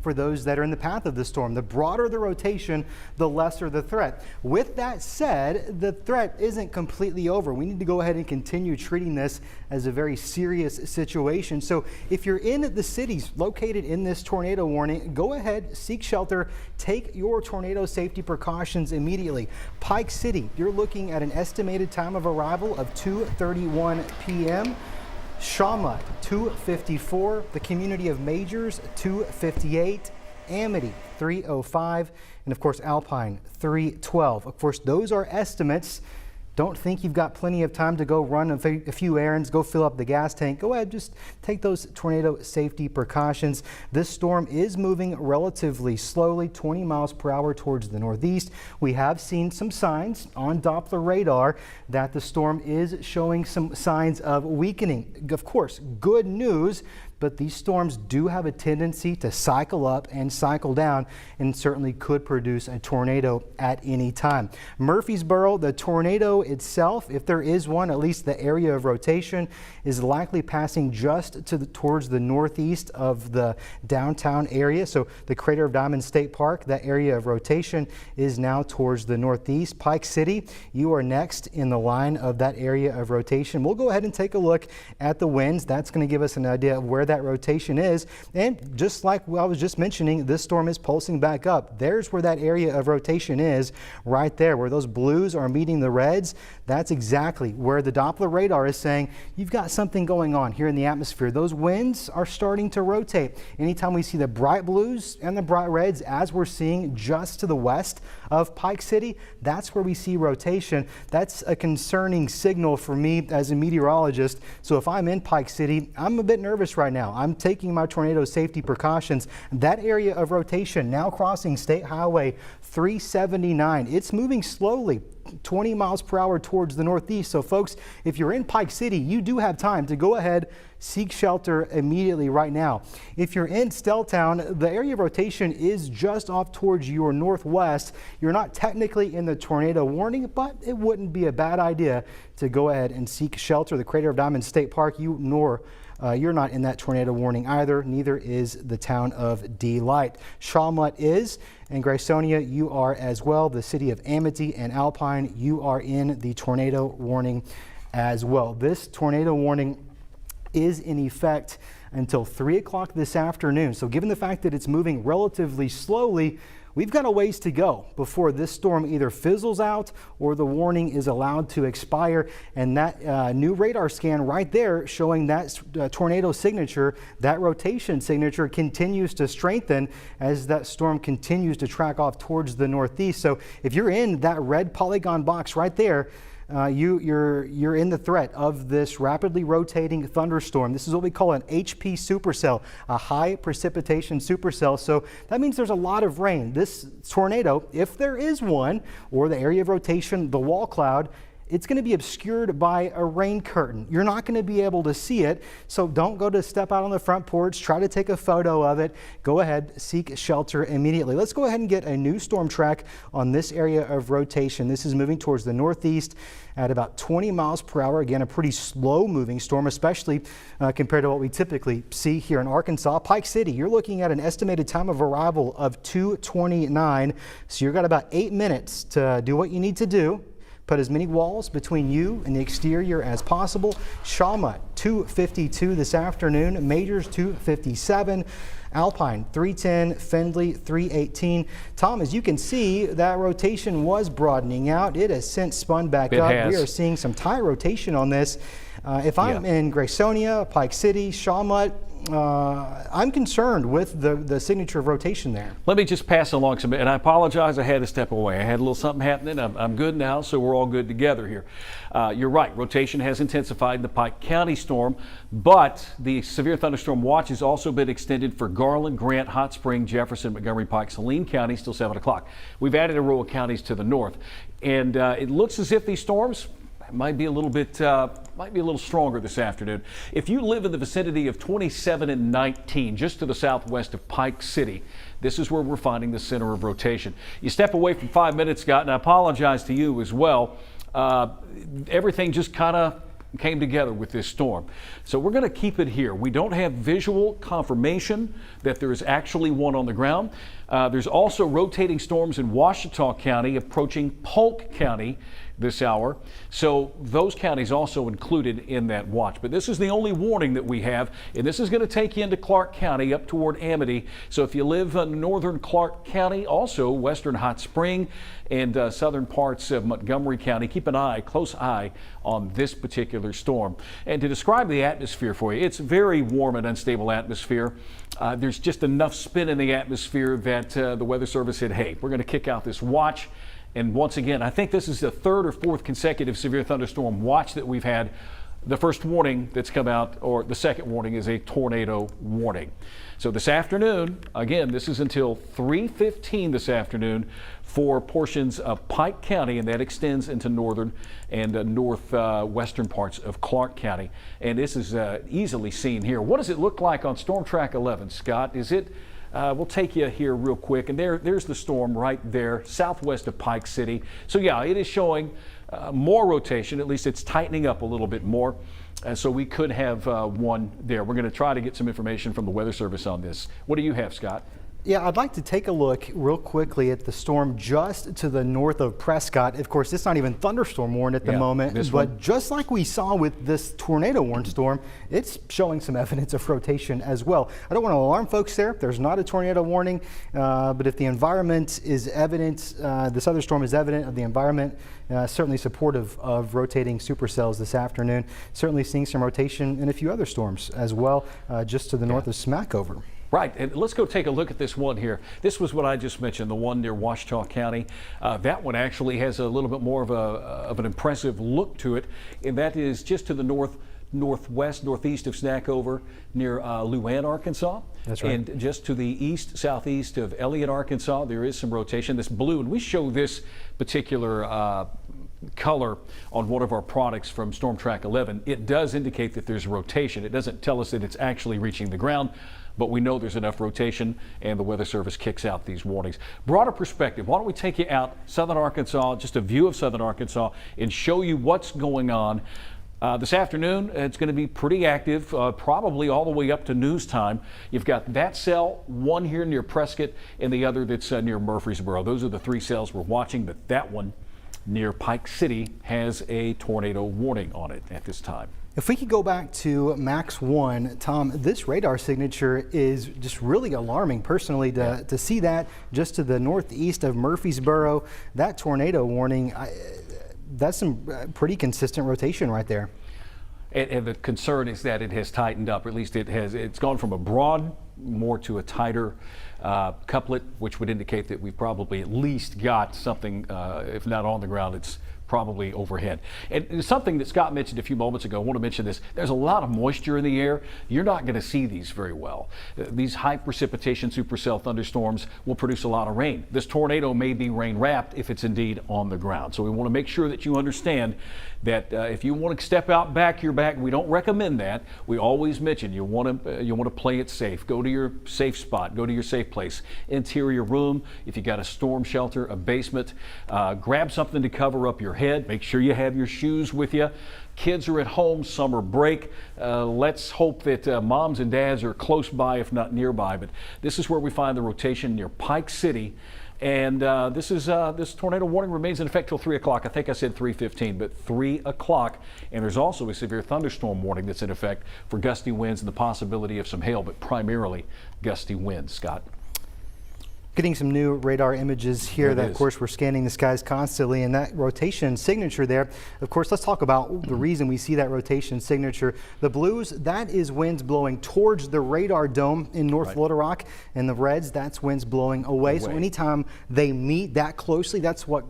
for those that are in the path of the storm. The broader the rotation, the lesser the threat. With that said, the threat isn't completely over. We need to go ahead and continue treating this as a very serious situation. So if you're in the cities located in this tornado warning, go ahead, seek shelter, take your tornado safety precautions immediately. Pike City, you're looking at an estimated time of arrival of 2:31 p.m. Shawmut, 2:54. The community of Majors, 2:58. Amity, 3:05. And of course, Alpine, 3:12. Of course, those are estimates. Don't think you've got plenty of time to go run a few errands, go fill up the gas tank. Go ahead, just take those tornado safety precautions. This storm is moving relatively slowly, 20 miles per hour towards the northeast. We have seen some signs on Doppler radar that the storm is showing some signs of weakening. Of course, good news, but these storms do have a tendency to cycle up and cycle down and certainly could produce a tornado at any time. Murfreesboro, the tornado itself, if there is one, at least the area of rotation is likely passing just towards the northeast of the downtown area. So the crater of Diamond State Park, that area of rotation is now towards the northeast. Pike City, you are next in the line of that area of rotation. We'll go ahead and take a look at the winds. That's going to give us an idea of where that rotation is. And just like I was just mentioning, this storm is pulsing back up. There's where that area of rotation is, right there, where those blues are meeting the reds. That's exactly where the Doppler radar is saying you've got something going on here in the atmosphere. Those winds are starting to rotate. Anytime we see the bright blues and the bright reds, as we're seeing just to the west of Pike City, that's where we see rotation. That's a concerning signal for me as a meteorologist. So if I'm in Pike City, I'm a bit nervous right now. I'm taking my tornado safety precautions. That area of rotation now crossing State Highway 379. It's moving slowly, 20 miles per hour towards the northeast. So folks, if you're in Pike City, you do have time to go ahead, seek shelter immediately right now. If you're in Stelltown, the area of rotation is just off towards your northwest. You're not technically in the tornado warning, but it wouldn't be a bad idea to go ahead and seek shelter. The crater of Diamond State Park, you're not in that tornado warning either. Neither is the town of Delight. Shawmut is, and Graysonia, you are as well. The city of Amity and Alpine, you are in the tornado warning as well. This tornado warning is in effect until 3 o'clock this afternoon. So given the fact that it's moving relatively slowly, we've got a ways to go before this storm either fizzles out or the warning is allowed to expire. And that new radar scan right there showing that tornado signature, that rotation signature continues to strengthen as that storm continues to track off towards the northeast. So if you're in that red polygon box right there, you're in the threat of this rapidly rotating thunderstorm. This is what we call an HP supercell, a high precipitation supercell. So that means there's a lot of rain. This tornado, if there is one, or the area of rotation, the wall cloud, it's going to be obscured by a rain curtain. You're not going to be able to see it, so don't go to step out on the front porch, try to take a photo of it. Go ahead, seek shelter immediately. Let's go ahead and get a new storm track on this area of rotation. This is moving towards the northeast at about 20 miles per hour. Again, a pretty slow moving storm, especially compared to what we typically see here in Arkansas. Pike City, you're looking at an estimated time of arrival of 2:29, so you've got about 8 minutes to do what you need to do. Put as many walls between you and the exterior as possible. Shawmut, 2:52 this afternoon. Majors, 2:57. Alpine, 3:10. Findlay, 3:18. Tom, as you can see, that rotation was broadening out. It has since spun back up. We are seeing some tie rotation on this. If I'm in Graysonia, Pike City, Shawmut, I'm concerned with the signature of rotation there. Let me just pass along some, and I apologize, I had to step away. I had a little something happening. I'm good now, so we're all good together here. You're right, rotation has intensified in the Pike County storm, but the severe thunderstorm watch has also been extended for Garland, Grant, Hot Spring, Jefferson, Montgomery, Pike, Saline counties till 7 o'clock. We've added a row of counties to the north, and it looks as if these storms might be a little stronger this afternoon. If you live in the vicinity of 27 and 19, just to the southwest of Pike City, this is where we're finding the center of rotation. You step away from 5 minutes, Scott, and I apologize to you as well. Everything just kind of came together with this storm. So we're going to keep it here. We don't have visual confirmation that there is actually one on the ground. There's also rotating storms in Ouachita County approaching Polk County this hour. So those counties also included in that watch. But this is the only warning that we have, and this is going to take you into Clark County up toward Amity. So if you live in northern Clark County, also western Hot Spring and southern parts of Montgomery County, keep an eye, close eye on this particular storm. And to describe the atmosphere for you, it's very warm and unstable atmosphere. There's just enough spin in the atmosphere that the Weather Service said, hey, we're going to kick out this watch. And once again, I think this is the third or fourth consecutive severe thunderstorm watch that we've had. The first warning that's come out, or the second warning, is a tornado warning. So this afternoon, again, this is until 3:15 this afternoon for portions of Pike County, and that extends into northern and northwestern parts of Clark County. And this is easily seen here. What does it look like on Storm Track 11, Scott? Is it? We'll take you here real quick, and there's the storm right there, southwest of Pike City. So yeah, it is showing more rotation. At least it's tightening up a little bit more. So we could have one there. We're going to try to get some information from the Weather Service on this. What do you have, Scott? Yeah, I'd like to take a look real quickly at the storm just to the north of Prescott. Of course, it's not even thunderstorm warned at the moment, but just like we saw with this tornado warned storm, it's showing some evidence of rotation as well. I don't want to alarm folks there. There's not a tornado warning, but if the environment is evident, this other storm is evident of the environment, certainly supportive of rotating supercells this afternoon. Certainly seeing some rotation in a few other storms as well, just to the north of Smackover. Right, and let's go take a look at this one here. This was what I just mentioned, the one near Ouachita County. That one actually has a little bit more of an impressive look to it, and that is just to the northwest, northeast of Smackover near Luann, Arkansas. That's right. And just to the east, southeast of Elliott, Arkansas, there is some rotation. This blue, and we show this particular color on one of our products from Storm Track 11. It does indicate that there's rotation. It doesn't tell us that it's actually reaching the ground, but we know there's enough rotation, and the Weather Service kicks out these warnings. Broader perspective, why don't we take you out southern Arkansas, just a view of southern Arkansas, and show you what's going on. This afternoon, it's going to be pretty active, probably all the way up to news time. You've got that cell, one here near Prescott, and the other that's near Murfreesboro. Those are the three cells we're watching, but that one near Pike City has a tornado warning on it at this time. If we could go back to Max 1, Tom, this radar signature is just really alarming personally to see that just to the northeast of Murfreesboro. That tornado warning, that's some pretty consistent rotation right there. And the concern is that it has tightened up, or at least it's gone from a broad more to a tighter couplet, which would indicate that we probably at least got something, if not on the ground, it's probably overhead. And something that Scott mentioned a few moments ago, I want to mention this, there's a lot of moisture in the air. You're not going to see these very well. These high precipitation supercell thunderstorms will produce a lot of rain. This tornado may be rain wrapped if it's indeed on the ground. So we want to make sure that you understand that if you want to step out back your back, we don't recommend that. We always mention you want to play it safe. Go to your safe spot, go to your safe place. Interior room, if you got a storm shelter, a basement, grab something to cover up your head. Make sure you have your shoes with you. Kids are at home, summer break. Let's hope that moms and dads are close by, if not nearby. But this is where we find the rotation near Pike City. And this tornado warning remains in effect till 3 o'clock. I think I said 3:15, but 3 o'clock. And there's also a severe thunderstorm warning that's in effect for gusty winds and the possibility of some hail, but primarily gusty winds. Scott? Getting some new radar images here that, of course, we're scanning the skies constantly, and that rotation signature there. Of course, let's talk about the reason we see that rotation signature. The blues, that is winds blowing towards the radar dome in North Little Rock, and the reds, that's winds blowing away. So anytime they meet that closely, that's what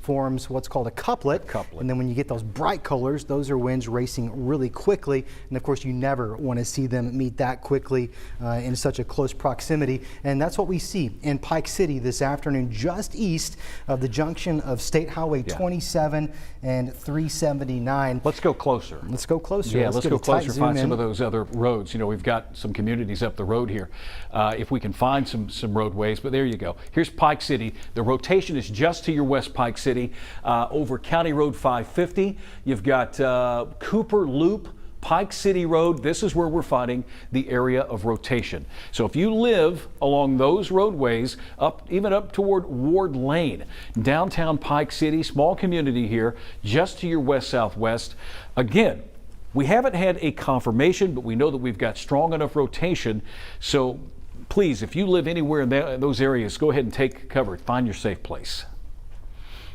forms what's called a couplet. And then when you get those bright colors, those are winds racing really quickly. And of course, you never want to see them meet that quickly in such a close proximity. And that's what we see in Pike City this afternoon, just east of the junction of State Highway 27 and 379. Let's go closer. Let's go closer. Yeah, let's go closer, find some of those. those other roads. You know, we've got some communities up the road here. If we can find some roadways, but there you go. Here's Pike City. The rotation is just to your west, Pike City, over County Road 550. You've got Cooper Loop, Pike City Road. This is where we're finding the area of rotation. So if you live along those roadways, even up toward Ward Lane, downtown Pike City, small community here, just to your west-southwest. Again, we haven't had a confirmation, but we know that we've got strong enough rotation. So please, if you live anywhere in those areas, go ahead and take cover. Find your safe place.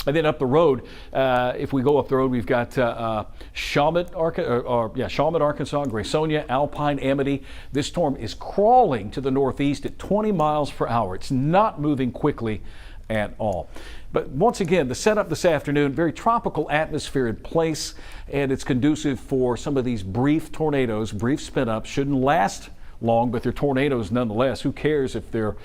And then up the road, if we go up the road, we've got Shawmut, Arkansas, Graysonia, Alpine, Amity. This storm is crawling to the northeast at 20 miles per hour. It's not moving quickly at all. But once again, the setup this afternoon, very tropical atmosphere in place, and it's conducive for some of these brief tornadoes, brief spin-ups. Shouldn't last long, but they're tornadoes nonetheless. Who cares if they're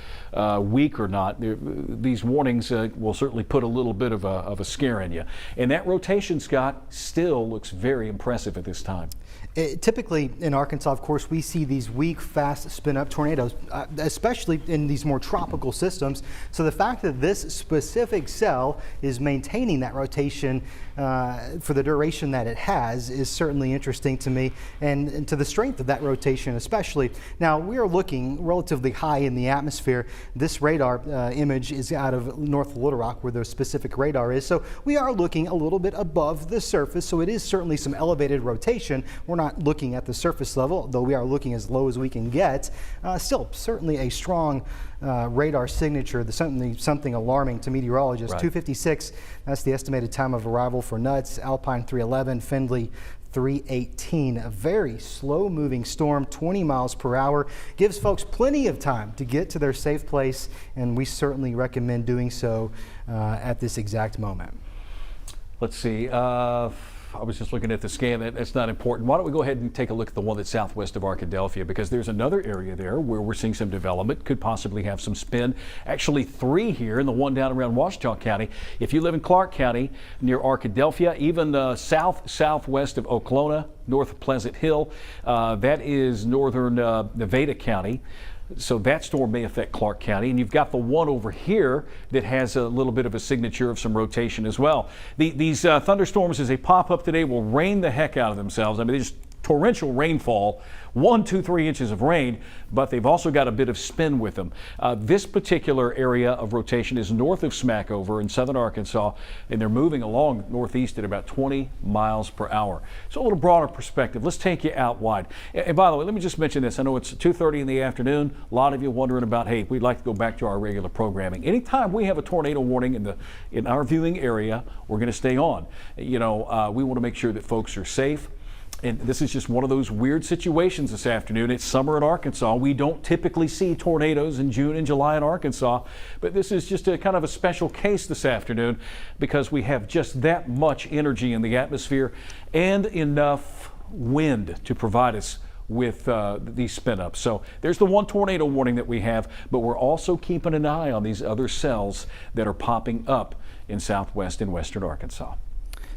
weak or not? These warnings will certainly put a little bit of a scare in you. And that rotation, Scott, still looks very impressive at this time. Typically in Arkansas, of course, we see these weak, fast spin-up tornadoes, especially in these more tropical systems. So the fact that this specific cell is maintaining that rotation for the duration that it has is certainly interesting to me, and to the strength of that rotation especially. Now, we are looking relatively high in the atmosphere. This radar image is out of North Little Rock, where the specific radar is. So we are looking a little bit above the surface. So it is certainly some elevated rotation. We're not looking at the surface level, though we are looking as low as we can get. Still, certainly a strong radar signature, something alarming to meteorologists. Right. 2:56, that's the estimated time of arrival for Nuts, Alpine 311, Findlay 318. A very slow moving storm, 20 miles per hour. Gives folks plenty of time to get to their safe place, and we certainly recommend doing so at this exact moment. Let's see. I was just looking at the scan. That's not important. Why don't we go ahead and take a look at the one that's southwest of Arkadelphia, because there's another area there where we're seeing some development, could possibly have some spin. Actually 3 here, and the one down around Washita County. If you live in Clark County near Arkadelphia, even southwest of Oklahoma, north of Pleasant Hill, that is northern Nevada County. So that storm may affect Clark County. And you've got the one over here that has a little bit of a signature of some rotation as well. These thunderstorms, as they pop up today, will rain the heck out of themselves. I mean, they just torrential rainfall, 1, 2, 3 inches of rain, but they've also got a bit of spin with them. This particular area of rotation is north of Smackover in southern Arkansas, and they're moving along northeast at about 20 miles per hour. So a little broader perspective. Let's take you out wide. And by the way, let me just mention this. I know it's 2:30 in the afternoon. A lot of you wondering about, hey, we'd like to go back to our regular programming. Anytime we have a tornado warning in our viewing area, we're going to stay on. You know, we want to make sure that folks are safe. And this is just one of those weird situations this afternoon. It's summer in Arkansas. We don't typically see tornadoes in June and July in Arkansas, but this is just a kind of a special case this afternoon because we have just that much energy in the atmosphere and enough wind to provide us with these spin-ups. So there's the one tornado warning that we have, but we're also keeping an eye on these other cells that are popping up in southwest and western Arkansas.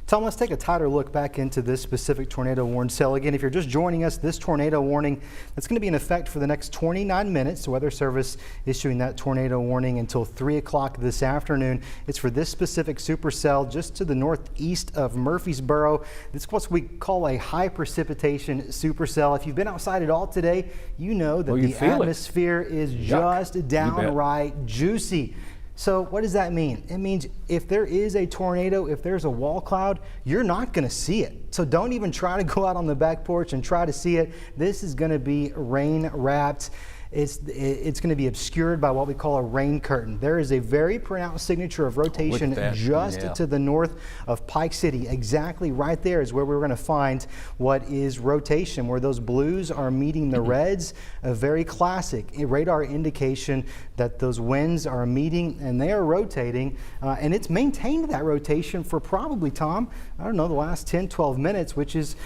Tom, let's take a tighter look back into this specific tornado warning cell. Again, if you're just joining us, this tornado warning that's going to be in effect for the next 29 minutes. The Weather Service issuing that tornado warning until 3 o'clock this afternoon. It's for this specific supercell just to the northeast of Murfreesboro. It's what we call a high precipitation supercell. If you've been outside at all today, you know that the atmosphere is just downright juicy. So what does that mean? It means if there is a tornado, if there's a wall cloud, you're not going to see it. So don't even try to go out on the back porch and try to see it. This is going to be rain wrapped. It's going to be obscured by what we call a rain curtain. There is a very pronounced signature of rotation just to the north of Pike City. Exactly right there is where we're going to find what is rotation, where those blues are meeting the reds. A very classic radar indication that those winds are meeting and they are rotating. And it's maintained that rotation for probably, Tom, I don't know, the last 10, 12 minutes, which is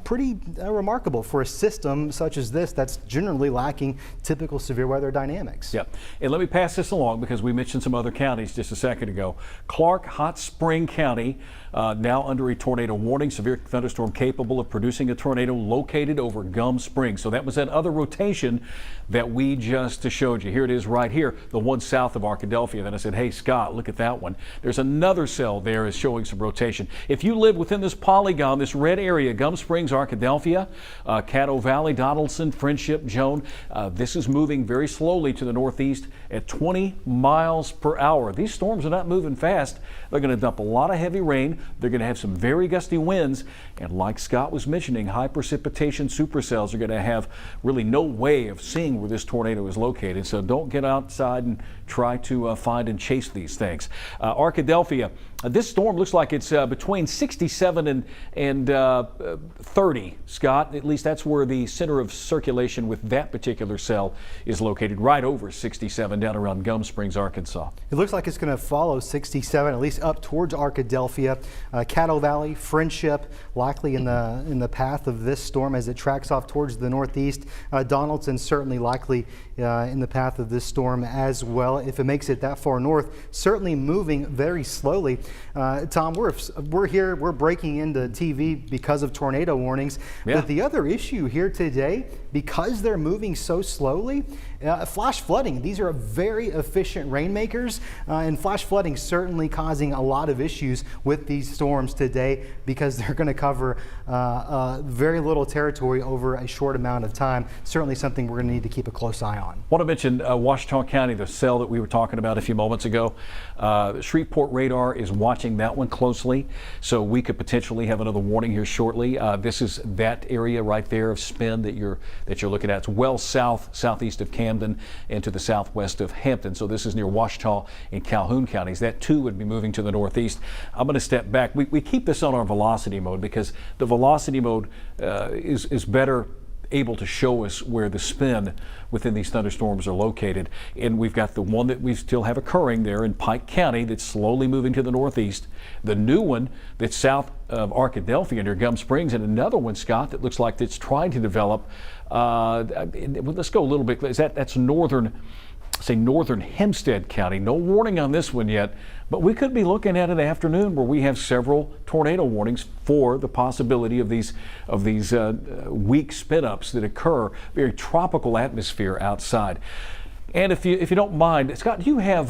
pretty remarkable for a system such as this that's generally lacking typical severe weather dynamics. Yep. And let me pass this along because we mentioned some other counties just a second ago. Clark, Hot Spring County, now under a tornado warning. Severe thunderstorm capable of producing a tornado located over Gum Springs. So that was that other rotation that we just showed you. Here it is right here, the one south of Arkadelphia. Then I said, hey, Scott, look at that one. There's another cell there is showing some rotation. If you live within this polygon, this red area, Gum Springs, Arkadelphia, Caddo Valley, Donaldson, Friendship, Joan, this is moving very slowly to the northeast at 20 miles per hour. These storms are not moving fast. They're going to dump a lot of heavy rain. They're going to have some very gusty winds. And like Scott was mentioning, high precipitation supercells are going to have really no way of seeing where this tornado is located. So don't get outside and try to find and chase these things. Arkadelphia, this storm looks like it's between 67 and 30, Scott. At least that's where the center of circulation with that particular cell is located, right over 67 down around Gum Springs, Arkansas. It looks like it's going to follow 67, at least up towards Arkadelphia. Caddo Valley, Friendship, likely in the path of this storm as it tracks off towards the northeast. Donaldson certainly likely in the path of this storm as well. If it makes it that far north, certainly moving very slowly. Tom, we're here, we're breaking into TV because of tornado warnings. Yeah. But the other issue here today, because they're moving so slowly, flash flooding. These are very efficient rainmakers, and flash flooding certainly causing a lot of issues with these storms today because they're going to cover very little territory over a short amount of time. Certainly something we're going to need to keep a close eye on. I want to mention Washita County, the cell that we were talking about a few moments ago. Shreveport radar is watching that one closely, so we could potentially have another warning here shortly. This is that area right there of spin that you're looking at. It's well southeast of Camden and to the southwest of Hampton. So this is near Washita and Calhoun counties. That too would be moving to the northeast. I'm going to step back. We keep this on our velocity mode because the velocity mode is better able to show us where the spin within these thunderstorms are located. And we've got the one that we still have occurring there in Pike County that's slowly moving to the northeast. The new one that's south of Arkadelphia near Gum Springs, and another one, Scott, that looks like it's trying to develop. Let's go a little bit. That's northern Hempstead County. No warning on this one yet, but we could be looking at an afternoon where we have several tornado warnings for the possibility of these weak spin-ups that occur. Very tropical atmosphere outside. And if you don't mind, Scott, do you have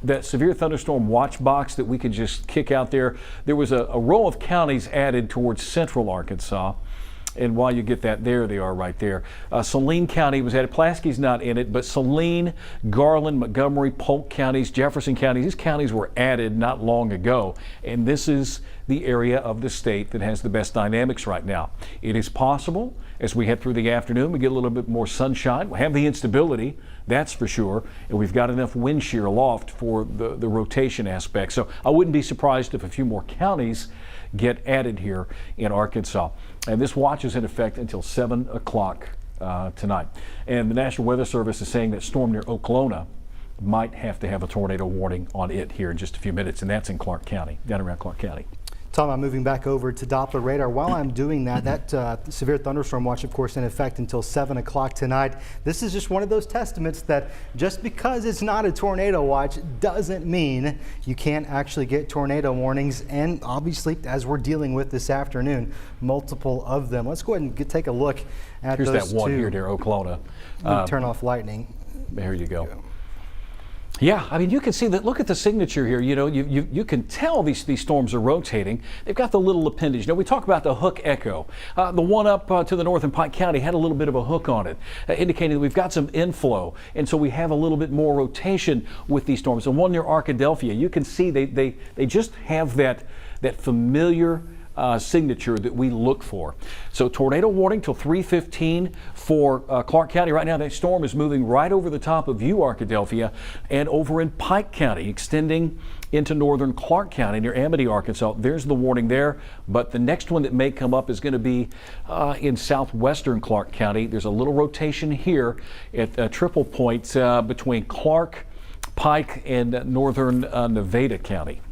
that severe thunderstorm watch box that we could just kick out there? There was a row of counties added towards central Arkansas. And while you get that, there they are right there. Saline County was added. Pulaski's not in it, but Saline, Garland, Montgomery, Polk counties, Jefferson counties, these counties were added not long ago. And this is the area of the state that has the best dynamics right now. It is possible as we head through the afternoon, we get a little bit more sunshine. We'll have the instability, that's for sure. And we've got enough wind shear aloft for the rotation aspect. So I wouldn't be surprised if a few more counties get added here in Arkansas. And this watch is in effect until 7 o'clock tonight. And the National Weather Service is saying that storm near Oklahoma might have to have a tornado warning on it here in just a few minutes, and that's in Clark County, down around Clark County. Tom, I'm moving back over to Doppler radar. While I'm doing that, severe thunderstorm watch, of course, in effect until 7 o'clock tonight. This is just one of those testaments that just because it's not a tornado watch doesn't mean you can't actually get tornado warnings. And obviously, as we're dealing with this afternoon, multiple of them. Let's go ahead and take a look at Here's those that one two. here near Oklahoma. Turn off lightning. There you go. Yeah, I mean, you can see that. Look at the signature here. You know, you can tell these storms are rotating. They've got the little appendage. You know, we talk about the hook echo. The one up to the north in Pike County had a little bit of a hook on it, indicating that we've got some inflow, and so we have a little bit more rotation with these storms. The one near Arkadelphia, you can see they just have that familiar signature that we look for. So tornado warning till 3:15 for Clark County. Right now that storm is moving right over the top of you, Arkadelphia, and over in Pike County, extending into northern Clark County near Amity, Arkansas. There's the warning there, but the next one that may come up is going to be in southwestern Clark County. There's a little rotation here at a triple point between Clark, Pike, and northern Nevada County.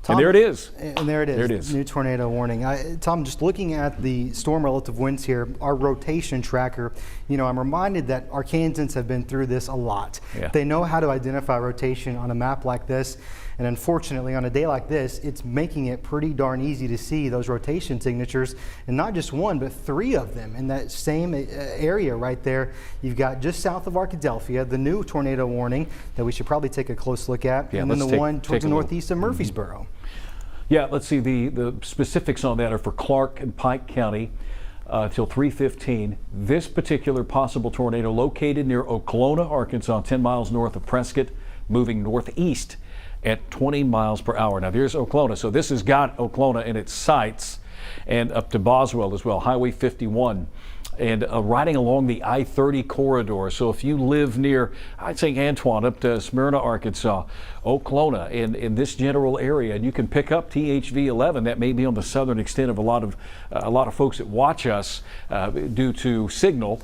Tom, and there it is. And there it is. There it is. New tornado warning. Tom, just looking at the storm relative winds here, our rotation tracker, I'm reminded that Arkansans have been through this a lot. Yeah. They know how to identify rotation on a map like this. And unfortunately, on a day like this, it's making it pretty darn easy to see those rotation signatures, and not just one, but 3 of them in that same area right there. You've got just south of Arkadelphia, the new tornado warning that we should probably take a close look at, and then the one towards the northeast of Murfreesboro. Yeah, let's see. The specifics on that are for Clark and Pike County till 3:15. This particular possible tornado located near Oklahoma, Arkansas, 10 miles north of Prescott, moving northeast at 20 miles per hour. Now there's Oklahoma, so this has got Oklahoma in its sights, and up to Boswell as well, Highway 51, and riding along the I-30 corridor. So if you live near, I'd say Antoine, up to Smyrna, Arkansas, Oklahoma, in this general area, and you can pick up THV 11. That may be on the southern extent of a lot of folks that watch us due to signal.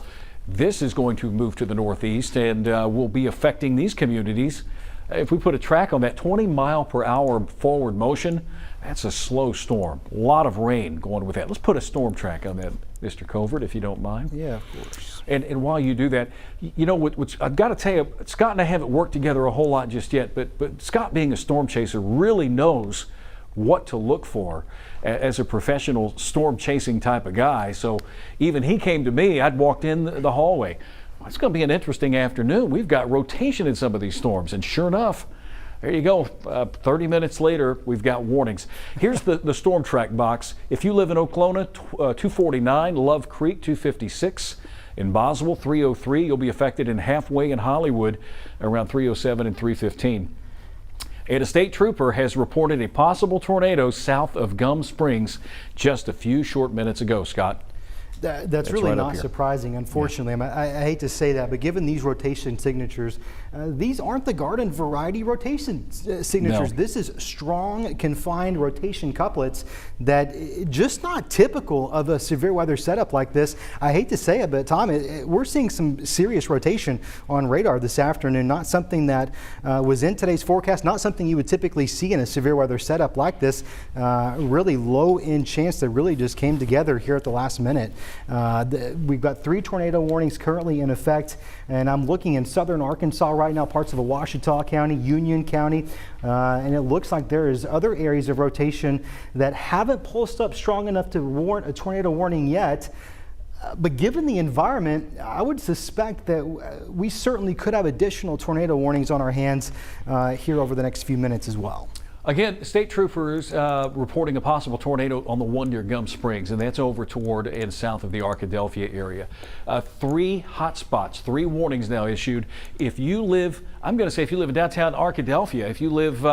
This is going to move to the northeast and will be affecting these communities. If we put a track on that 20 mile per hour forward motion, that's a slow storm. A lot of rain going with that. Let's put a storm track on that, Mr. Covert, if you don't mind. Yeah, of course. And while you do that, what I've got to tell you, Scott and I haven't worked together a whole lot just yet, but Scott, being a storm chaser, really knows what to look for as a professional storm chasing type of guy. So even he came to me, I'd walked in the hallway. It's going to be an interesting afternoon. We've got rotation in some of these storms, and sure enough, there you go. 30 minutes later, we've got warnings. Here's the storm track box. If you live in Oklahoma, 249, Love Creek, 256. In Boswell, 303. You'll be affected in Halfway and Hollywood around 307 and 315. And a state trooper has reported a possible tornado south of Gum Springs just a few short minutes ago, Scott. That's really right not surprising, unfortunately. Yeah. I hate to say that, but given these rotation signatures, these aren't the garden variety rotation signatures. No. This is strong, confined rotation couplets that just not typical of a severe weather setup like this. I hate to say it, but Tom, we're seeing some serious rotation on radar this afternoon. Not something that was in today's forecast, not something you would typically see in a severe weather setup like this. Really low in chance that really just came together here at the last minute. We've got 3 tornado warnings currently in effect, and I'm looking in southern Arkansas right now, parts of Ouachita County, Union County, and it looks like there is other areas of rotation that haven't pulsed up strong enough to warrant a tornado warning yet. But given the environment, I would suspect that we certainly could have additional tornado warnings on our hands here over the next few minutes as well. Again, state troopers reporting a possible tornado on the one near Gum Springs, and that's over toward and south of the Arkadelphia area. 3 hot spots, 3 warnings now issued. If you live, I'm going to say if you live in downtown Arkadelphia, if you live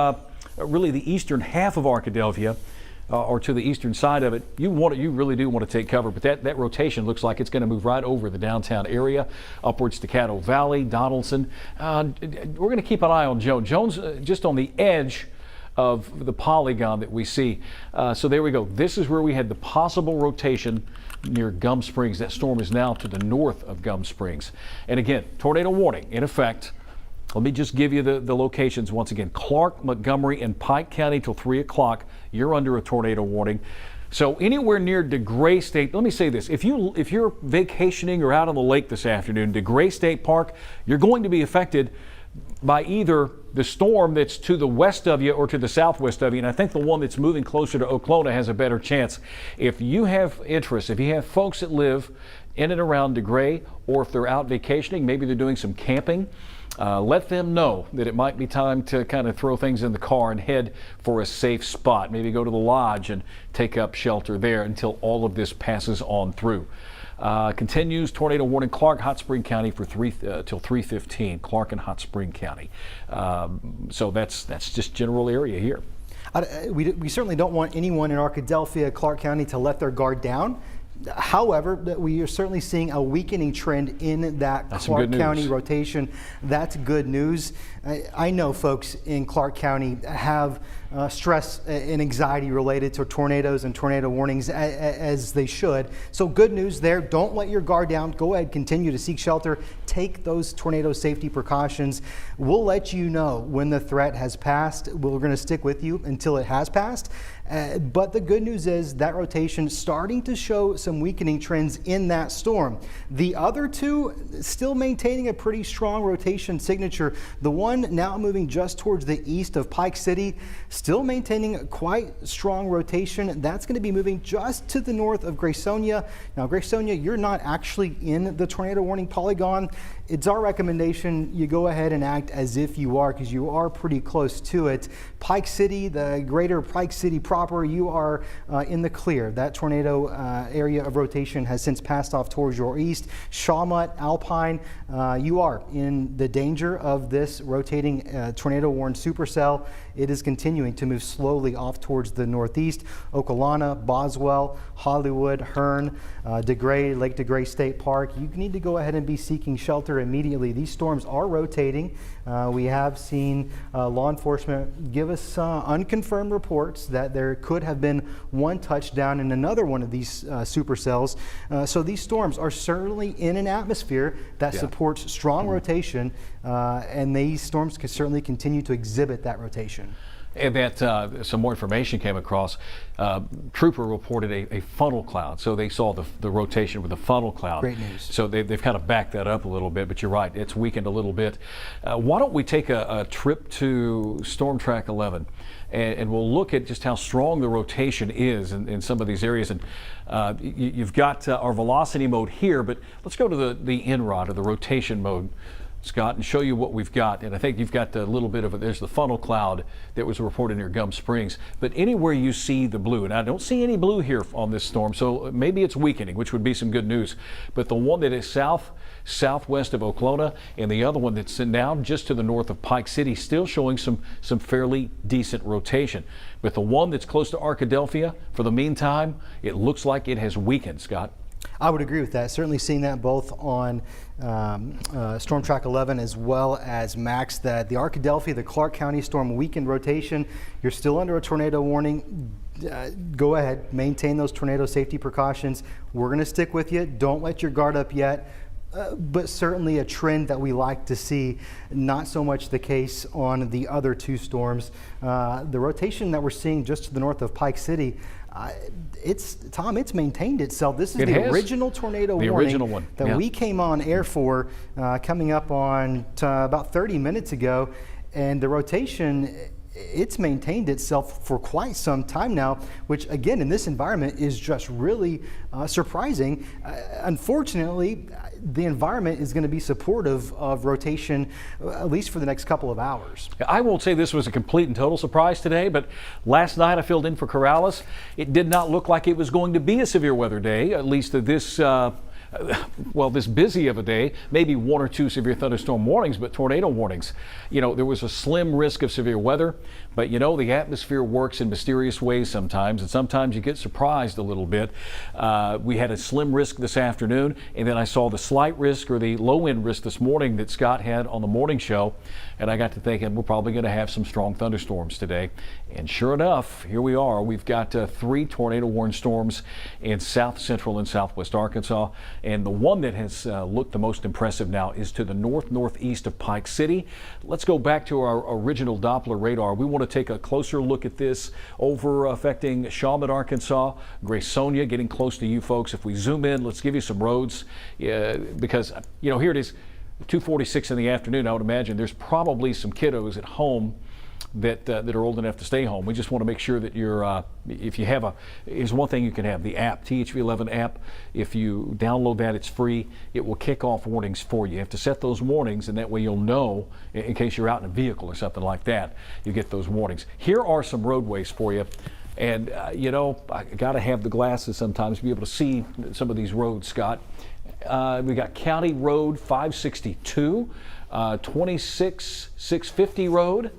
really the eastern half of Arkadelphia, or to the eastern side of it, you really do want to take cover. But that rotation looks like it's going to move right over the downtown area, upwards to Caddo Valley, Donaldson. We're going to keep an eye on Jones. Jones just on the edge of the polygon that we see. So there we go. This is where we had the possible rotation near Gum Springs. That storm is now to the north of Gum Springs. And again, tornado warning in effect. Let me just give you the locations once again. Clark, Montgomery, and Pike County till 3 o'clock. You're under a tornado warning. So anywhere near DeGray State, let me say this. If you're vacationing or out on the lake this afternoon, DeGray State Park, you're going to be affected by either the storm that's to the west of you or to the southwest of you. And I think the one that's moving closer to Oklahoma has a better chance. If you have interest, if you have folks that live in and around DeGray, or if they're out vacationing, maybe they're doing some camping, let them know that it might be time to kind of throw things in the car and head for a safe spot. Maybe go to the lodge and take up shelter there until all of this passes on through. Continues tornado warning, Clark, Hot Spring County for till 3:15. Clark and Hot Spring County. So that's just general area here. We certainly don't want anyone in Arkadelphia, Clark County to let their guard down. However, we are certainly seeing a weakening trend in that Clark County rotation. That's good news. I know folks in Clark County have stress and anxiety related to tornadoes and tornado warnings, as they should. So good news there. Don't let your guard down. Go ahead, continue to seek shelter. Take those tornado safety precautions. We'll let you know when the threat has passed. We're going to stick with you until it has passed. But the good news is that rotation starting to show some weakening trends in that storm. The other two still maintaining a pretty strong rotation signature. The one now moving just towards the east of Pike City, still maintaining a quite strong rotation. That's going to be moving just to the north of Graysonia. Now, Graysonia, you're not actually in the tornado warning polygon. It's our recommendation you go ahead and act as if you are, because you are pretty close to it. Pike City, the greater Pike City proper, you are in the clear. That tornado area of rotation has since passed off towards your east. Shawmut, Alpine, you are in the danger of this rotating tornado-warned supercell. It is continuing to move slowly off towards the northeast. Okolana, Boswell, Hollywood, Hearn, DeGray, Lake DeGray State Park. You need to go ahead and be seeking shelter immediately. These storms are rotating. We have seen law enforcement give us unconfirmed reports that there could have been one touchdown in another one of these supercells. So these storms are certainly in an atmosphere that supports strong rotation, and these storms can certainly continue to exhibit that rotation. And that some more information came across. Trooper reported a funnel cloud, so they saw the rotation with a funnel cloud. Great news. So they've kind of backed that up a little bit, but you're right, it's weakened a little bit. Why don't we take a trip to Storm Track 11, and we'll look at just how strong the rotation is in some of these areas. And you've got our velocity mode here, but let's go to the INROD, or the rotation mode, Scott, and show you what we've got. And I think you've got a little bit of there's the funnel cloud that was reported near Gum Springs. But anywhere you see the blue, and I don't see any blue here on this storm, so maybe it's weakening, which would be some good news. But the one that is southwest of Okolona, and the other one that's now just to the north of Pike City, still showing some fairly decent rotation. But the one that's close to Arkadelphia, for the meantime, it looks like it has weakened, Scott. I would agree with that. Certainly seeing that both on Storm Track 11 as well as Max, that the Arkadelphia, the Clark County storm weakened rotation. You're still under a tornado warning. Go ahead, maintain those tornado safety precautions. We're going to stick with you. Don't let your guard up yet. But certainly a trend that we like to see. Not so much the case on the other two storms. The rotation that we're seeing just to the north of Pike City, it's maintained itself. This is the original tornado warning that we came on air for coming up on about 30 minutes ago, and the rotation, it's maintained itself for quite some time now, which again in this environment is just really surprising. Unfortunately, the environment is going to be supportive of rotation at least for the next couple of hours. I won't say this was a complete and total surprise today, but last night I filled in for Corrales. It did not look like it was going to be a severe weather day, at least this this busy of a day. Maybe one or two severe thunderstorm warnings, but tornado warnings. You know, there was a slim risk of severe weather, but you know, the atmosphere works in mysterious ways sometimes, and sometimes you get surprised a little bit. We had a slim risk this afternoon, and then I saw the slight risk, or the low end risk, this morning that Scott had on the morning show, and I got to thinking we're probably going to have some strong thunderstorms today. And sure enough, here we are. We've got 3 tornado warned storms in south central and southwest Arkansas. And the one that has looked the most impressive now is to the northeast of Pike City. Let's go back to our original Doppler radar. We want to take a closer look at this over affecting Shawmut, Arkansas, Graysonia, getting close to you folks. If we zoom in, let's give you some roads, because you know, here it is, 2:46 in the afternoon. I would imagine there's probably some kiddos at home that are old enough to stay home. We just want to make sure that you're, if you have here's one thing you can have, the app, THV11 app. If you download that, it's free. It will kick off warnings for you. You have to set those warnings, and that way you'll know in case you're out in a vehicle or something like that, you get those warnings. Here are some roadways for you. And you know, I got to have the glasses sometimes to be able to see some of these roads, Scott. We got County Road 562, 26650 Road,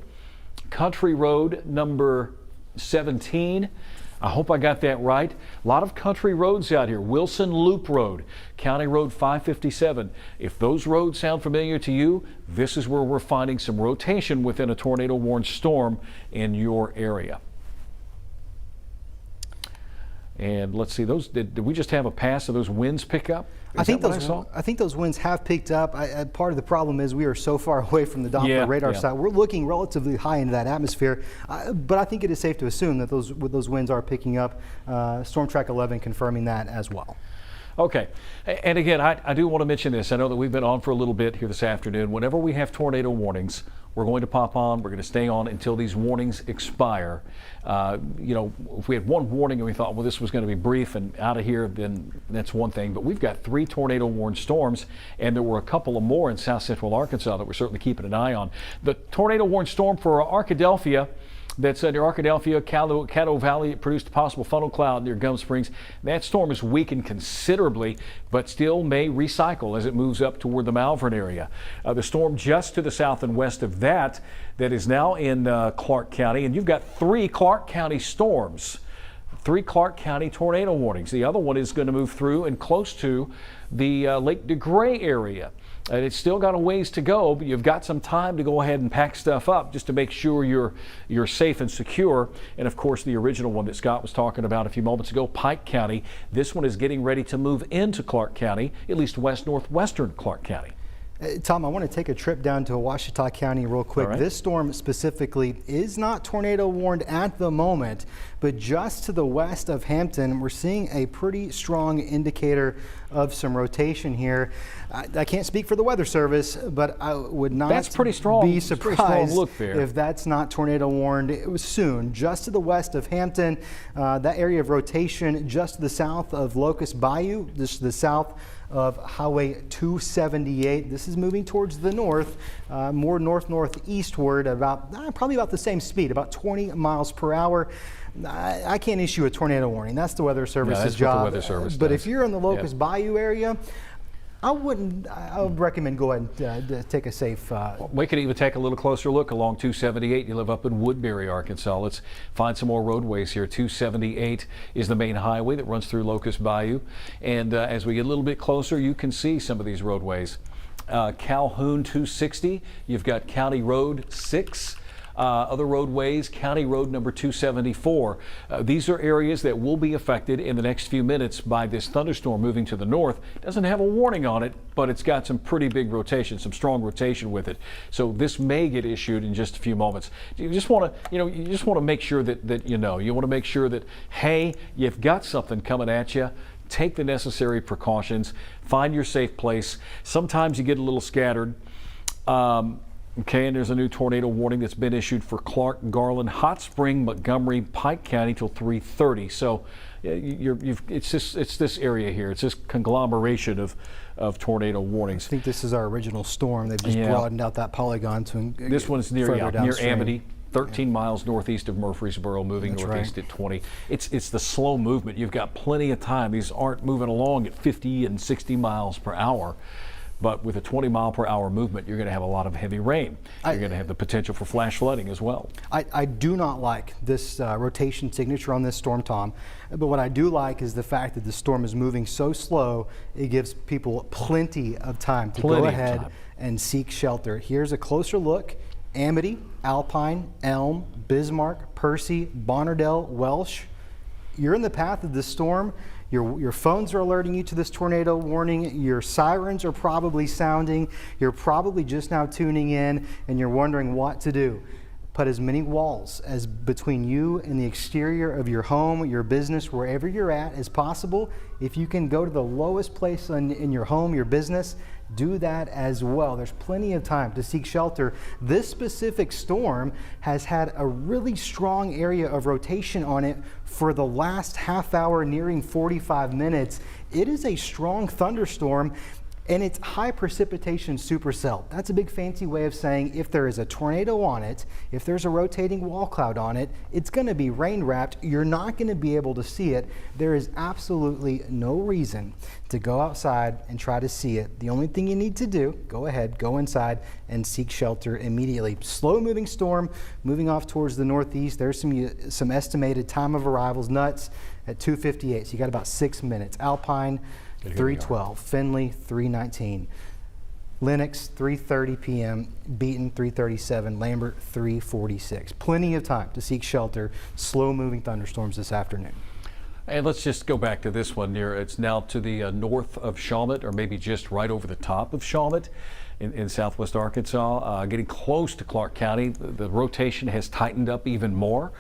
Country Road number 17, I hope I got that right. A lot of country roads out here. Wilson Loop Road, County Road 557. If those roads sound familiar to you, this is where we're finding some rotation within a tornado-warned storm in your area. And let's see, those did we just have a pass of those winds pick up? I think those winds have picked up. Part of the problem is we are so far away from the Doppler radar site. We're looking relatively high into that atmosphere, but I think it is safe to assume that those winds are picking up. Storm Track 11 confirming that as well. Okay, and again, I do want to mention this. I know that we've been on for a little bit here this afternoon. Whenever we have tornado warnings, we're going to pop on. We're going to stay on until these warnings expire. You know, if we had one warning and we thought, well, this was going to be brief and out of here, then that's one thing. But we've got 3 tornado-warned storms, and there were a couple of more in south central Arkansas that we're certainly keeping an eye on. The tornado-warned storm for Arkadelphia, that's near Arkadelphia, Caddo Valley, produced a possible funnel cloud near Gum Springs. That storm is weakened considerably, but still may recycle as it moves up toward the Malvern area. The storm just to the south and west of that is now in Clark County, and you've got 3 Clark County storms. 3 Clark County tornado warnings. The other one is going to move through and close to the Lake DeGray area. And it's still got a ways to go, but you've got some time to go ahead and pack stuff up just to make sure you're safe and secure. And of course, the original one that Scott was talking about a few moments ago, Pike County. This one is getting ready to move into Clark County, at least west-northwestern Clark County. Tom, I want to take a trip down to Ouachita County real quick. Right. This storm specifically is not tornado warned at the moment, but just to the west of Hampton, we're seeing a pretty strong indicator of some rotation here. I can't speak for the Weather Service, but I would not be surprised if that's not tornado warned. It was soon, just to the west of Hampton, that area of rotation just to the south of Locust Bayou, just to the south of Highway 278. This is moving towards the north, more northeastward, probably about the same speed, about 20 miles per hour. I can't issue a tornado warning. That's the Weather Service's job. What the Weather Service but does. If you're in the Locust Bayou area, I would recommend go ahead and take a safe. We could even take a little closer look along 278. You live up in Woodbury, Arkansas. Let's find some more roadways here. 278 is the main highway that runs through Locust Bayou. And as we get a little bit closer, you can see some of these roadways. Calhoun 260, you've got County Road 6. Other roadways, County Road number 274. These are areas that will be affected in the next few minutes by this thunderstorm moving to the north. Doesn't have a warning on it, but it's got some pretty big rotation, some strong rotation with it. So this may get issued in just a few moments. You just want to, make sure that you want to make sure that, hey, you've got something coming at you. Take the necessary precautions. Find your safe place. Sometimes you get a little scattered. Okay, and there's a new tornado warning that's been issued for Clark, Garland, Hot Spring, Montgomery, Pike County till 3:30. So it's this area here. It's this conglomeration of tornado warnings. I think this is our original storm. They've just broadened out that polygon to this one's near Amity. 13 miles northeast of Murfreesboro, moving northeast at 20. It's the slow movement. You've got plenty of time. These aren't moving along at 50 and 60 miles per hour. But with a 20-mile-per-hour movement, you're going to have a lot of heavy rain. You're going to have the potential for flash flooding as well. I do not like this rotation signature on this storm, Tom. But what I do like is the fact that the storm is moving so slow, it gives people plenty of time to go ahead and seek shelter. Here's a closer look. Amity, Alpine, Elm, Bismarck, Percy, Bonnerdale, Welsh. You're in the path of this storm. Your phones are alerting you to this tornado warning. Your sirens are probably sounding. You're probably just now tuning in and you're wondering what to do. Put as many walls as between you and the exterior of your home, your business, wherever you're at as possible. If you can go to the lowest place in your home, your business, do that as well. There's plenty of time to seek shelter. This specific storm has had a really strong area of rotation on it for the last half hour, nearing 45 minutes. It is a strong thunderstorm. And it's high precipitation supercell. That's a big fancy way of saying if there is a tornado on it, if there's a rotating wall cloud on it, it's going to be rain wrapped. You're not going to be able to see it. There is absolutely no reason to go outside and try to see it. The only thing you need to do, go ahead, go inside and seek shelter immediately. Slow moving storm moving off towards the northeast. There's some estimated time of arrivals, nuts at 2:58. So you got about 6 minutes. Alpine 3:12, Findlay 3:19, Lenox 3:30 p.m., Beaton 3:37, Lambert 3:46. Plenty of time to seek shelter. Slow-moving thunderstorms this afternoon. And let's just go back to this one here. It's now to the north of Chalmette, or maybe just right over the top of Chalmette in southwest Arkansas, getting close to Clark County. The rotation has tightened up even more.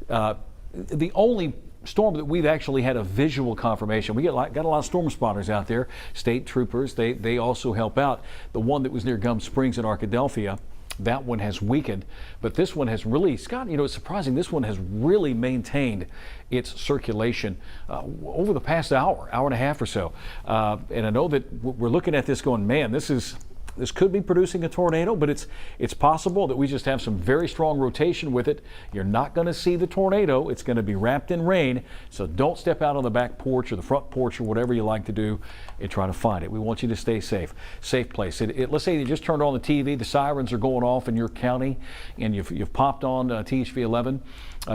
The only storm that we've actually had a visual confirmation. We got a lot of storm spotters out there, state troopers. They also help out. The one that was near Gum Springs in Arkadelphia, that one has weakened, but this one has really, Scott, you know, it's surprising. This one has really maintained its circulation over the past hour and a half or so. And I know that we're looking at this going, man, this could be producing a tornado, but it's possible that we just have some very strong rotation with it. You're not going to see the tornado. It's going to be wrapped in rain. So don't step out on the back porch or the front porch or whatever you like to do and try to find it. We want you to stay safe. Safe place. Let's say you just turned on the TV, the sirens are going off in your county, and you've popped on THV 11.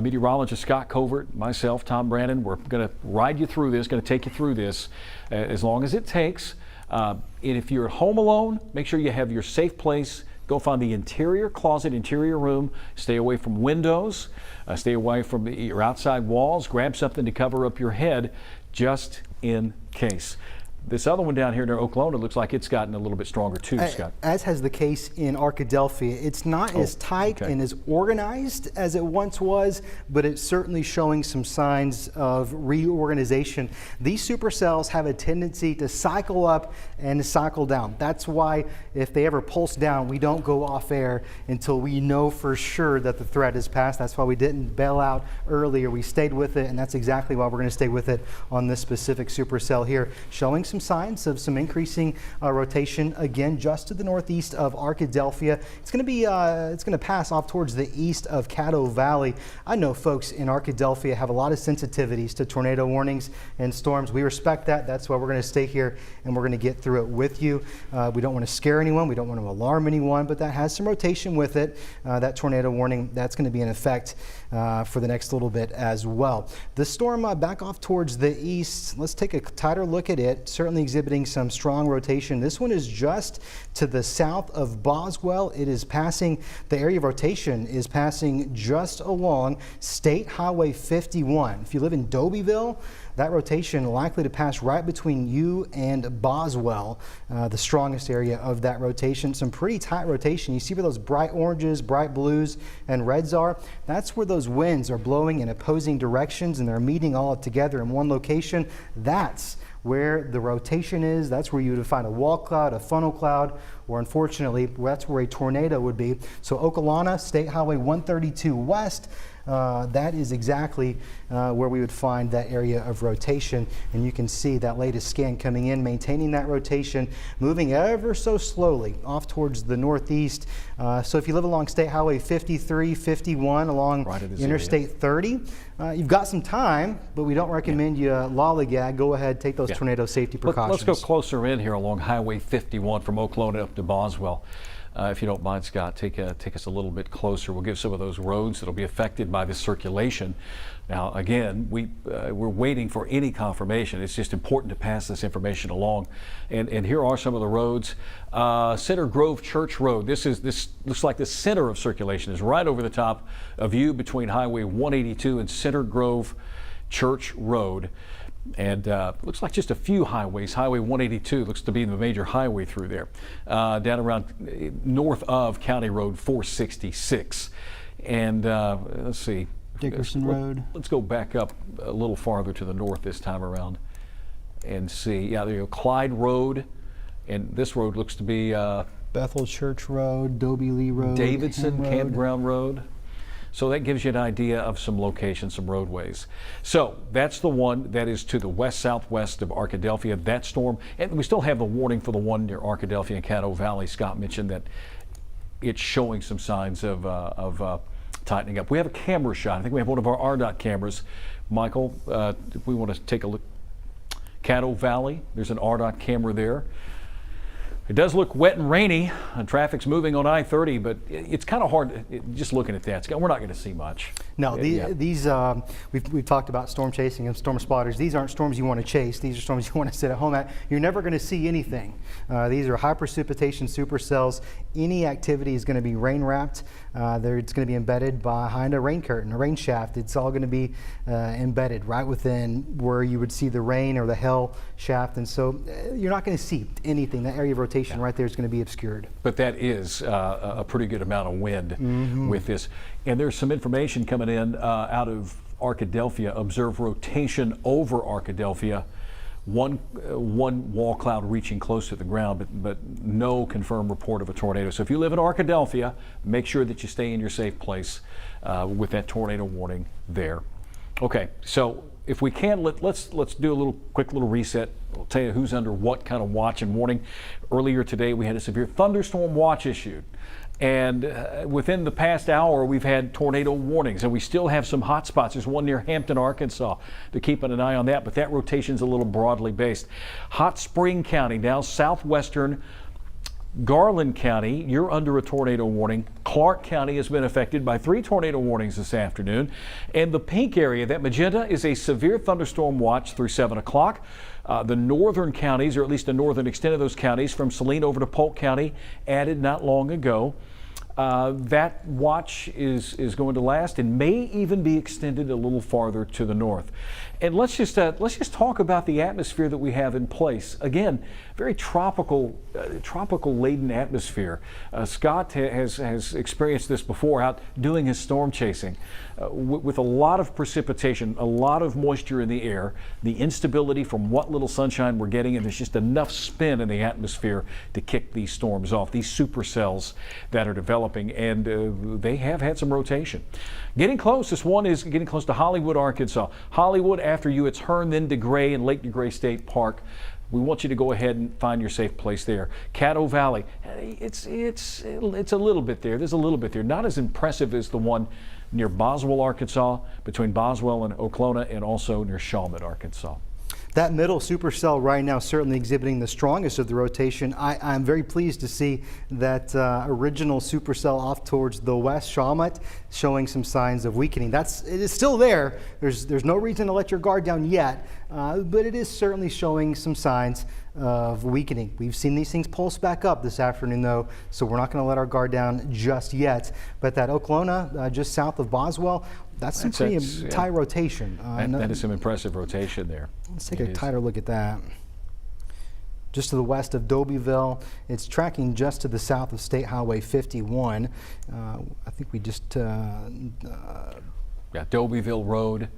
Meteorologist Skot Covert, myself, Tom Brannon, we're going to ride you through this, going to take you through this as long as it takes. And if you're at home alone, make sure you have your safe place. Go find the interior closet, interior room. Stay away from windows. Stay away from your outside walls. Grab something to cover up your head just in case. This other one down here near Oklahoma looks like it's gotten a little bit stronger too, Scott. As has the case in Arkadelphia. It's not as tight and as organized as it once was, but it's certainly showing some signs of reorganization. These supercells have a tendency to cycle up and cycle down. That's why if they ever pulse down, we don't go off air until we know for sure that the threat is past. That's why we didn't bail out earlier. We stayed with it, and that's exactly why we're going to stay with it on this specific supercell here, showing some signs of some increasing rotation again just to the northeast of Arkadelphia. It's going to pass off towards the east of Caddo Valley. I know folks in Arkadelphia have a lot of sensitivities to tornado warnings and storms. We respect that. That's why we're going to stay here and we're going to get through it with you. We don't want to scare anyone. We don't want to alarm anyone, but that has some rotation with it. That tornado warning, that's going to be in effect for the next little bit as well. The storm back off towards the east. Let's take a tighter look at it. Certainly exhibiting some strong rotation. This one is just to the south of Boswell. It is passing, the area of rotation is passing just along State Highway 51. If you live in Dobyville, that rotation likely to pass right between you and Boswell, the strongest area of that rotation. Some pretty tight rotation. You see where those bright oranges, bright blues, and reds are? That's where those winds are blowing in opposing directions and they're meeting all together in one location. That's where the rotation is. That's where you would find a wall cloud, a funnel cloud, or unfortunately, that's where a tornado would be. So Okolana, State Highway 132 West, that is exactly where we would find that area of rotation. And you can see that latest scan coming in, maintaining that rotation, moving ever so slowly off towards the northeast. So if you live along State Highway 53, 51, along Interstate 30, you've got some time, but we don't recommend you lollygag. Go ahead, take those tornado safety precautions. Let's go closer in here along Highway 51 from Okolona up to Boswell. If you don't mind, Scott, take us a little bit closer. We'll give some of those roads that'll be affected by this circulation. Now, again, we're waiting for any confirmation. It's just important to pass this information along. And here are some of the roads. Center Grove Church Road. This looks like the center of circulation is right over the top of you between Highway 182 and Center Grove Church Road. And looks like just a few highways. Highway 182 looks to be the major highway through there. Down around north of County Road 466. And let's see. Dickerson Road. Let's go back up a little farther to the north this time around and see. Yeah, there you go. Clyde Road. And this road looks to be Bethel Church Road, Dobie Lee Road, Davidson Campground Road. So that gives you an idea of some locations, some roadways. So that's the one that is to the west-southwest of Arkadelphia, that storm. And we still have the warning for the one near Arkadelphia and Caddo Valley. Scott mentioned that it's showing some signs of tightening up. We have a camera shot. I think we have one of our RDOT cameras. Michael, if we want to take a look. Caddo Valley, there's an RDOT camera there. It does look wet and rainy, and traffic's moving on I-30, but it's kind of hard just looking at that. We're not going to see much. No, these we've talked about storm chasing and storm spotters. These aren't storms you want to chase. These are storms you want to sit at home at. You're never going to see anything. These are high precipitation supercells. Any activity is going to be rain wrapped. It's going to be embedded behind a rain curtain, a rain shaft. It's all going to be embedded right within where you would see the rain or the hail shaft, and so you're not going to see anything. That area of rotation right there is going to be obscured. But that is a pretty good amount of wind with this. And there's some information coming in out of Arkadelphia. Observe rotation over Arkadelphia. One wall cloud reaching close to the ground, but no confirmed report of a tornado. So if you live in Arkadelphia, make sure that you stay in your safe place with that tornado warning there. Okay, so if we can, let's do a quick little reset. I'll tell you who's under what kind of watch and warning. Earlier today, we had a severe thunderstorm watch issued. And within the past hour, we've had tornado warnings, and we still have some hot spots. There's one near Hampton, Arkansas. They're keeping an eye on that, but that rotation's a little broadly based. Hot Spring County, now southwestern Garland County, you're under a tornado warning. Clark County has been affected by 3 tornado warnings this afternoon. And the pink area, that magenta, is a severe thunderstorm watch through 7 o'clock. The northern counties, or at least the northern extent of those counties, from Saline over to Polk County, added not long ago. That watch is going to last and may even be extended a little farther to the north. And let's just talk about the atmosphere that we have in place. Again, very tropical laden atmosphere. Scott has experienced this before out doing his storm chasing with a lot of precipitation, a lot of moisture in the air, the instability from what little sunshine we're getting, and there's just enough spin in the atmosphere to kick these storms off, these supercells that are developing, and they have had some rotation. Getting close, this one is getting close to Hollywood, Arkansas. Hollywood, after you, it's Hearn, then DeGray and Lake DeGray State Park. We want you to go ahead and find your safe place there. Caddo Valley, it's a little bit there. There's a little bit there. Not as impressive as the one near Boswell, Arkansas, between Boswell and Oklahoma, and also near Shawmut, Arkansas. That middle supercell right now certainly exhibiting the strongest of the rotation. I'm very pleased to see that original supercell off towards the west, Shawmut, showing some signs of weakening. It is still there. There's no reason to let your guard down yet, but it is certainly showing some signs of weakening. We've seen these things pulse back up this afternoon, though, so we're not going to let our guard down just yet. But that Oklahoma, just south of Boswell, that's some pretty tight rotation. That is some impressive rotation there. Let's take a tighter look at that. Just to the west of Dobyville, it's tracking just to the south of State Highway 51. I think we just Dobyville Road,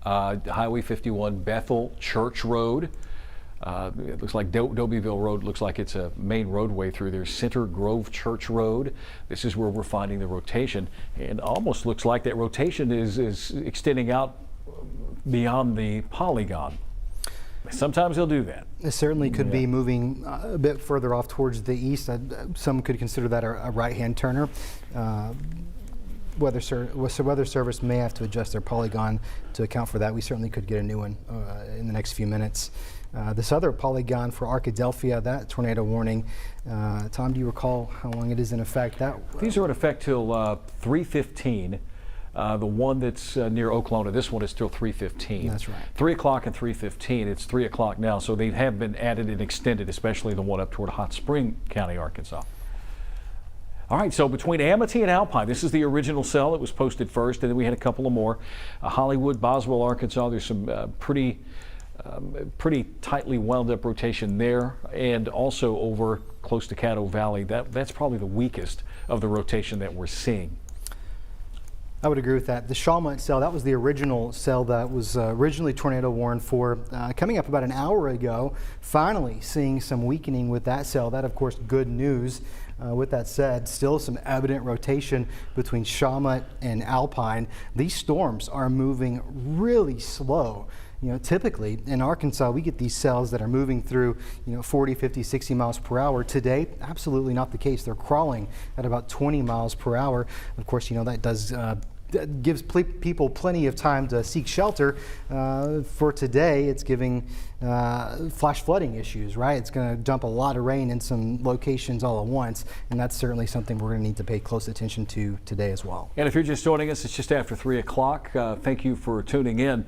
Highway 51, Bethel Church Road. It looks like Dobyville Road looks like it's a main roadway through there. Center Grove Church Road. This is where we're finding the rotation, and almost looks like that rotation is extending out beyond the polygon. Sometimes they'll do that. It certainly could be moving a bit further off towards the east. Some could consider that a right-hand turner. Weather Service may have to adjust their polygon to account for that. We certainly could get a new one in the next few minutes. This other polygon for Arkadelphia, that tornado warning, Tom, do you recall how long it is in effect? These are in effect till 3:15. The one that's near Oklahoma, this one is still 3:15. That's right. 3 o'clock and 3:15. It's 3 o'clock now, so they have been added and extended, especially the one up toward Hot Spring County, Arkansas. All right, so between Amity and Alpine, this is the original cell that was posted first, and then we had a couple of more. Hollywood, Boswell, Arkansas, there's some pretty tightly wound up rotation there, and also over close to Caddo Valley. That's probably the weakest of the rotation that we're seeing. I would agree with that. The Shawmut cell, that was the original cell that was originally tornado warned for. Coming up about an hour ago, finally seeing some weakening with that cell. That, of course, good news. With that said, still some evident rotation between Shawmut and Alpine. These storms are moving really slow. You know, typically in Arkansas, we get these cells that are moving through, 40, 50, 60 miles per hour. Today, absolutely not the case. They're crawling at about 20 miles per hour. Of course, that does gives people plenty of time to seek shelter. For today, it's giving flash flooding issues, right? It's going to dump a lot of rain in some locations all at once, and that's certainly something we're going to need to pay close attention to today as well. And if you're just joining us, it's just after 3 o'clock. Thank you for tuning in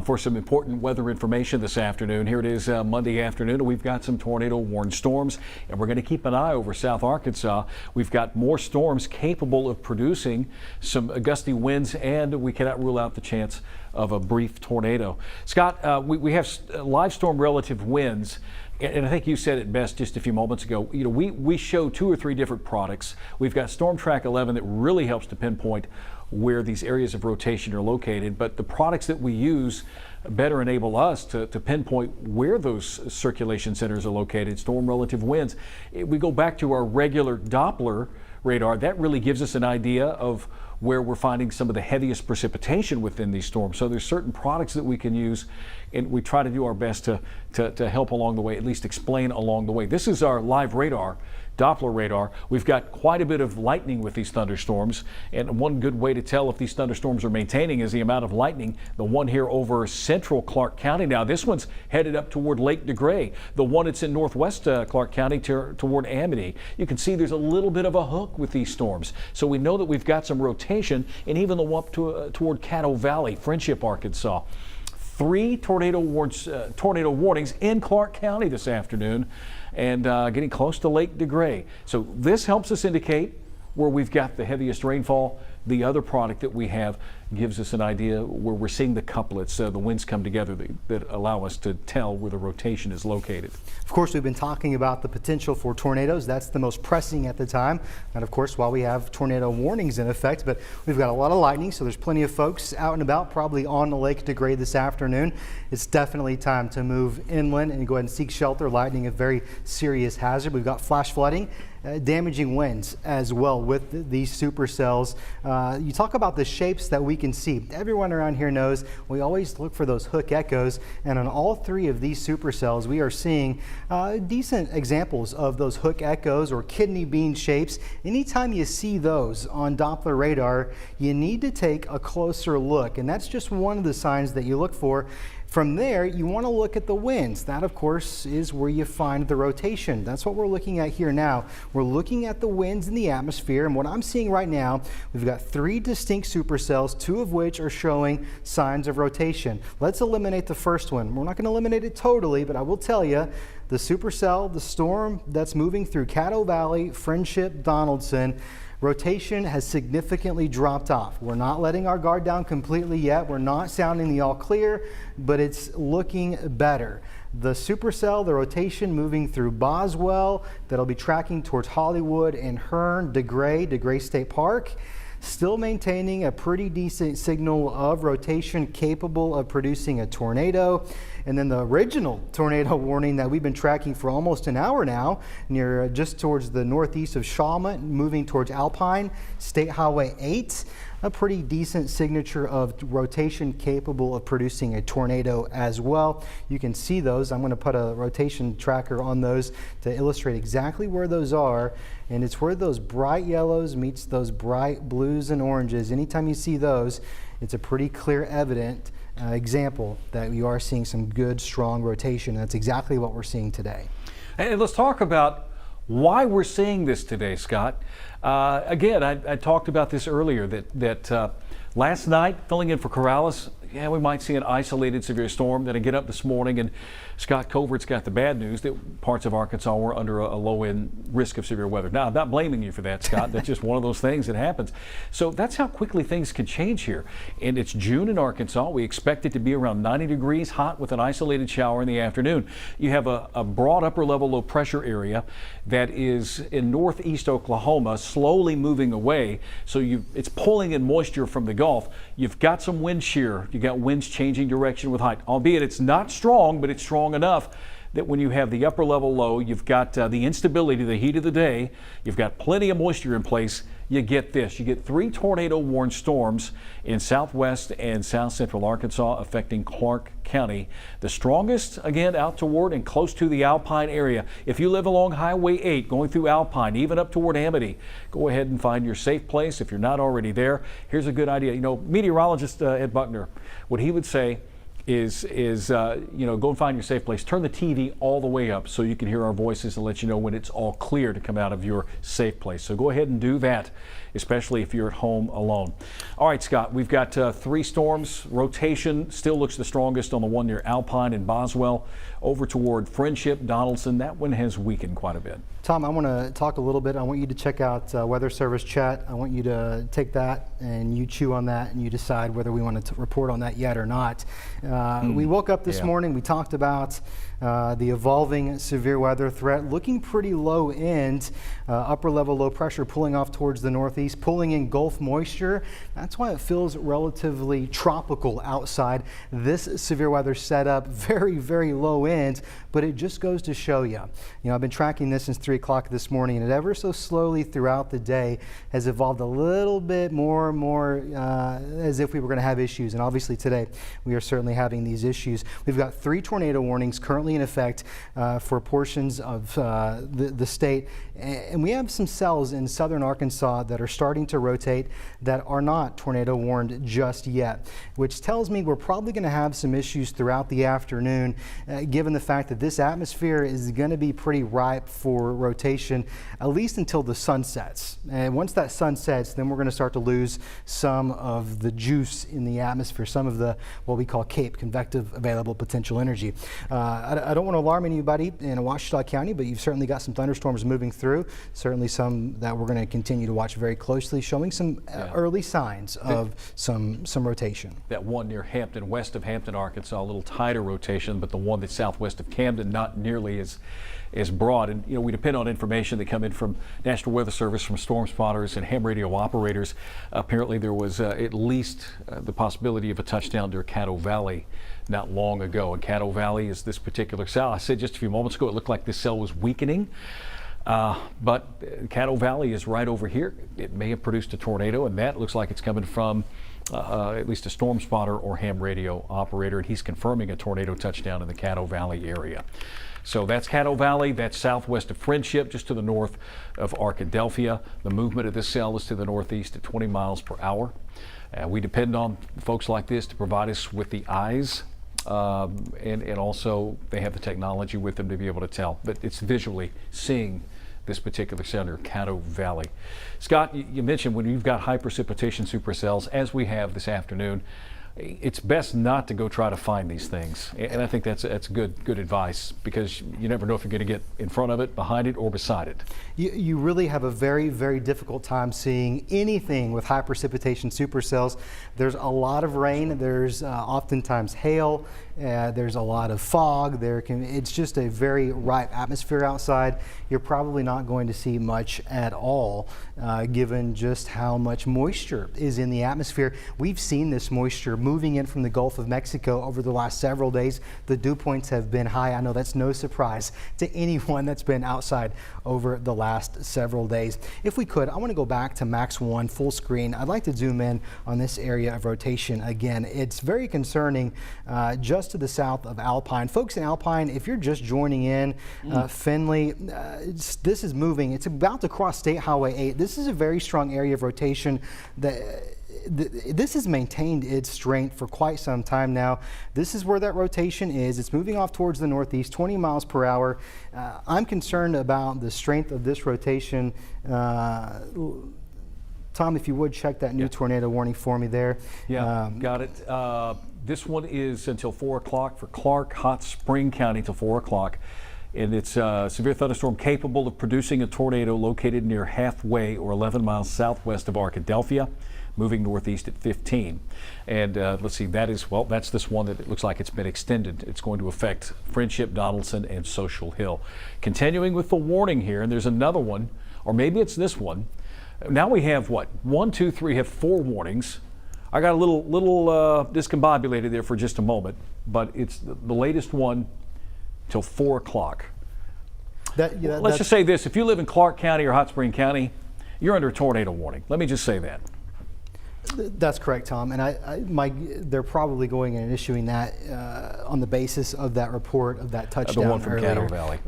for some important weather information this afternoon. Here it is Monday afternoon, and we've got some tornado warned storms, and we're going to keep an eye over South Arkansas. We've got more storms capable of producing some gusty winds, and we cannot rule out the chance of a brief tornado. Scott, we have live storm relative winds, and I think you said it best just a few moments ago. We show 2 or 3 different products. We've got Storm Track 11 that really helps to pinpoint where these areas of rotation are located, but the products that we use better enable us to pinpoint where those circulation centers are located. Storm relative winds. We go back to our regular Doppler radar. That really gives us an idea of where we're finding some of the heaviest precipitation within these storms. So there's certain products that we can use, and we try to do our best to help along the way, at least explain along the way. This is our live radar, Doppler radar. We've got quite a bit of lightning with these thunderstorms, and one good way to tell if these thunderstorms are maintaining is the amount of lightning. The one here over central Clark County now, this one's headed up toward Lake DeGray. The one that's in northwest Clark County toward Amity. You can see there's a little bit of a hook with these storms. So we know that we've got some rotation, and even the one up toward Caddo Valley, Friendship, Arkansas. 3 tornado warnings in Clark County this afternoon, and getting close to Lake DeGray. So this helps us indicate where we've got the heaviest rainfall. The other product that we have gives us an idea where we're seeing the couplets, the winds come together that allow us to tell where the rotation is located. Of course, we've been talking about the potential for tornadoes. That's the most pressing at the time. And of course, while we have tornado warnings in effect, but we've got a lot of lightning, so there's plenty of folks out and about, probably on the Lake DeGray this afternoon. It's definitely time to move inland and go ahead and seek shelter. Lightning, a very serious hazard. We've got flash flooding. Damaging winds as well with these supercells. You talk about the shapes that we can see. Everyone around here knows we always look for those hook echoes, and on all 3 of these supercells we are seeing decent examples of those hook echoes or kidney bean shapes. Anytime you see those on Doppler radar, you need to take a closer look, and that's just one of the signs that you look for. From there, you want to look at the winds. That, of course, is where you find the rotation. That's what we're looking at here now. We're looking at the winds in the atmosphere, and what I'm seeing right now, we've got 3 distinct supercells, 2 of which are showing signs of rotation. Let's eliminate the first one. We're not going to eliminate it totally, but I will tell you, the supercell, the storm that's moving through Caddo Valley, Friendship, Donaldson, rotation has significantly dropped off. We're not letting our guard down completely yet. We're not sounding the all clear, but it's looking better. The supercell, the rotation moving through Boswell, that'll be tracking towards Hollywood and Hearn, DeGray State Park. Still maintaining a pretty decent signal of rotation capable of producing a tornado. And then the original tornado warning that we've been tracking for almost an hour now, near just towards the northeast of Shawmut, moving towards Alpine, State Highway 8, a pretty decent signature of rotation capable of producing a tornado as well. You can see those. I'm going to put a rotation tracker on those to illustrate exactly where those are. And it's where those bright yellows meets those bright blues and oranges. Anytime you see those, it's a pretty clear, evident example that you are seeing some good, strong rotation. That's exactly what we're seeing today. And let's talk about why we're seeing this today, Scott. Again, I talked about this earlier, that last night, filling in for Corrales, yeah, we might see an isolated severe storm. Then I get up this morning and Skot Covert's got the bad news that parts of Arkansas were under a low-end risk of severe weather. Now, I'm not blaming you for that, Scott. That's just one of those things that happens. So that's how quickly things can change here. And it's June in Arkansas. We expect it to be around 90 degrees hot with an isolated shower in the afternoon. You have a broad upper-level low-pressure area that is in northeast Oklahoma, slowly moving away. So it's pulling in moisture from the Gulf. You've got some wind shear. You've got winds changing direction with height, albeit it's not strong, but it's strong enough that when you have the upper level low, you've got the instability, the heat of the day, you've got plenty of moisture in place, you get this. You get 3 tornado-warned storms in southwest and south central Arkansas affecting Clark County. The strongest, again, out toward and close to the Alpine area. If you live along Highway 8 going through Alpine, even up toward Amity, go ahead and find your safe place if you're not already there. Here's a good idea. You know, meteorologist Ed Buckner, what he would say is you know, go and find your safe place. Turn the TV all the way up so you can hear our voices and let you know when it's all clear to come out of your safe place. So go ahead and do that, especially if you're at home alone. All right, Scott, we've got 3 storms. Rotation still looks the strongest on the one near Alpine and Boswell. Over toward Friendship, Donaldson, that one has weakened quite a bit. Tom, I want to talk a little bit. I want you to check out Weather Service chat. I want you to take that and you chew on that and you decide whether we want to report on that yet or not. We woke up this morning, we talked about the evolving severe weather threat, looking pretty low end, upper level low pressure pulling off towards the northeast, pulling in Gulf moisture. That's why it feels relatively tropical outside. This severe weather setup, very, very low end, but it just goes to show you. You know, I've been tracking this since 3 o'clock this morning, and it ever so slowly throughout the day has evolved a little bit more and more as if we were going to have issues. And obviously today we are certainly having these issues. We've got 3 tornado warnings currently in effect for portions of the state. And we have some cells in southern Arkansas that are starting to rotate that are not tornado warned just yet, which tells me we're probably going to have some issues throughout the afternoon, given the fact that this atmosphere is going to be pretty ripe for rotation, at least until the sun sets. And once that sun sets, then we're going to start to lose some of the juice in the atmosphere, some of the what we call CAPE, convective available potential energy. I don't want to alarm anybody in Ouachita County, but you've certainly got some thunderstorms moving through, certainly some that we're going to continue to watch very closely, showing some early signs of some rotation. That one near Hampton, west of Hampton, Arkansas, a little tighter rotation, but the one that's southwest of Camden, not nearly as broad. And you know, we depend on information that come in from National Weather Service, from storm spotters and ham radio operators. Apparently there was at least the possibility of a touchdown near Caddo Valley not long ago. And Caddo Valley is this particular cell. I said just a few moments ago it looked like this cell was weakening. But Caddo Valley is right over here. It may have produced a tornado, and that looks like it's coming from at least a storm spotter or ham radio operator, and he's confirming a tornado touchdown in the Caddo Valley area. So that's Caddo Valley. That's southwest of Friendship, just to the north of Arkadelphia. The movement of this cell is to the northeast at 20 miles per hour. We depend on folks like this to provide us with the eyes, and also they have the technology with them to be able to tell. But it's visually seeing this particular center, Caddo Valley. Scott, you mentioned when you've got high precipitation supercells, as we have this afternoon, it's best not to go try to find these things. And I think that's good advice, because you never know if you're going to get in front of it, behind it, or beside it. You really have a very, very difficult time seeing anything with high precipitation supercells. There's a lot of rain. There's oftentimes hail. There's a lot of fog. It's just a very ripe atmosphere outside. You're probably not going to see much at all, given just how much moisture is in the atmosphere. We've seen this moisture moving in from the Gulf of Mexico over the last several days. The dew points have been high. I know that's no surprise to anyone that's been outside over the last several days. If we could, I want to go back to Max 1 full screen. I'd like to zoom in on this area of rotation again. It's very concerning just to the south of Alpine. Folks in Alpine, if you're just joining in, Findlay, this is moving. It's about to cross State Highway 8. This is a very strong area of rotation that this has maintained its strength for quite some time now. This is where that rotation is. It's moving off towards the northeast, 20 miles per hour. I'm concerned about the strength of this rotation. Tom, if you would check that new tornado warning for me there. Yeah, got it. This one is until 4 o'clock for Clark, Hot Spring County till 4 o'clock. And it's a severe thunderstorm capable of producing a tornado located near halfway or 11 miles southwest of Arkadelphia, moving northeast at 15. And let's see, that's this one that it looks like it's been extended. It's going to affect Friendship, Donaldson, and Social Hill. Continuing with the warning here, and there's another one, or maybe it's this one. Now we have what? 1, 2, 3, have 4 warnings. I got a little discombobulated there for just a moment, but it's the latest one till 4 o'clock. Let's just say this: if you live in Clark County or Hot Spring County, you're under a tornado warning. Let me just say that. That's correct, Tom. And they're probably going and issuing that on the basis of that report of that touchdown the one from earlier. Caddo Valley.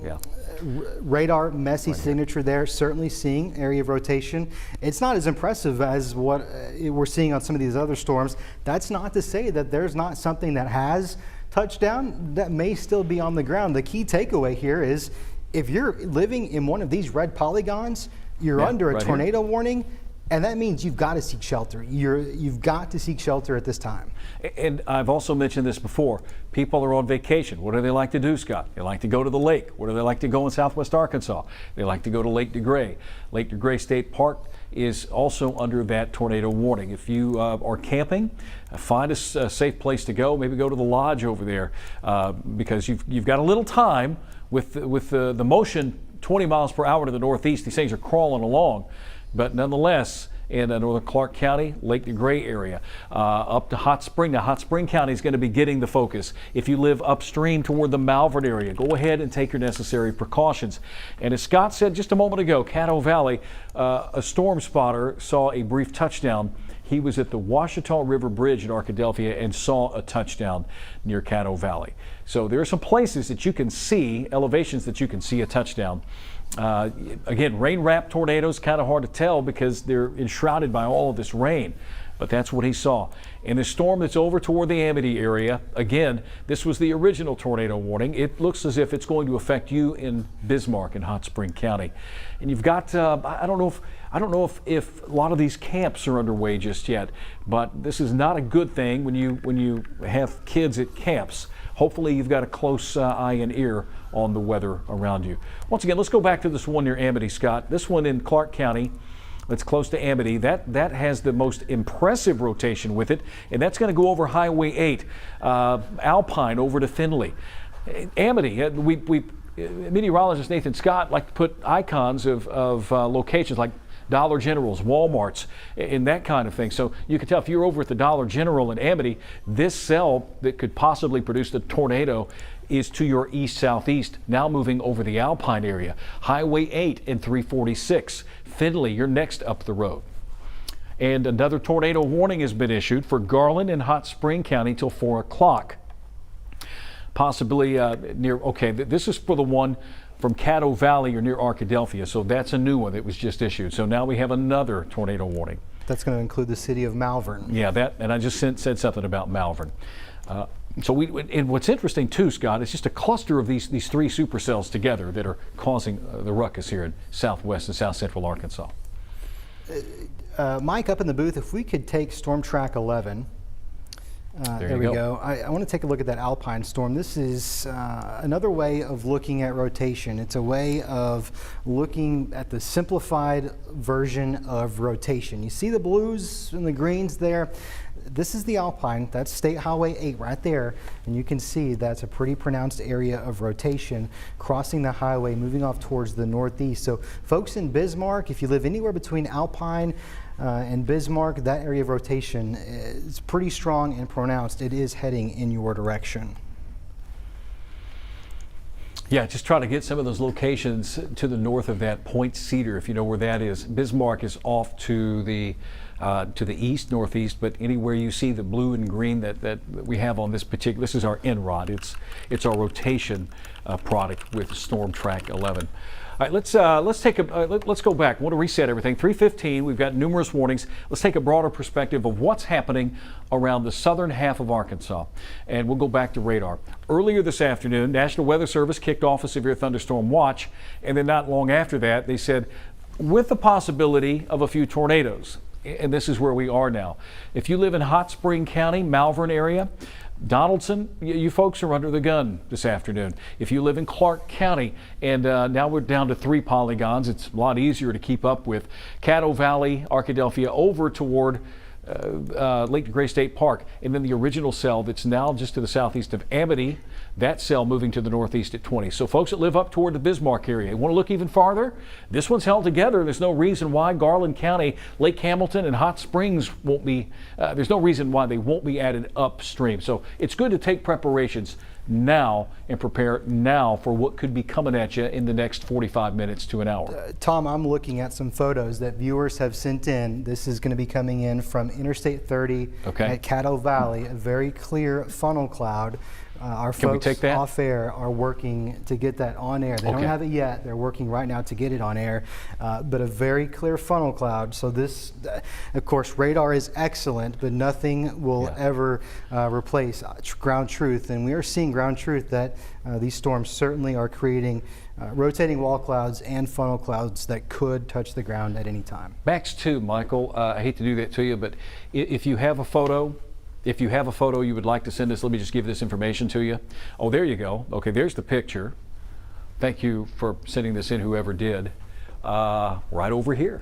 Yeah. Radar, messy signature there, certainly seeing area of rotation. It's not as impressive as what we're seeing on some of these other storms. That's not to say that there's not something that has touchdown that may still be on the ground. The key takeaway here is if you're living in one of these red polygons, you're under a tornado warning. And that means you've got to seek shelter. You've got to seek shelter at this time. And I've also mentioned this before. People are on vacation. What do they like to do, Scott? They like to go to the lake. Where do they like to go in southwest Arkansas? They like to go to Lake DeGray. Lake DeGray State Park is also under that tornado warning. If you are camping, find a safe place to go. Maybe go to the lodge over there because you've got a little time with the motion 20 miles per hour to the northeast. These things are crawling along. But nonetheless, in northern Clark County, Lake DeGray area, up to Hot Spring. Now, Hot Spring County is going to be getting the focus. If you live upstream toward the Malvern area, go ahead and take your necessary precautions. And as Scott said just a moment ago, Caddo Valley, a storm spotter saw a brief touchdown. He was at the Washita River Bridge in Arkadelphia and saw a touchdown near Caddo Valley. So there are some places that you can see, elevations that you can see a touchdown. Again, rain-wrapped tornadoes, kind of hard to tell because they're enshrouded by all of this rain. But that's what he saw. And the storm that's over toward the Amity area, again, this was the original tornado warning. It looks as if it's going to affect you in Bismarck and Hot Spring County. And you've got, I don't know if a lot of these camps are underway just yet, but this is not a good thing when you have kids at camps. Hopefully you've got a close eye and ear on the weather around you. Once again, let's go back to this one near Amity, Scott. This one in Clark County, that's close to Amity. That has the most impressive rotation with it, and that's going to go over Highway 8, Alpine over to Findlay. Amity, meteorologist Nathan Scott liked to put icons of locations like Dollar Generals, Walmarts, and that kind of thing. So you can tell if you're over at the Dollar General in Amity, this cell that could possibly produce the tornado is to your east-southeast, now moving over the Alpine area. Highway 8 and 346. Findlay, you're next up the road. And another tornado warning has been issued for Garland and Hot Spring County till 4 o'clock. Possibly this is for the one from Caddo Valley or near Arkadelphia, so that's a new one that was just issued. So now we have another tornado warning. That's going to include the city of Malvern. Yeah, and I just said something about Malvern. And what's interesting too, Scott, is just a cluster of these 3 supercells together that are causing the ruckus here in southwest and south central Arkansas. Mike, up in the booth, if we could take Storm Track 11. There we go. I want to take a look at that Alpine storm. This is another way of looking at rotation. It's a way of looking at the simplified version of rotation. You see the blues and the greens there? This is the Alpine. That's State Highway 8 right there. And you can see that's a pretty pronounced area of rotation crossing the highway, moving off towards the northeast. So folks in Bismarck, if you live anywhere between Alpine and Bismarck, that area of rotation is pretty strong and pronounced. It is heading in your direction. Yeah, just try to get some of those locations to the north of that Point Cedar, if you know where that is. Bismarck is off to the east, northeast, but anywhere you see the blue and green that we have on this particular, this is our N-Rod. It's our rotation product with Storm Track 11. All right, let's go back. I want to reset everything. 3:15. We've got numerous warnings. Let's take a broader perspective of what's happening around the southern half of Arkansas, and we'll go back to radar. Earlier this afternoon, National Weather Service kicked off a severe thunderstorm watch, and then not long after that, they said with the possibility of a few tornadoes. and this is where we are now. If you live in Hot Spring County, Malvern area, Donaldson, you folks are under the gun this afternoon. If you live in Clark County, and now we're down to 3 polygons, it's a lot easier to keep up with. Caddo Valley, Arkadelphia, over toward Lake Gray State Park, and then the original cell that's now just to the southeast of Amity, that cell moving to the northeast at 20. So folks that live up toward the Bismarck area, want to look even farther? This one's held together. There's no reason why Garland County, Lake Hamilton, and Hot Springs won't be, there's no reason why they won't be added upstream. So it's good to take preparations now and prepare now for what could be coming at you in the next 45 minutes to an hour. Tom, I'm looking at some photos that viewers have sent in. This is going to be coming in from Interstate 30 at Caddo Valley, a very clear funnel cloud. Our folks off air are working to get that on air. They don't have it yet. They're working right now to get it on air, but a very clear funnel cloud. So this, of course, radar is excellent, but nothing will ever replace ground truth. And we are seeing ground truth that these storms certainly are creating rotating wall clouds and funnel clouds that could touch the ground at any time. Max 2, Michael, I hate to do that to you, but if you have a photo, you would like to send us, let me just give this information to you. Oh, there you go. Okay, there's the picture. Thank you for sending this in, whoever did. Right over here,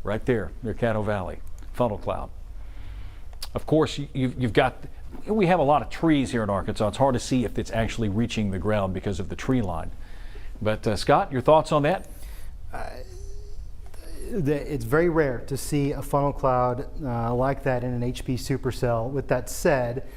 right there, near Caddo Valley, funnel cloud. Of course, you've got, we have a lot of trees here in Arkansas. It's hard to see if it's actually reaching the ground because of the tree line. But Scott, your thoughts on that? It's very rare to see a funnel cloud like that in an HP supercell. With that said,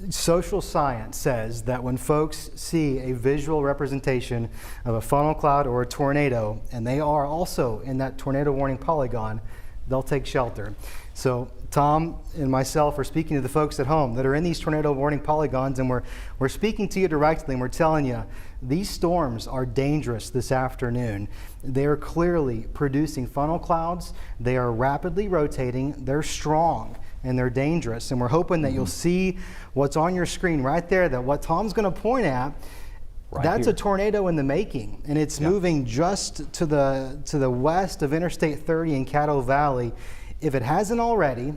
social science says that when folks see a visual representation of a funnel cloud or a tornado, and they are also in that tornado warning polygon, they'll take shelter. So Tom and myself are speaking to the folks at home that are in these tornado warning polygons, and we're speaking to you directly, and we're telling you these storms are dangerous this afternoon. They are clearly producing funnel clouds. They are rapidly rotating. They're strong and they're dangerous. And we're hoping that you'll see what's on your screen right there, that what Tom's going to point at, that's a tornado in the making, and it's moving just to the west of Interstate 30 in Caddo Valley. If it hasn't already,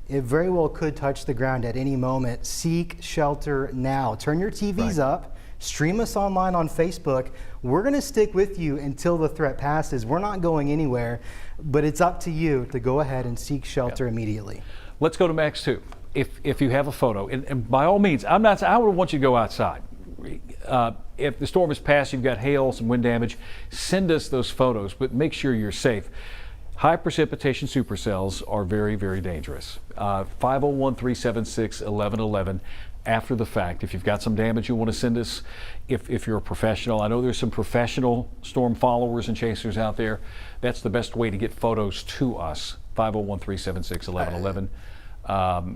it very well could touch the ground at any moment. Seek shelter now. Turn your TVs up. Stream us online on Facebook. We're going to stick with you until the threat passes. We're not going anywhere, but it's up to you to go ahead and seek shelter immediately. Let's go to Max 2. If you have a photo, and by all means, I would want you to go outside. If the storm has passed, you've got hail, some wind damage, send us those photos, but make sure you're safe. High precipitation supercells are very, very dangerous. 501-376-1111 after the fact. If you've got some damage you want to send us, if you're a professional, I know there's some professional storm followers and chasers out there. That's the best way to get photos to us. 501-376-1111.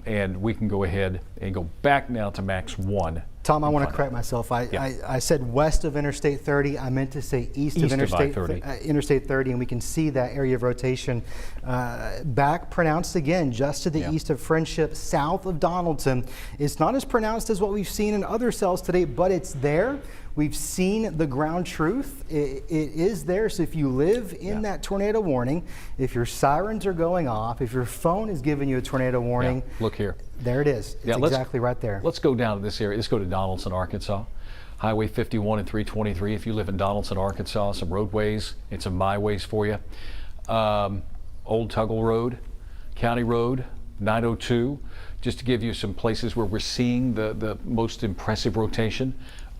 And we can go ahead and go back now to Max 1. Tom, I want to correct myself. I said west of Interstate 30. I meant to say east of Interstate 30, and we can see that area of rotation back pronounced again just to the east of Friendship, south of Donaldson. It's not as pronounced as what we've seen in other cells today, but it's there. We've seen the ground truth. It is there. So if you live in that tornado warning, if your sirens are going off, if your phone is giving you a tornado warning, look here. There it is. It's exactly right there. Let's go down to this area. Let's go to Donaldson, Arkansas. Highway 51 and 323. If you live in Donaldson, Arkansas, some roadways and some byways for you. Old Tuggle Road, County Road 902, just to give you some places where we're seeing the most impressive rotation.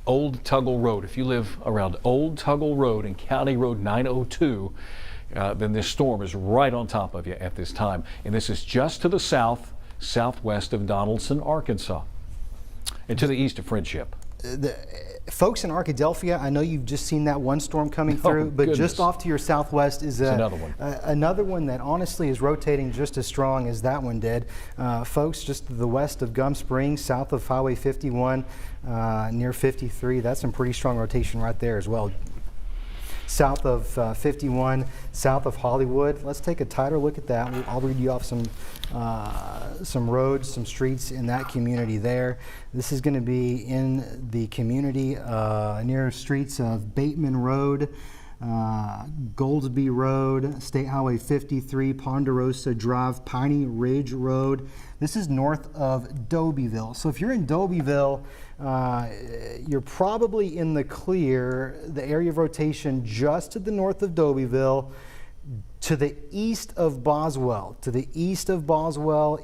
Old Tuggle Road. If you live around Old Tuggle Road and County Road 902, then this storm is right on top of you at this time. And this is just to the southwest of Donaldson, Arkansas, and to the east of Friendship. The folks in Arkadelphia, I know you've just seen that one storm coming through, but just off to your southwest is another one that honestly is rotating just as strong as that one did. Folks just to the west of Gum Springs, south of Highway 51, near 53, that's some pretty strong rotation right there as well. South of 51, south of Hollywood. Let's take a tighter look at that. I'll read you off some roads, some streets in that community there. This is going to be in the community near streets of Bateman Road, Goldsby Road, State Highway 53, Ponderosa Drive, Piney Ridge Road. This is north of Dobyville. So if you're in Dobyville, you're probably in the clear. The area of rotation just to the north of Dobyville, to the east of Boswell,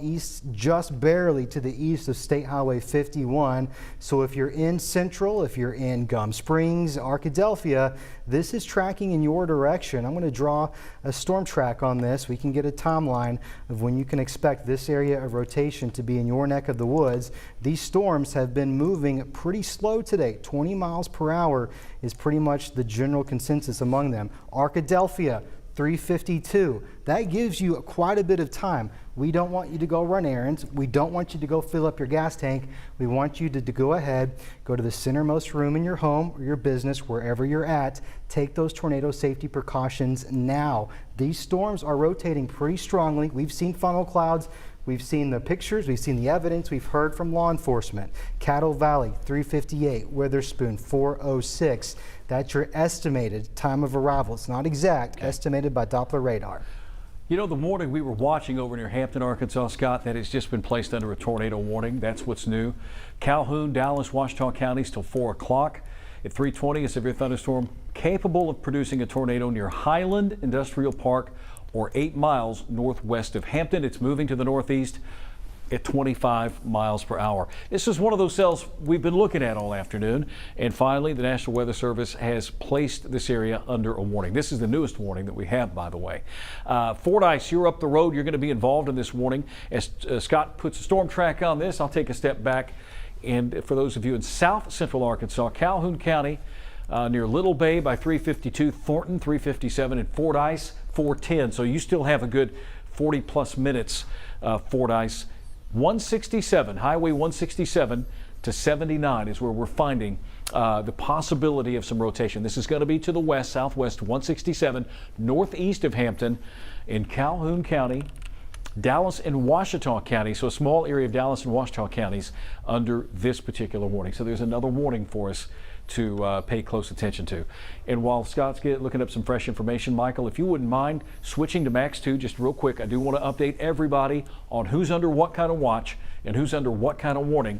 east just barely to the east of State Highway 51. So if you're in Central, if you're in Gum Springs, Arkadelphia, this is tracking in your direction. I'm going to draw a storm track on this. We can get a timeline of when you can expect this area of rotation to be in your neck of the woods. These storms have been moving pretty slow today. 20 miles per hour is pretty much the general consensus among them. Arkadelphia, 352. That gives you quite a bit of time. We don't want you to go run errands. We don't want you to go fill up your gas tank. We want you to go ahead, go to the centermost room in your home or your business, wherever you're at. Take those tornado safety precautions now. These storms are rotating pretty strongly. We've seen funnel clouds. We've seen the pictures, we've seen the evidence, we've heard from law enforcement. Cattle Valley, 358, Witherspoon, 406. That's your estimated time of arrival. It's not exact, estimated by Doppler radar. You know, the warning we were watching over near Hampton, Arkansas, Scott, that has just been placed under a tornado warning. That's what's new. Calhoun, Dallas, Ouachita counties till 4 o'clock. At 3:20, a severe thunderstorm capable of producing a tornado near Highland Industrial Park, or 8 miles northwest of Hampton. It's moving to the northeast at 25 miles per hour. This is one of those cells we've been looking at all afternoon. And finally, the National Weather Service has placed this area under a warning. This is the newest warning that we have, by the way. Fordyce, you're up the road. You're going to be involved in this warning. As Scott puts a storm track on this, I'll take a step back. And for those of you in south central Arkansas, Calhoun County, near Little Bay by 352, Thornton 357, and Fordyce 410. So you still have a good 40 plus minutes. Fordyce 167, Highway 167 to 79 is where we're finding the possibility of some rotation. This is going to be to the west, southwest 167, northeast of Hampton in Calhoun County, Dallas and Ouachita County, so a small area of Dallas and Ouachita counties under this particular warning. So there's another warning for us to pay close attention to. And while Scott's looking up some fresh information, Michael, if you wouldn't mind switching to Max 2 just real quick, I do want to update everybody on who's under what kind of watch and who's under what kind of warning.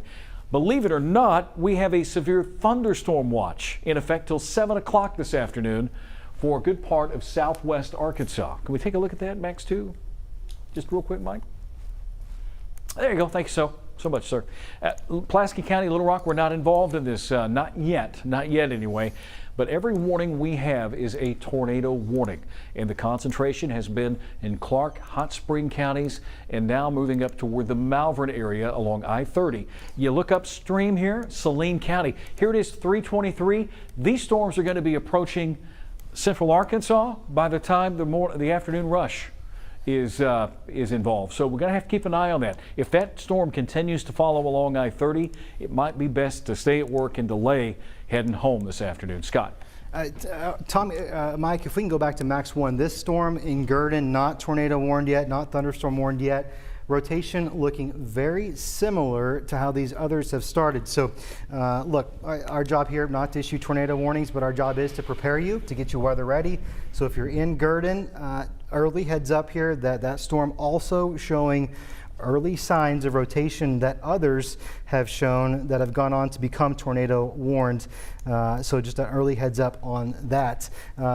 Believe it or not, we have a severe thunderstorm watch in effect till 7 o'clock this afternoon for a good part of southwest Arkansas. Can we take a look at that, Max 2? Just real quick, Mike. There you go. Thank you so much, sir. Pulaski County, Little Rock, we're not involved in this, not yet anyway. But every warning we have is a tornado warning. And the concentration has been in Clark, Hot Spring counties, and now moving up toward the Malvern area along I-30. You look upstream here, Saline County. Here it is, 323. These storms are going to be approaching central Arkansas by the time the afternoon rush is involved. So we're going to have to keep an eye on that. If that storm continues to follow along I-30, it might be best to stay at work and delay heading home this afternoon. Scott. Tom, Mike, if we can go back to Max 1, this storm in Gurdon, not tornado warned yet, not thunderstorm warned yet. Rotation looking very similar to how these others have started. So look, our job here, not to issue tornado warnings, but our job is to prepare you, to get you weather ready. So if you're in Gurdon, early heads up here that storm also showing early signs of rotation that others have shown that have gone on to become tornado warned. So just an early heads up on that.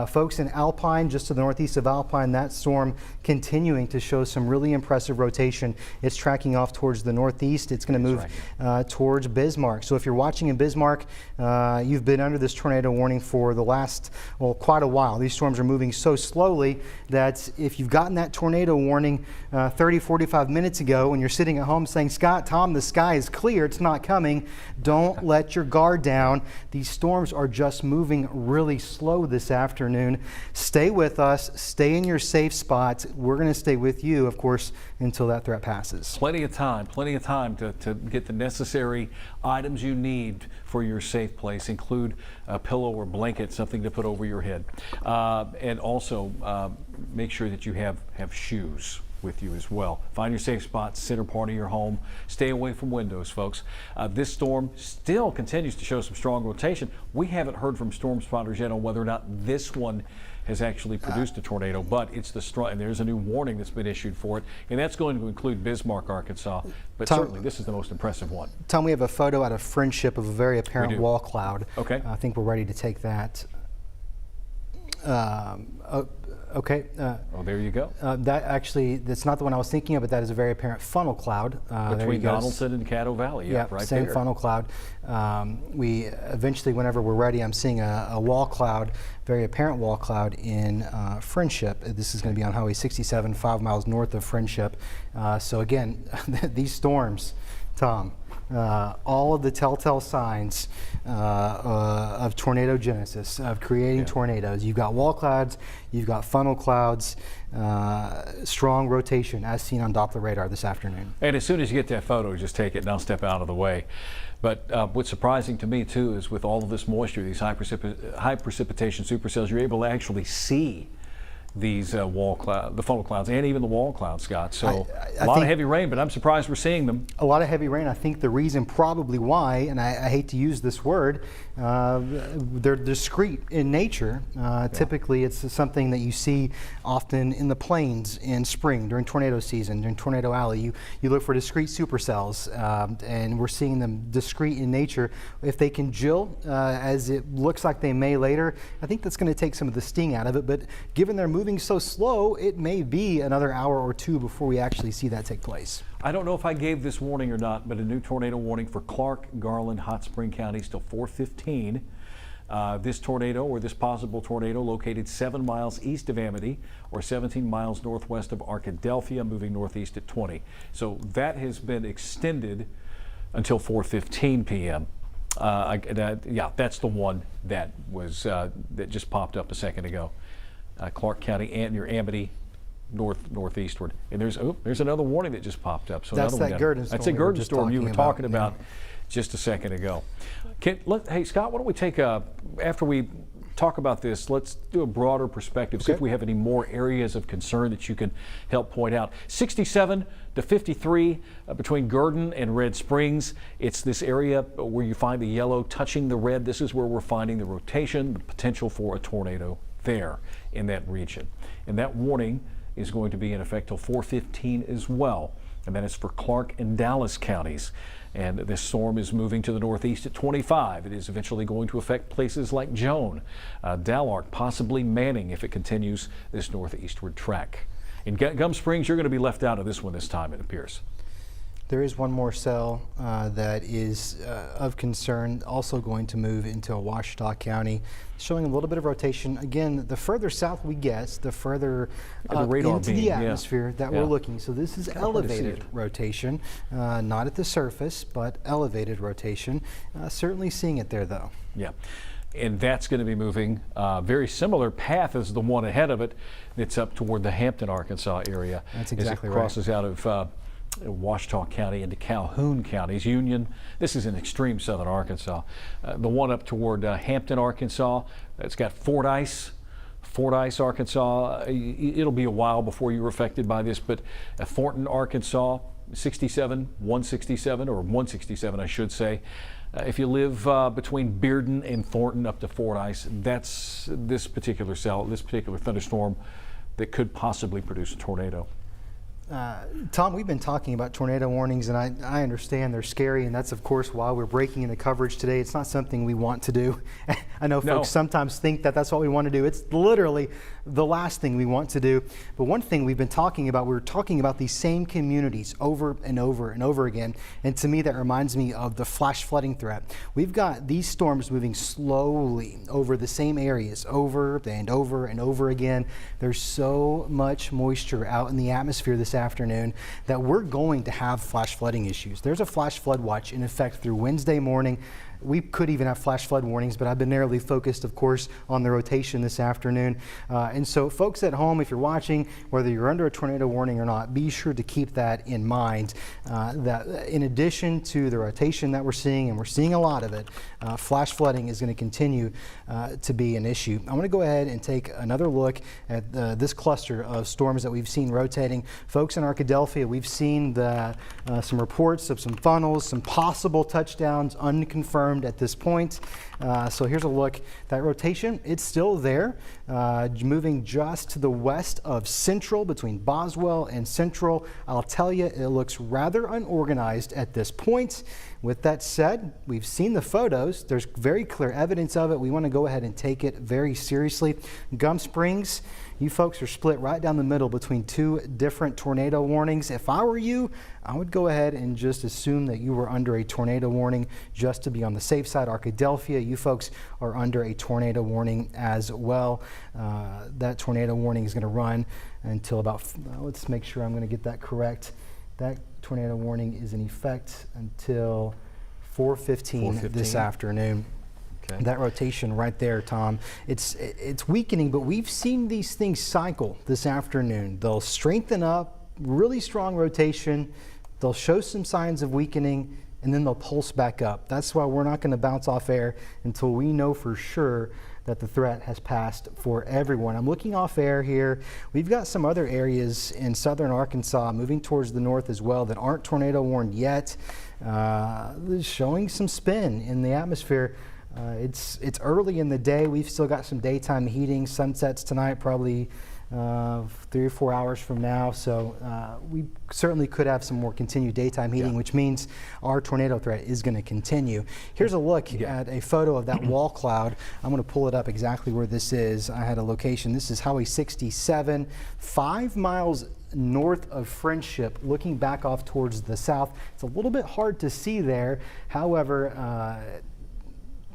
Folks in Alpine, just to the northeast of Alpine, that storm continuing to show some really impressive rotation. It's tracking off towards the northeast. It's going to move towards Bismarck. So if you're watching in Bismarck, you've been under this tornado warning for the last, well, quite a while. These storms are moving so slowly that if you've gotten that tornado warning 30, 45 minutes ago and you're sitting at home saying, Scott, Tom, the sky is clear, it's not coming, don't let your guard down. These storms are just moving really slow this afternoon. Stay with us, stay in your safe spots. We're going to stay with you, of course, until that threat passes. Plenty of time to get the necessary items you need for your safe place. Include a pillow or blanket, something to put over your head. And also make sure that you have shoes. with you as well. Find your safe spot, center part of your home. Stay away from windows, folks. This storm still continues to show some strong rotation. We haven't heard from storm spotters yet on whether or not this one has actually produced a tornado, but it's the strong, and there's a new warning that's been issued for it, and that's going to include Bismarck, Arkansas. But Tom, certainly this is the most impressive one. Tom, we have a photo out of Friendship of a very apparent wall cloud. Okay. I think we're ready to take that. Okay. Oh, there you go. That actually, that's not the one I was thinking of, but that is a very apparent funnel cloud. Between Donaldson and Caddo Valley, yeah, right same there. funnel cloud. We eventually, whenever we're ready, I'm seeing a wall cloud, very apparent wall cloud in Friendship. This is going to be on Highway 67, 5 miles north of Friendship. So again, these storms, Tom, all of the telltale signs of tornado genesis, of creating tornadoes. You've got wall clouds, you've got funnel clouds, strong rotation as seen on Doppler radar this afternoon. And as soon as you get that photo, just take it and I'll step out of the way. But what's surprising to me too is with all of this moisture, these high precipitation supercells, you're able to actually see these the funnel clouds and even the wall clouds, Scott. So a lot of heavy rain, but I'm surprised we're seeing them. A lot of heavy rain. I think the reason probably why, and I hate to use this word, they're discrete in nature. Typically it's something that you see often in the plains in spring during tornado season, during Tornado Alley. You look for discrete supercells, and we're seeing them discrete in nature. If they can jill, as it looks like they may later, I think that's going to take some of the sting out of it. But given they're moving so slow, it may be another hour or two before we actually see that take place. I don't know if I gave this warning or not, but a new tornado warning for Clark, Garland, Hot Spring counties till 4:15. This tornado, or this possible tornado, located 7 miles east of Amity or 17 miles northwest of Arkadelphia, moving northeast at 20. So that has been extended until 4:15 p.m. Yeah, that's the one that was that just popped up a second ago. Clark County and near Amity, northeastward. And there's another warning that just popped up. So that's that Gurdon storm. That's the Gurdon storm you were talking about just a second ago. Hey Scott, why don't we take after we talk about this, let's do a broader perspective, see if we have any more areas of concern that you can help point out. 67 to 53 between Gurdon and Red Springs. It's this area where you find the yellow touching the red. This is where we're finding the rotation, the potential for a tornado there in that region. And that warning is going to be in effect till 4:15 as well. And that is for Clark and Dallas counties. And this storm is moving to the northeast at 25. It is eventually going to affect places like Joan, Dallark, possibly Manning if it continues this northeastward track. In Gum Springs, you're going to be left out of this one this time, it appears. There is one more cell that is of concern, also going to move into Ouachita County, showing a little bit of rotation. Again, the further south we get, the further up into the atmosphere that we're looking. So this is elevated rotation, not at the surface, but elevated rotation. Certainly seeing it there, though. Yeah. And that's going to be moving very similar path as the one ahead of it. It's up toward the Hampton, Arkansas area. That's exactly right. As it crosses out of Ouachita County into Calhoun counties. Union, this is in extreme southern Arkansas. The one up toward Hampton, Arkansas, it's got Fordyce, Arkansas. It'll be a while before you're affected by this, but Thornton, Arkansas, 67, 167, or 167, I should say. If you live between Bearden and Thornton up to Fordyce, that's this particular cell, this particular thunderstorm that could possibly produce a tornado. Tom, we've been talking about tornado warnings, and I understand they're scary, and that's of course why we're breaking into coverage today. It's not something we want to do. I know folks sometimes think that that's what we want to do. It's literally the last thing we want to do. But one thing we've been talking about, we're talking about these same communities over and over and over again, and to me that reminds me of the flash flooding threat. We've got these storms moving slowly over the same areas over and over and over again. There's so much moisture out in the atmosphere this afternoon that we're going to have flash flooding issues. There's a flash flood watch in effect through Wednesday morning. We could even have flash flood warnings, but I've been narrowly focused, of course, on the rotation this afternoon. And so folks at home, if you're watching, whether you're under a tornado warning or not, be sure to keep that in mind, that in addition to the rotation that we're seeing, and we're seeing a lot of it, flash flooding is going to continue to be an issue. I want to go ahead and take another look at this cluster of storms that we've seen rotating. Folks in Arkadelphia, we've seen some reports of some funnels, some possible touchdowns, unconfirmed at this point. So here's a look. That rotation, it's still there, moving just to the west of Central, between Boswell and Central. I'll tell you, it looks rather unorganized at this point. With that said, we've seen the photos. There's very clear evidence of it. We want to go ahead and take it very seriously. Gum Springs, you folks are split right down the middle between two different tornado warnings. If I were you, I would go ahead and just assume that you were under a tornado warning just to be on the safe side. Arkadelphia, you folks are under a tornado warning as well. That tornado warning is going to run until about, let's make sure I'm going to get that correct. That tornado warning is in effect until 4:15 this afternoon. Okay. That rotation right there, Tom, it's weakening, but we've seen these things cycle this afternoon. They'll strengthen up, really strong rotation, they'll show some signs of weakening, and then they'll pulse back up. That's why we're not going to bounce off air until we know for sure that the threat has passed for everyone. I'm looking off air here. We've got some other areas in southern Arkansas moving towards the north as well that aren't tornado warned yet, showing some spin in the atmosphere. It's early in the day. We've still got some daytime heating. Sunsets tonight, probably 3 or 4 hours from now. So we certainly could have some more continued daytime heating, which means our tornado threat is going to continue. Here's a look at a photo of that wall cloud. I'm going to pull it up exactly where this is. I had a location. This is Highway 67, 5 miles north of Friendship, looking back off towards the south. It's a little bit hard to see there. However,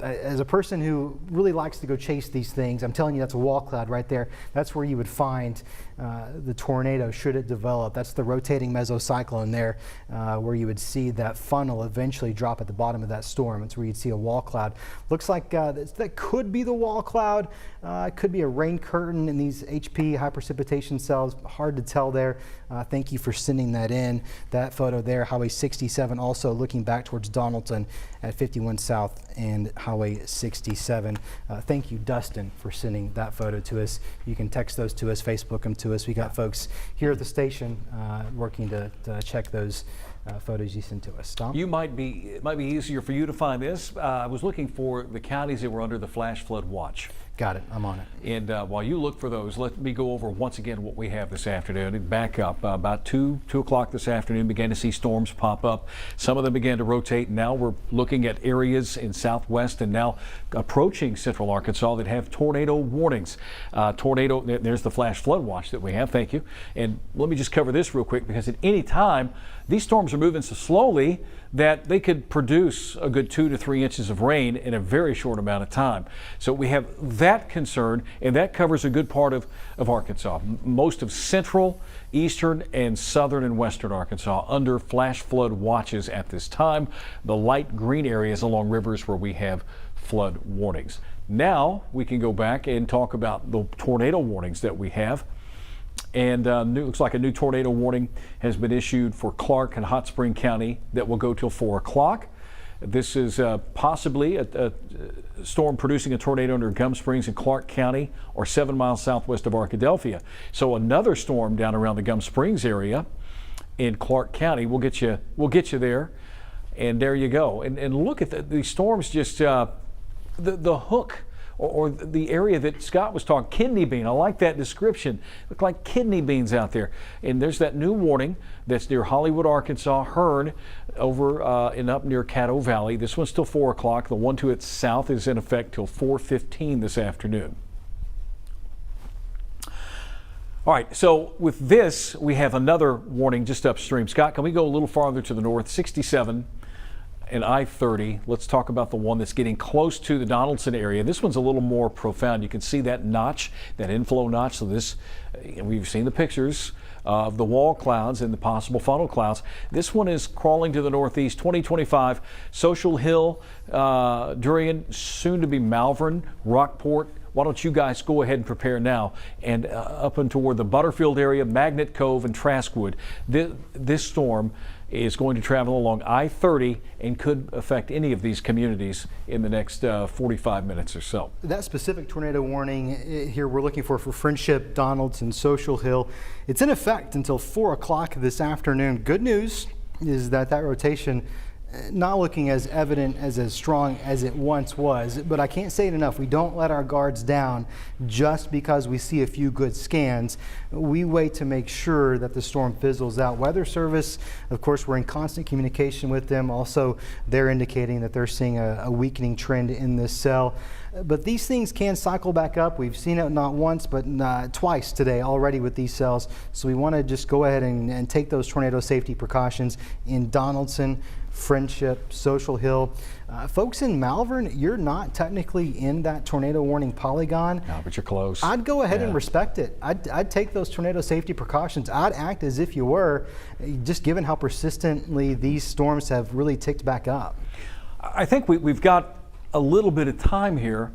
as a person who really likes to go chase these things, I'm telling you, that's a wall cloud right there. That's where you would find the tornado should it develop. That's the rotating mesocyclone there, where you would see that funnel eventually drop at the bottom of that storm. That's where you'd see a wall cloud. Looks like that could be the wall cloud. It could be a rain curtain in these HP high precipitation cells. Hard to tell there. Thank you for sending that in. That photo there, Highway 67, also looking back towards Donaldson at 51 South and Highway 67. Thank you, Dustin, for sending that photo to us. You can text those to us, Facebook them to us. We got folks here at the station working to check those photos you sent to us. Tom? It might be easier for you to find this. I was looking for the counties that were under the flash flood watch. Got it. I'm on it. And while you look for those, let me go over once again what we have this afternoon. And back up about 2 o'clock this afternoon, began to see storms pop up. Some of them began to rotate. Now we're looking at areas in southwest and now approaching central Arkansas that have tornado warnings. There's the flash flood watch that we have. Thank you. And let me just cover this real quick, because at any time these storms are moving so slowly that they could produce a good 2 to 3 inches of rain in a very short amount of time. So we have that concern, and that covers a good part of Arkansas. Most of central, eastern, and southern and western Arkansas under flash flood watches at this time. The light green areas along rivers where we have flood warnings. Now we can go back and talk about the tornado warnings that we have. And looks like a new tornado warning has been issued for Clark and Hot Spring County that will go till 4 o'clock. This is possibly a storm producing a tornado under Gum Springs in Clark County or 7 miles southwest of Arkadelphia. So another storm down around the Gum Springs area in Clark County. We'll get you there, and there you go. And look at these storms. Just the hook. Or the area that Scott was talking, kidney bean. I like that description. Look like kidney beans out there. And there's that new warning that's near Hollywood, Arkansas, Hearn, over and up near Caddo Valley. This one's till 4 o'clock. The one to its south is in effect till 4:15 this afternoon. All right, so with this, we have another warning just upstream. Scott, can we go a little farther to the north? 67 and I-30. Let's talk about the one that's getting close to the Donaldson area. This one's a little more profound. You can see that notch, that inflow notch. So this, we've seen the pictures of the wall clouds and the possible funnel clouds. This one is crawling to the northeast, 2025, Social Hill, Durian, soon to be Malvern, Rockport. Why don't you guys go ahead and prepare now, and up and toward the Butterfield area, Magnet Cove and Traskwood. This storm is going to travel along I-30 and could affect any of these communities in the next 45 minutes or so. That specific tornado warning here we're looking for Friendship, Donaldson, Social Hill, it's in effect until 4 o'clock this afternoon. Good news is that rotation not looking as evident as strong as it once was, but I can't say it enough. We don't let our guards down just because we see a few good scans. We wait to make sure that the storm fizzles out. Weather Service, of course, we're in constant communication with them. Also, they're indicating that they're seeing a weakening trend in this cell. But these things can cycle back up. We've seen it not once, but twice today already with these cells. So we want to just go ahead and take those tornado safety precautions in Donaldson, Friendship, Social Hill. Folks in Malvern, you're not technically in that tornado warning polygon. No, but you're close. I'd go ahead and respect it. I'd take those tornado safety precautions. I'd act as if you were, just given how persistently these storms have really ticked back up. I think we've got a little bit of time here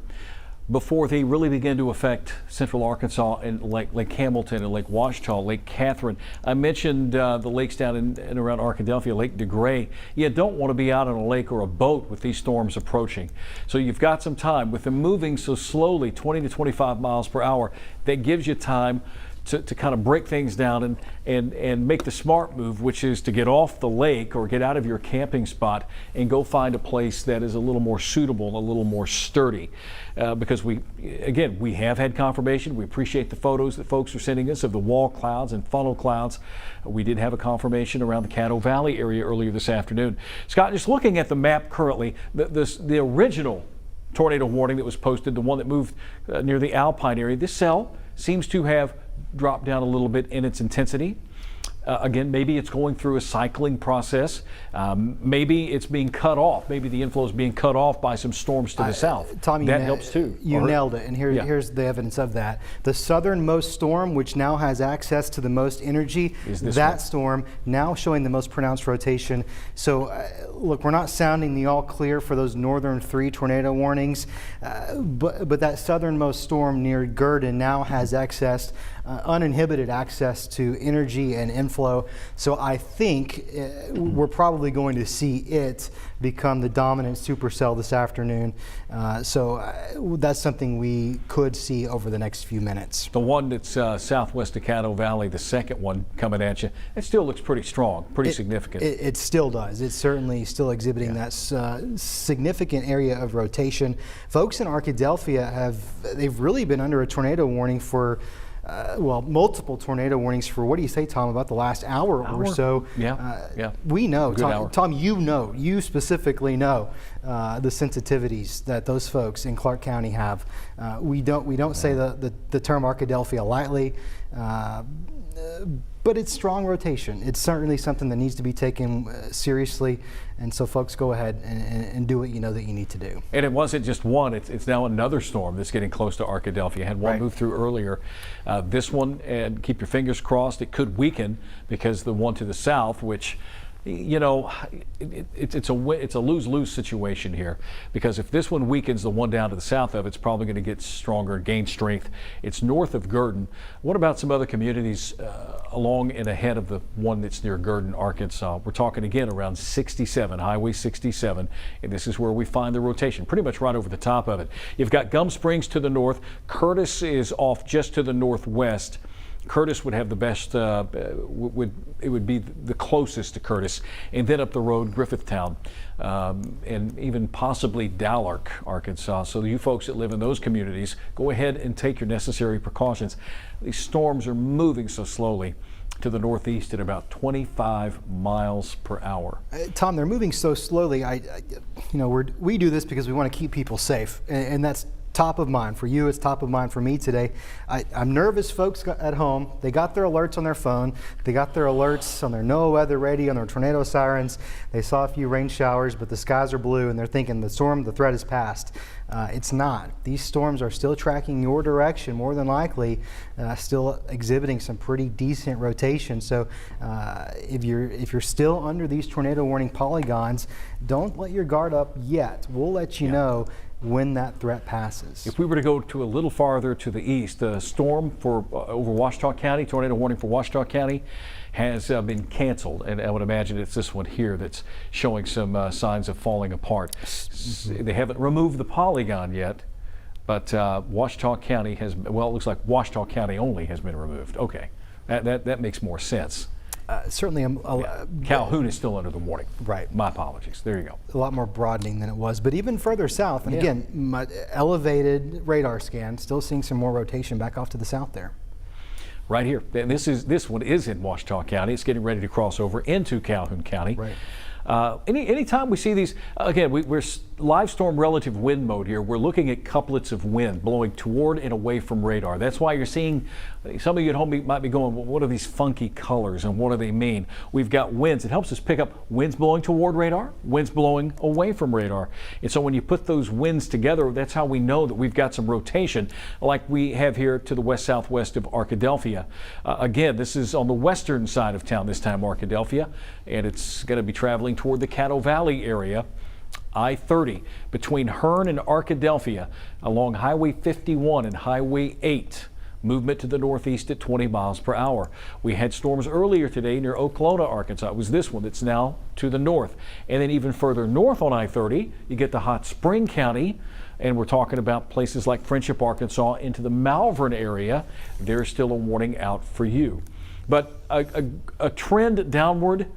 before they really begin to affect central Arkansas and Lake Hamilton and Lake Ouachita, Lake Catherine. I mentioned the lakes down in and around Arkadelphia, Lake DeGray. You don't want to be out on a lake or a boat with these storms approaching. So you've got some time. With them moving so slowly, 20 to 25 miles per hour, that gives you time to kind of break things down and make the smart move, which is to get off the lake or get out of your camping spot and go find a place that is a little more suitable, a little more sturdy. Because we have had confirmation. We appreciate the photos that folks are sending us of the wall clouds and funnel clouds. We did have a confirmation around the Caddo Valley area earlier this afternoon. Scott, just looking at the map currently, the original tornado warning that was posted, the one that moved near the Alpine area, this cell seems to have dropped down a little bit in its intensity. Again, maybe it's going through a cycling process. Maybe it's being cut off. Maybe the inflow is being cut off by some storms to the south. Tommy, that helps too. You nailed it, and here's the evidence of that. The southernmost storm, which now has access to the most energy, that storm now showing the most pronounced rotation. So look, we're not sounding the all clear for those northern 3 tornado warnings, but that southernmost storm near Gurdon now has uninhibited access to energy and inflow. So I think we're probably going to see it become the dominant supercell this afternoon. So that's something we could see over the next few minutes. The one that's southwest of Caddo Valley, the second one coming at you, it still looks pretty strong, pretty significant. It still does. It's certainly still exhibiting that significant area of rotation. Folks in Arkadelphia they've really been under a tornado warning for multiple tornado warnings for, what do you say, Tom, about the last hour or so? We know, Tom, you specifically know the sensitivities that those folks in Clark County have. We don't say the term Arkadelphia lightly, but it's strong rotation. It's certainly something that needs to be taken seriously, and so folks, go ahead and do what you know that you need to do. And it wasn't just one, it's now another storm that's getting close to Arkadelphia. Had one move through earlier. This one, and keep your fingers crossed, it could weaken, because the one to the south, which, you know, it's a lose-lose situation here, because if this one weakens, the one down to the south of it's probably going to get stronger, gain strength. It's north of Gurdon. What about some other communities along and ahead of the one that's near Gurdon, Arkansas? We're talking again around 67, Highway 67, and this is where we find the rotation, pretty much right over the top of it. You've got Gum Springs to the north. Curtis is off just to the northwest. Curtis would have the best, it would be the closest to Curtis, and then up the road, Griffithtown, and even possibly Dallark, Arkansas. So you folks that live in those communities, go ahead and take your necessary precautions. These storms are moving so slowly to the northeast at about 25 miles per hour. Tom, they're moving so slowly. We do this because we want to keep people safe, and that's top of mind for you. It's top of mind for me today. I'm nervous, folks at home. They got their alerts on their phone. They got their alerts on their NOAA weather ready, on their tornado sirens. They saw a few rain showers, but the skies are blue, and they're thinking the threat is past. It's not. These storms are still tracking your direction, more than likely, still exhibiting some pretty decent rotation. So if you're still under these tornado warning polygons, don't let your guard up yet. We'll let you know when that threat passes. If we were to go to a little farther to the east, the storm for over Ouachita County, tornado warning for Ouachita County, has been canceled, and I would imagine it's this one here that's showing some signs of falling apart. They haven't removed the polygon yet, but Ouachita County has, well, it looks like Ouachita County only has been removed. Okay, that makes more sense. Certainly, Calhoun is still under the warning. Right. My apologies. There you go. A lot more broadening than it was, but even further south, and again, my elevated radar scan, still seeing some more rotation back off to the south there. Right here. And this one is in Ouachita County. It's getting ready to cross over into Calhoun County. Right. Anytime we see these, again, we're live storm relative wind mode here. We're looking at couplets of wind blowing toward and away from radar. That's why you're seeing, some of you at home might be going, well, what are these funky colors and what do they mean? We've got winds. It helps us pick up winds blowing toward radar, winds blowing away from radar. And so when you put those winds together, that's how we know that we've got some rotation like we have here to the west-southwest of Arkadelphia. Again, this is on the western side of town this time, Arkadelphia, and it's going to be traveling toward the Caddo Valley area. I-30 between Hearn and Arkadelphia along Highway 51 and Highway 8. Movement to the northeast at 20 miles per hour. We had storms earlier today near Oklahoma, Arkansas. It was this one that's now to the north. And then even further north on I-30, you get to Hot Spring County, and we're talking about places like Friendship, Arkansas, into the Malvern area. There's still a warning out for you. But a trend downward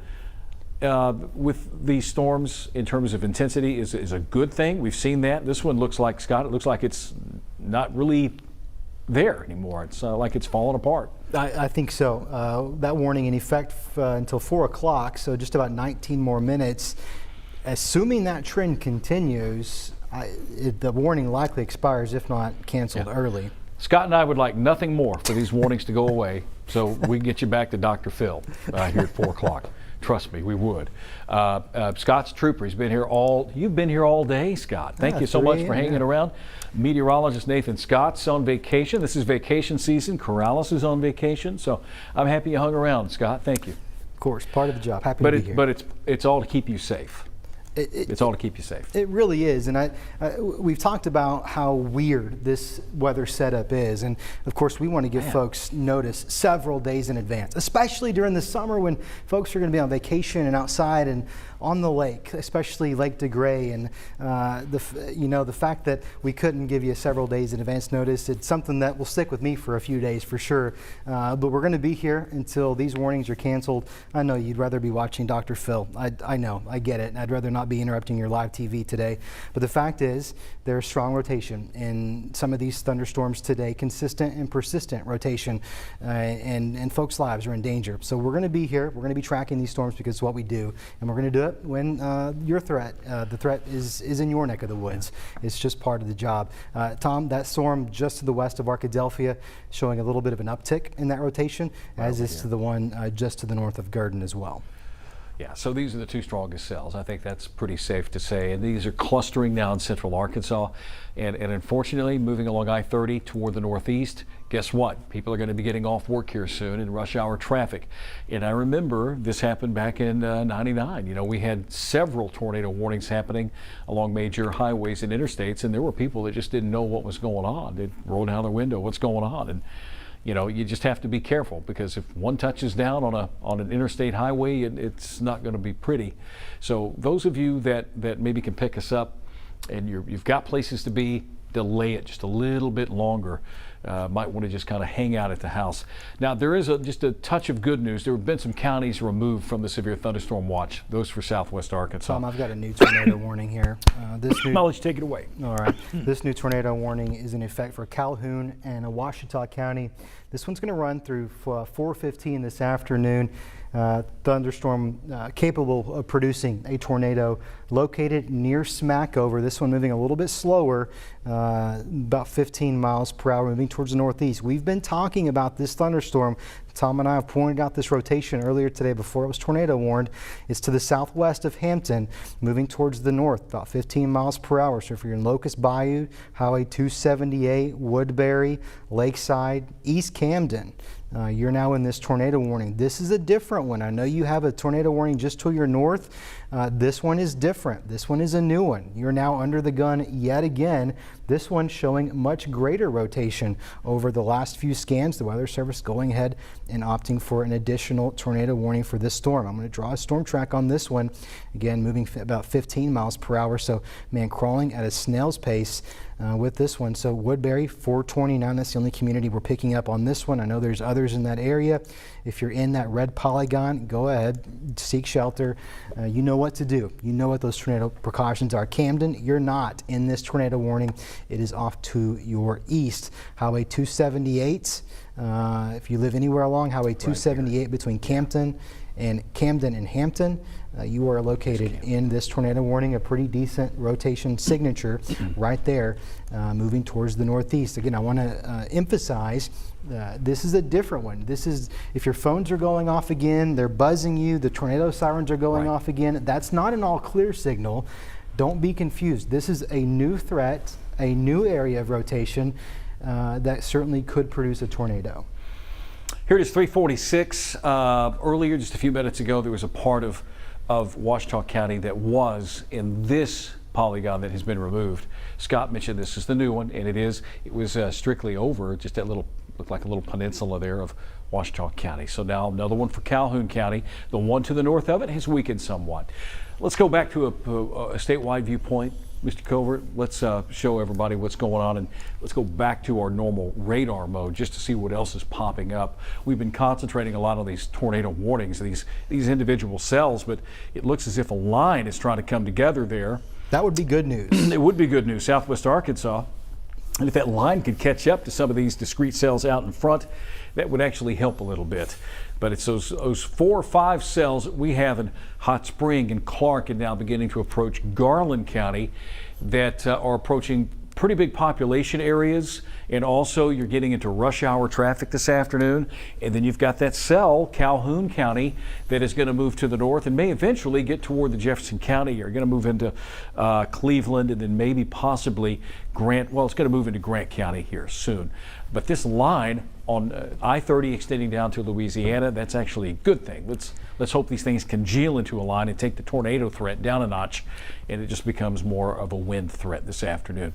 with these storms in terms of intensity is a good thing. We've seen that. This one looks like, Scott, it looks like it's not really there anymore. It's like it's fallen apart. I think so. That warning in effect until 4 o'clock, so just about 19 more minutes. Assuming that trend continues, the warning likely expires, if not canceled early. Scott and I would like nothing more for these warnings to go away so we can get you back to Dr. Phil here at 4 o'clock. Trust me, we would. Scott's trooper. You've been here all day, Scott. Thank you so much for hanging around. Meteorologist Nathan Scott's on vacation. This is vacation season. Corrales is on vacation. So I'm happy you hung around, Scott. Thank you. Of course, part of the job. Happy to be here. But it's all to keep you safe. It's all to keep you safe. It really is, and we've talked about how weird this weather setup is, and of course we want to give folks notice several days in advance, especially during the summer when folks are going to be on vacation and outside and on the lake, especially Lake DeGray, and the fact that we couldn't give you several days in advance notice, it's something that will stick with me for a few days for sure. But we're going to be here until these warnings are canceled. I know you'd rather be watching Dr. Phil. I know, I get it. I'd rather not be interrupting your live TV today. But the fact is, there's strong rotation in some of these thunderstorms today, consistent and persistent rotation, and folks' lives are in danger. So we're going to be here. We're going to be tracking these storms because it's what we do, and we're going to do it when your threat, the threat is in your neck of the woods. It's just part of the job. Tom, that storm just to the west of Arkadelphia showing a little bit of an uptick in that rotation, as is to the one just to the north of Gurdon as well. Yeah, so these are the two strongest cells. I think that's pretty safe to say. And these are clustering now in central Arkansas. And unfortunately, moving along I-30 toward the northeast, guess what? People are going to be getting off work here soon in rush hour traffic. And I remember this happened back in '99. You know, we had several tornado warnings happening along major highways and interstates, and there were people that just didn't know what was going on. They'd roll down their window, what's going on? And you know, you just have to be careful, because if one touches down on an interstate highway, it's not going to be pretty. So those of you that maybe can pick us up and you've got places to be, delay it just a little bit longer. Might want to just kind of hang out at the house. Now, there is just a touch of good news. There have been some counties removed from the severe thunderstorm watch, those for southwest Arkansas. Tom, I've got a new tornado warning here. Knowledge, take it away. All right. This new tornado warning is in effect for Calhoun and Ouachita County. This one's going to run through 4:15 this afternoon. thunderstorm capable of producing a tornado located near Smackover. This one moving a little bit slower, about 15 miles per hour, moving towards the northeast. We've been talking about this thunderstorm. Tom and I have pointed out this rotation earlier today before it was tornado warned. It's to the southwest of Hampton, moving towards the north, about 15 miles per hour. So if you're in Locust Bayou, Highway 278, Woodbury, Lakeside, East Camden, you're now in this tornado warning. This is a different one. I know you have a tornado warning just to your north. This one is different. This one is a new one. You're now under the gun yet again. This one showing much greater rotation over the last few scans. The Weather Service going ahead and opting for an additional tornado warning for this storm. I'm going to draw a storm track on this one. Again, moving about 15 miles per hour. So, man, crawling at a snail's pace with this one. So Woodbury 429, that's the only community we're picking up on this one. I know there's others in that area. If you're in that red polygon, go ahead, seek shelter. You know what to do. You know what those tornado precautions are. Camden, you're not in this tornado warning. It is off to your east. Highway 278, if you live anywhere along Highway 278 between Camden and Hampton, you are located in this tornado warning, a pretty decent rotation signature right there, moving towards the northeast. Again, I want to emphasize this is a different one. This is, if your phones are going off again, they're buzzing you, the tornado sirens are going off again, that's not an all clear signal. Don't be confused. This is a new threat, a new area of rotation that certainly could produce a tornado. Here it is, 346. Earlier, just a few minutes ago, there was a part of Ouachita County that was in this polygon that has been removed. Scott mentioned this is the new one, and it was strictly over just that little, looked like a little peninsula there of Ouachita County. So now another one for Calhoun County. The one to the north of it has weakened somewhat. Let's go back to a statewide viewpoint. Mr. Covert, let's show everybody what's going on, and let's go back to our normal radar mode just to see what else is popping up. We've been concentrating a lot on these tornado warnings, these individual cells, but it looks as if a line is trying to come together there. That would be good news. It would be good news. Southwest Arkansas. And if that line could catch up to some of these discrete cells out in front, that would actually help a little bit. But it's those 4 or 5 cells that we have in Hot Spring and Clark and now beginning to approach Garland County that are approaching pretty big population areas, and also you're getting into rush hour traffic this afternoon. And then you've got that cell, Calhoun County, that is going to move to the north and may eventually get toward the Jefferson County. You're going to move into Cleveland and then maybe possibly Grant. Well, it's going to move into Grant County here soon. But this line on I-30 extending down to Louisiana, that's actually a good thing. Let's hope these things congeal into a line and take the tornado threat down a notch, and it just becomes more of a wind threat this afternoon.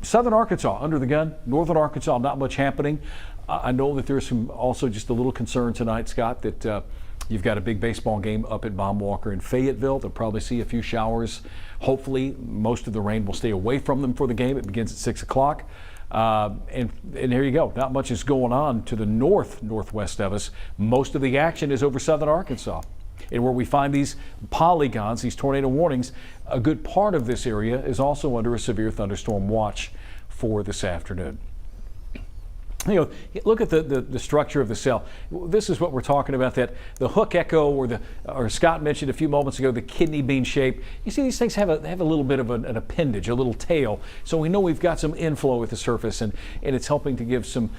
Southern Arkansas under the gun. Northern Arkansas, not much happening. I know that there's also just a little concern tonight, Scott, that you've got a big baseball game up at Baumwalker in Fayetteville. They'll probably see a few showers. Hopefully, most of the rain will stay away from them for the game. It begins at 6 o'clock. And there you go. Not much is going on to the northwest of us. Most of the action is over southern Arkansas. And where we find these polygons, these tornado warnings, a good part of this area is also under a severe thunderstorm watch for this afternoon. You know, look at the structure of the cell. This is what we're talking about, that the hook echo, or Scott mentioned a few moments ago, the kidney bean shape. You see, these things have a little bit of an appendage, a little tail. So we know we've got some inflow at the surface, and it's helping to give some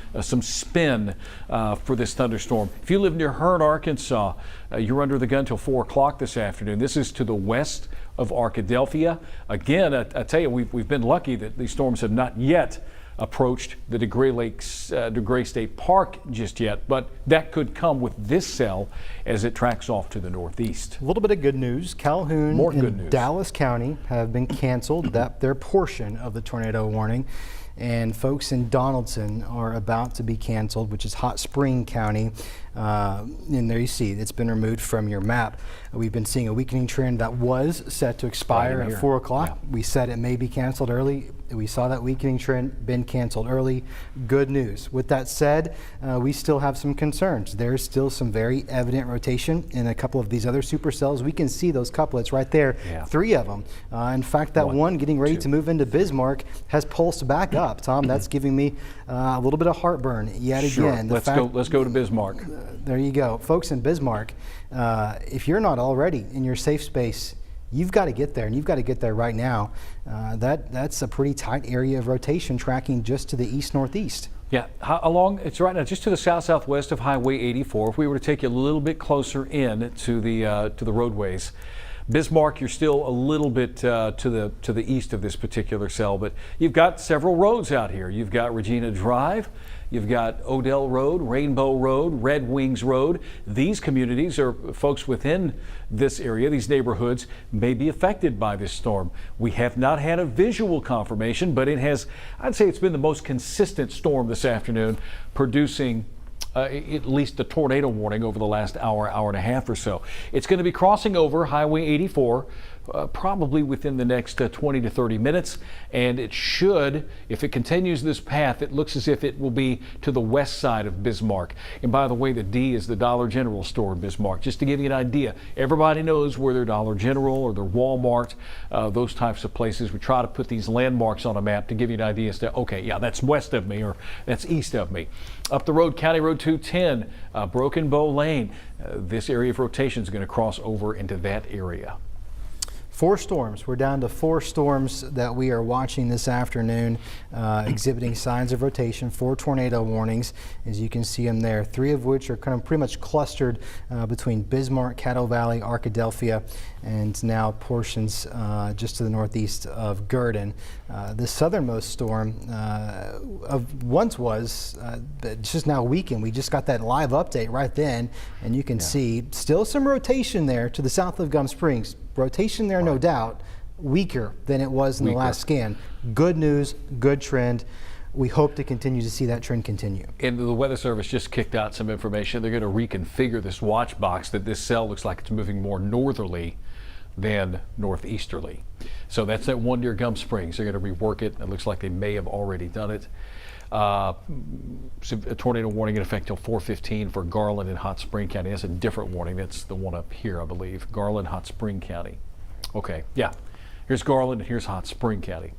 spin for this thunderstorm. If you live near Hearn, Arkansas, you're under the gun till 4 o'clock this afternoon. This is to the west of Arkadelphia. Again, I tell you, we've been lucky that these storms have not yet approached the DeGray State Park just yet, but that could come with this cell as it tracks off to the northeast. A little bit of good news. Calhoun and Dallas County have been canceled, their portion of the tornado warning, and folks in Donaldson are about to be canceled, which is Hot Spring County. And there you see it's been removed from your map. We've been seeing a weakening trend that was set to expire at 4 o'clock. Yeah. We said it may be canceled early. We saw that weakening trend been canceled early. Good news. With that said, we still have some concerns. There's still some very evident rotation in a couple of these other supercells. We can see those couplets right there, 3 of them. In fact, that one getting ready to move into Bismarck has pulsed back up. Tom, that's giving me a little bit of heartburn yet again. Let's go to Bismarck. there you go. Folks in Bismarck, if you're not already in your safe space, you've got to get there, and you've got to get there right now. That's a pretty tight area of rotation tracking just to the east-northeast. Yeah, it's right now just to the south-southwest of Highway 84. If we were to take you a little bit closer in to the roadways, Bismarck, you're still a little bit to the east of this particular cell, but you've got several roads out here. You've got Regina Drive, you've got Odell Road, Rainbow Road, Red Wings Road. These communities, or folks within this area, these neighborhoods, may be affected by this storm. We have not had a visual confirmation, but I'd say it's been the most consistent storm this afternoon, producing at least a tornado warning over the last hour and a half or so. It's going to be crossing over Highway 84 probably within the next 20 to 30 minutes, and it should, if it continues this path, it looks as if it will be to the west side of Bismarck. And by the way, the D is the Dollar General store in Bismarck. Just to give you an idea, everybody knows where their Dollar General or their Walmart, those types of places. We try to put these landmarks on a map to give you an idea as to, okay, yeah, that's west of me or that's east of me. Up the road, County Road 210, Broken Bow Lane. This area of rotation is going to cross over into that area. 4 storms. We're down to 4 storms that we are watching this afternoon, exhibiting signs of rotation. 4 tornado warnings, as you can see them there. 3 of which are kind of pretty much clustered between Bismarck, Caddo Valley, Arkadelphia, and now portions just to the northeast of Gurdon. The southernmost storm it's just now weakened. We just got that live update right then, and you can see still some rotation there to the south of Gum Springs. Rotation there, no doubt, weaker than it was in the last scan. Good news, good trend. We hope to continue to see that trend continue. And the Weather Service just kicked out some information. They're going to reconfigure this watch box, that this cell looks like it's moving more northerly than northeasterly. So that's that one near Gum Springs. They're going to rework it. It looks like they may have already done it. A tornado warning in effect till 4:15 for Garland and Hot Spring County. That's a different warning. That's the one up here, I believe. Garland, Hot Spring County. Okay, yeah. Here's Garland and here's Hot Spring County.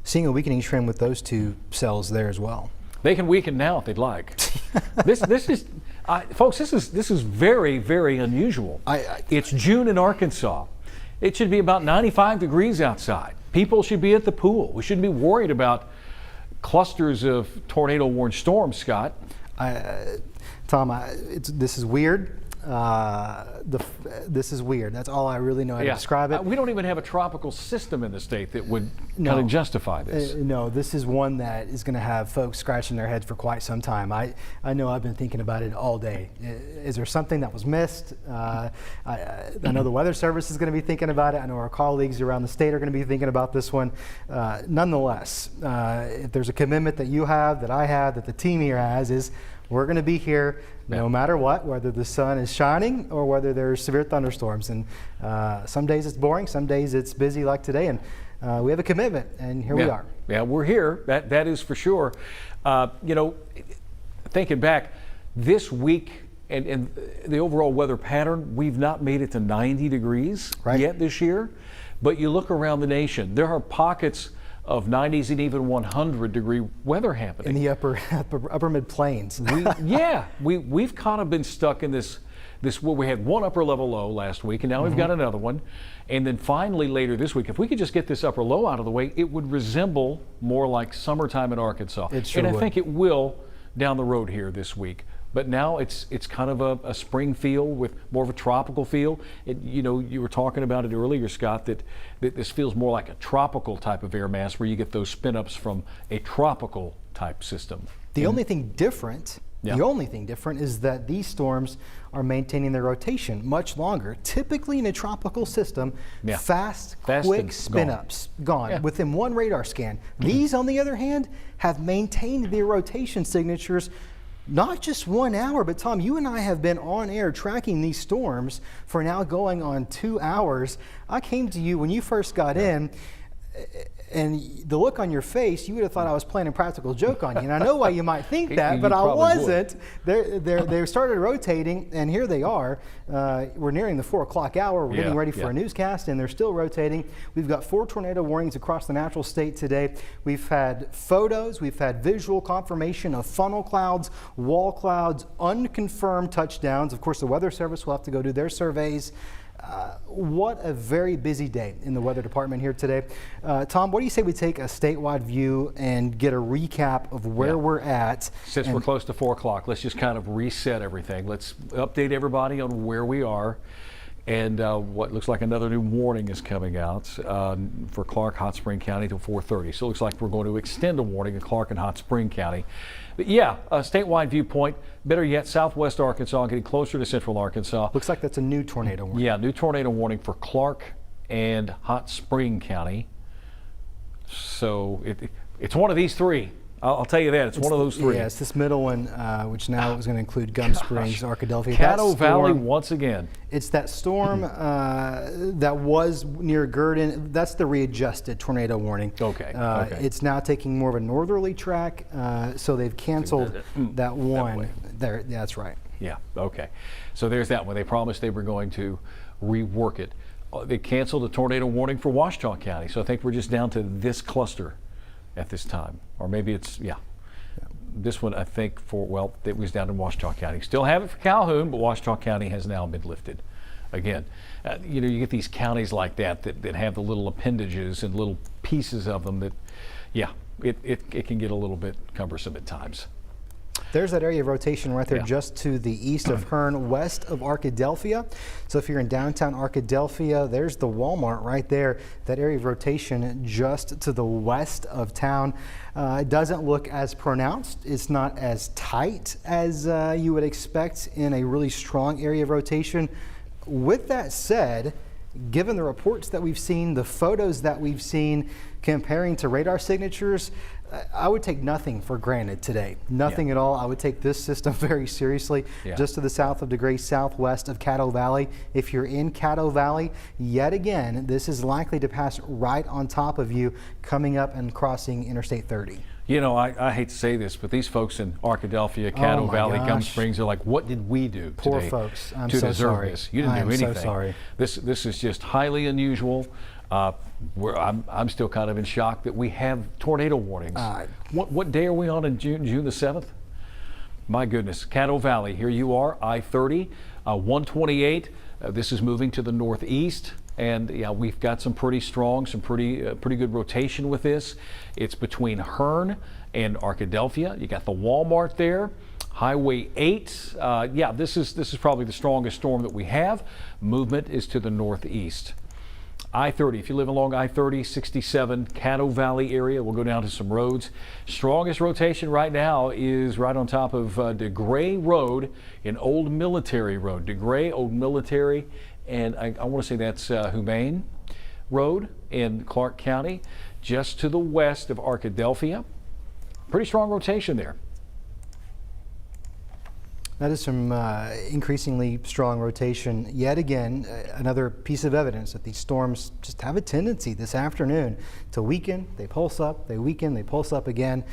Seeing a weakening trend with those 2 cells there as well. They can weaken now if they'd like. This is, folks. This is very, very unusual. It's June in Arkansas. It should be about 95 degrees outside. People should be at the pool. We shouldn't be worried about clusters of tornado-warned storms, Scott. Tom, this is weird. This is weird. That's all I really know how to describe it. We don't even have a tropical system in the state that would kind of justify this. No, this is one that is going to have folks scratching their heads for quite some time. I know I've been thinking about it all day. Is there something that was missed? I know the Weather Service is going to be thinking about it. I know our colleagues around the state are going to be thinking about this one. Nonetheless, if there's a commitment that you have, that I have, that the team here has, is we're going to be here no matter what, whether the sun is shining or whether there's severe thunderstorms. And some days it's boring, some days it's busy like today, and we have a commitment, and here we are. Yeah, we're here. That is for sure. You know, thinking back, this week and the overall weather pattern, we've not made it to 90 degrees yet this year. But you look around the nation, there are pockets of 90s and even 100-degree weather happening. In the upper mid-plains. We've kind of been stuck in this where we had one upper level low last week, and now we've got another one. And then finally later this week, if we could just get this upper low out of the way, it would resemble more like summertime in Arkansas. It sure would. I think it will down the road here this week. But now it's kind of a spring feel with more of a tropical feel. You know, you were talking about it earlier, Scott, that this feels more like a tropical type of air mass where you get those spin-ups from a tropical type system. The only thing different is that these storms are maintaining their rotation much longer. Typically in a tropical system, fast quick spin-ups, gone within one radar scan. These, on the other hand, have maintained their rotation signatures not just 1 hour, but Tom, you and I have been on air tracking these storms for now going on 2 hours. I came to you when you first got in. And the look on your face, you would have thought I was playing a practical joke on you. And I know why you might think that, You but I probably wasn't. They started rotating, and here they are. We're nearing the 4 o'clock hour. We're getting ready for a newscast, and they're still rotating. We've got 4 tornado warnings across the natural state today. We've had photos. We've had visual confirmation of funnel clouds, wall clouds, unconfirmed touchdowns. Of course, the Weather Service will have to go do their surveys. What a very busy day in the weather department here today. Tom, what do you say we take a statewide view and get a recap of where we're at? Since we're close to 4 o'clock, let's just kind of reset everything. Let's update everybody on where we are. And what looks like another new warning is coming out for Clark, Hot Spring County till 4:30. So it looks like we're going to extend a warning in Clark and Hot Spring County. But yeah, a statewide viewpoint. Better yet, southwest Arkansas, getting closer to central Arkansas. Looks like that's a new tornado warning. Yeah, new tornado warning for Clark and Hot Spring County. So it's one of these three. I'll tell you that. It's one of those three. Yeah, it's this middle one, which now is going to include Gum Springs, Arkadelphia. Caddo Valley once again. It's that storm that was near Gurdon. That's the readjusted tornado warning. Okay. It's now taking more of a northerly track, so they've canceled that one. There, that's right. Yeah, okay. So there's that one. They promised they were going to rework it. They canceled the tornado warning for Washita County, so I think we're just down to this cluster at this time. Or maybe it's, this one I think it was down in Washita County. Still have it for Calhoun, but Washita County has now been lifted again. You get these counties like that have the little appendages and little pieces of them that, it can get a little bit cumbersome at times. There's that area of rotation right there just to the east of Hearn, west of Arkadelphia. So if you're in downtown Arkadelphia, there's the Walmart right there. That area of rotation just to the west of town. It doesn't look as pronounced. It's not as tight as you would expect in a really strong area of rotation. With that said, given the reports that we've seen, the photos that we've seen, comparing to radar signatures, I would take nothing for granted today. Nothing at all. I would take this system very seriously. Just to the south of DeGray, southwest of Caddo Valley. If you're in Caddo Valley, yet again, this is likely to pass right on top of you coming up and crossing Interstate 30. You know, I hate to say this, but these folks in Arkadelphia, Caddo Valley, Gum Springs are like, what did we do Poor today folks. I'm to so deserve sorry. this? You didn't do anything. I'm so sorry. This is just highly unusual. I'm still kind of in shock that we have tornado warnings. What day are we on in June? June the 7th? My goodness. Caddo Valley, here you are, I-30, 128. This is moving to the northeast. And we've got some pretty strong, pretty good rotation with this. It's between Hearn and Arkadelphia. You got the Walmart there. Highway 8. This is probably the strongest storm that we have. Movement is to the northeast. I-30, if you live along I-30, 67, Caddo Valley area, we'll go down to some roads. Strongest rotation right now is right on top of DeGray Road in Old Military Road. DeGray, Old Military, and I want to say that's Humane Road in Clark County, just to the west of Arkadelphia. Pretty strong rotation there. That is some increasingly strong rotation. Yet again, another piece of evidence that these storms just have a tendency this afternoon to weaken. They pulse up, they weaken, they pulse up again.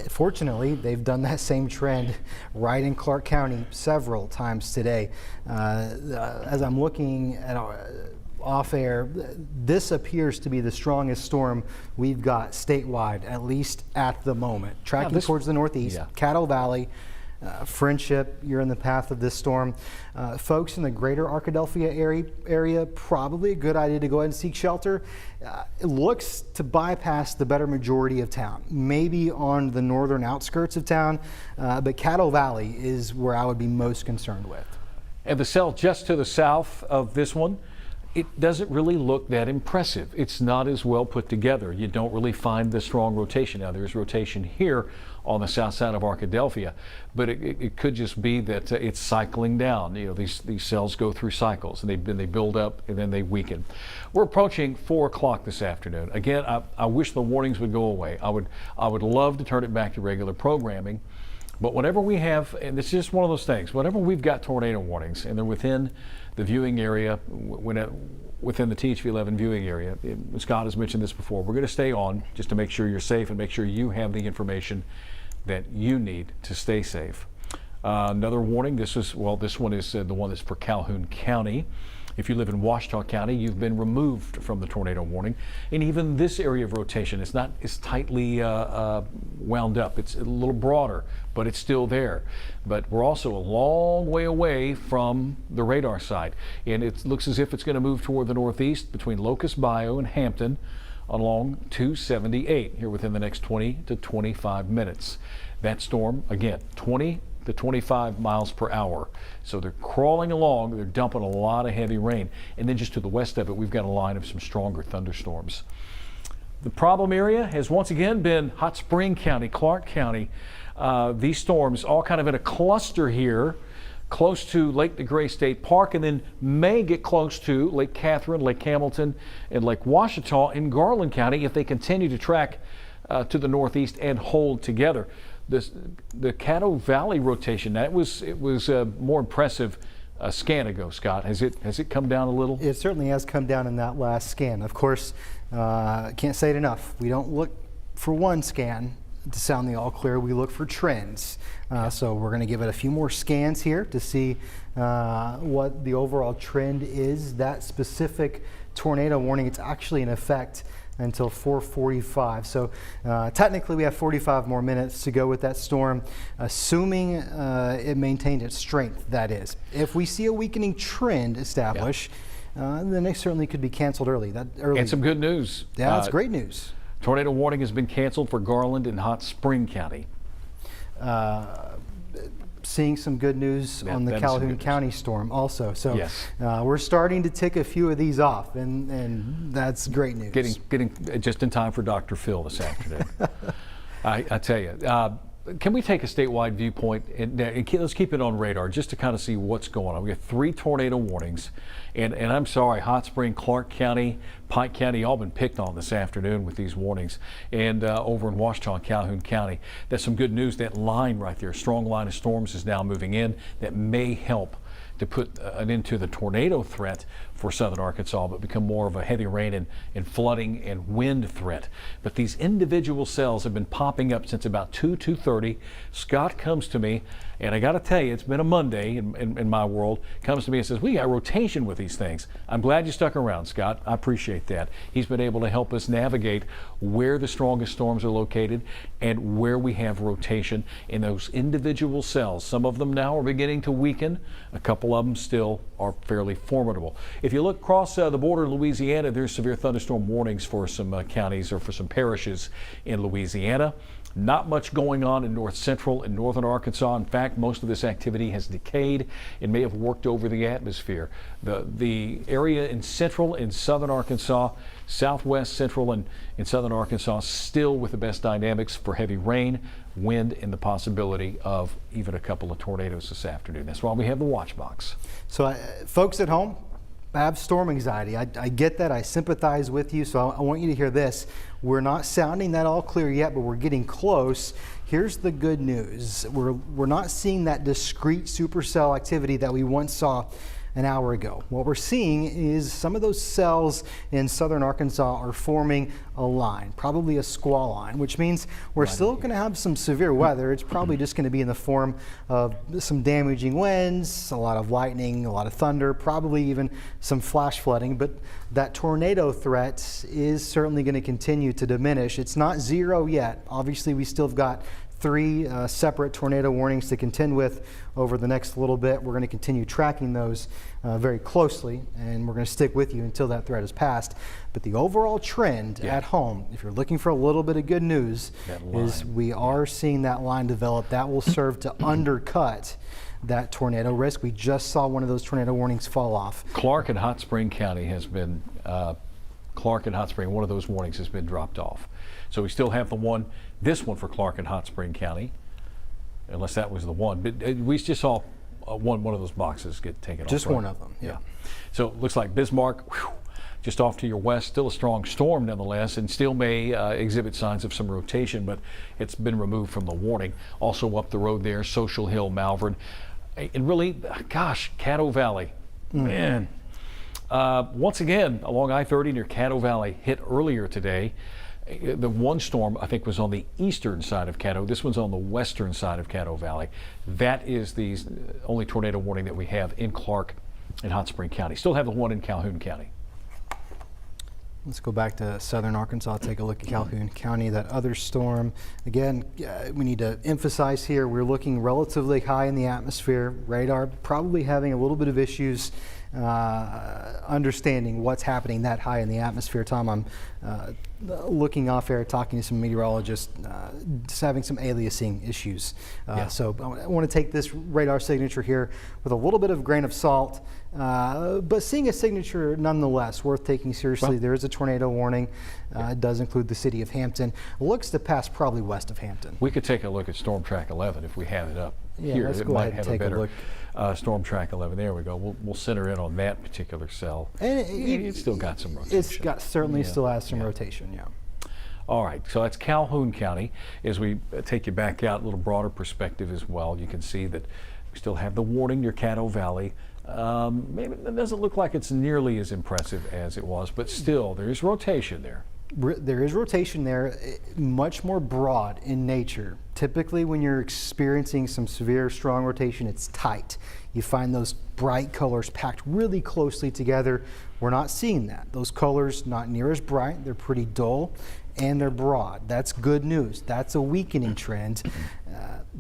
Fortunately, they've done that same trend right in Clark County several times today. As I'm looking at off air, this appears to be the strongest storm we've got statewide, at least at the moment. Tracking towards the northeast, Caddo Valley. Friendship, you're in the path of this storm. Folks in the greater Arkadelphia area, probably a good idea to go ahead and seek shelter. It looks to bypass the better majority of town, maybe on the northern outskirts of town, but Caddo Valley is where I would be most concerned with. And the cell just to the south of this one, it doesn't really look that impressive. It's not as well put together. You don't really find the strong rotation. Now there's rotation here on the south side of Arkadelphia, but it could just be that it's cycling down. You know, these cells go through cycles, and they build up and then they weaken. We're approaching 4 o'clock this afternoon. Again, I wish the warnings would go away. I would love to turn it back to regular programming, But whenever we have, and it's just one of those things, whenever we've got tornado warnings and they're within the viewing area, within the THV11 viewing area, Scott has mentioned this before, we're going to stay on just to make sure you're safe and make sure you have the information that you need to stay safe. Another warning, this one is the one that's for Calhoun County. If you live in Ouachita County, you've been removed from the tornado warning. And even this area of rotation is not as tightly wound up. It's a little broader, but it's still there. But we're also a long way away from the radar side. And it looks as if it's going to move toward the northeast between Locust Bayou and Hampton along 278 here within the next 20 to 25 minutes. That storm, again, 20 to 25 miles per hour. So they're crawling along, they're dumping a lot of heavy rain. And then just to the west of it, we've got a line of some stronger thunderstorms. The problem area has once again been Hot Spring County, Clark County. These storms all kind of in a cluster here, close to Lake DeGray State Park, and then may get close to Lake Catherine, Lake Hamilton, and Lake Ouachita in Garland County if they continue to track to the northeast and hold together. The Caddo Valley rotation, it was more impressive a scan ago, Scott. Has it come down a little? It certainly has come down in that last scan. Of course, can't say it enough. We don't look for one scan to sound the all clear. We look for trends. So we're going to give it a few more scans here to see what the overall trend is. That specific tornado warning, it's actually in effect until 4:45. So technically we have 45 more minutes to go with that storm, assuming it maintained its strength, that is. If we see a weakening trend establish, then it certainly could be canceled early. And some good news. Yeah, that's great news. Tornado warning has been canceled for Garland and Hot Spring County. Seeing some good news on the Calhoun County storm also. So yes. We're starting to tick a few of these off, and that's great news. Getting just in time for Dr. Phil this afternoon. I tell you, can we take a statewide viewpoint and let's keep it on radar just to kind of see what's going on. We got 3 tornado warnings, and I'm sorry, Hot Spring, Clark County, Pike County, all been picked on this afternoon with these warnings, and over in Ouachita and Calhoun County. That's some good news. That line right there, strong line of storms, is now moving in. That may help to put an end to the tornado threat for southern Arkansas, but become more of a heavy rain and flooding and wind threat. But these individual cells have been popping up since about 2:30. Scott comes to me, and I got to tell you, it's been a Monday in my world, comes to me and says, we got rotation with these things. I'm glad you stuck around, Scott. I appreciate that. He's been able to help us navigate where the strongest storms are located and where we have rotation in those individual cells. Some of them now are beginning to weaken. A couple of them still are fairly formidable. If you look across the border in Louisiana, there's severe thunderstorm warnings for some counties or for some parishes in Louisiana. Not much going on in north central and northern Arkansas. In fact, most of this activity has decayed and may have worked over the atmosphere. The area in central and southern Arkansas, southwest, central, and in southern Arkansas, still with the best dynamics for heavy rain, wind, and the possibility of even a couple of tornadoes this afternoon. That's why we have the watch box. So folks at home, I have storm anxiety. I get that. I sympathize with you. So I want you to hear this. We're not sounding that all clear yet, but we're getting close. Here's the good news. We're not seeing that discrete supercell activity that we once saw an hour ago. What we're seeing is some of those cells in southern Arkansas are forming a line, probably a squall line, which means we're still going to have some severe weather. It's probably just going to be in the form of some damaging winds, a lot of lightning, a lot of thunder, probably even some flash flooding, but that tornado threat is certainly going to continue to diminish. It's not zero yet. Obviously, we still have got 3 separate tornado warnings to contend with over the next little bit. We're going to continue tracking those very closely, and we're going to stick with you until that threat is passed. But the overall trend at home, if you're looking for a little bit of good news, is we are seeing that line develop. That will serve to undercut that tornado risk. We just saw one of those tornado warnings fall off. Clark and Hot Spring County has been, Clark and Hot Spring, one of those warnings has been dropped off. So we still have this one for Clark and Hot Spring County, unless that was the one. But we just saw one of those boxes get taken off. Just one of them, yeah. So it looks like Bismarck, just off to your west. Still a strong storm nonetheless, and still may exhibit signs of some rotation, but it's been removed from the warning. Also up the road there, Social Hill, Malvern, and really, gosh, Caddo Valley, man. Once again, along I-30 near Caddo Valley, hit earlier today. The one storm, I think, was on the eastern side of Caddo. This one's on the western side of Caddo Valley. That is the only tornado warning that we have in Clark and Hot Spring County. Still have the one in Calhoun County. Let's go back to southern Arkansas, take a look at Calhoun County. That other storm, again, we need to emphasize here, we're looking relatively high in the atmosphere. Radar probably having a little bit of issues understanding what's happening that high in the atmosphere. Tom, I'm looking off air, talking to some meteorologists, just having some aliasing issues. So I want to take this radar signature here with a little bit of grain of salt, but seeing a signature nonetheless worth taking seriously. Well, there is a tornado warning. It does include the city of Hampton. Looks to pass probably west of Hampton. We could take a look at Storm Track 11 if we have it up here. Let's it go might ahead and have take a better look. Storm Track 11. There we go. We'll center in on that particular cell. And it's still got some rotation. It's got certainly still has some rotation. All right, so that's Calhoun County. As we take you back out, a little broader perspective as well, you can see that we still have the warning near Caddo Valley. Maybe it doesn't look like it's nearly as impressive as it was, but still there is rotation there. There is rotation there, much more broad in nature. Typically when you're experiencing some severe strong rotation, it's tight. You find those bright colors packed really closely together. We're not seeing that. Those colors not near as bright, they're pretty dull, and they're broad. That's good news. That's a weakening trend.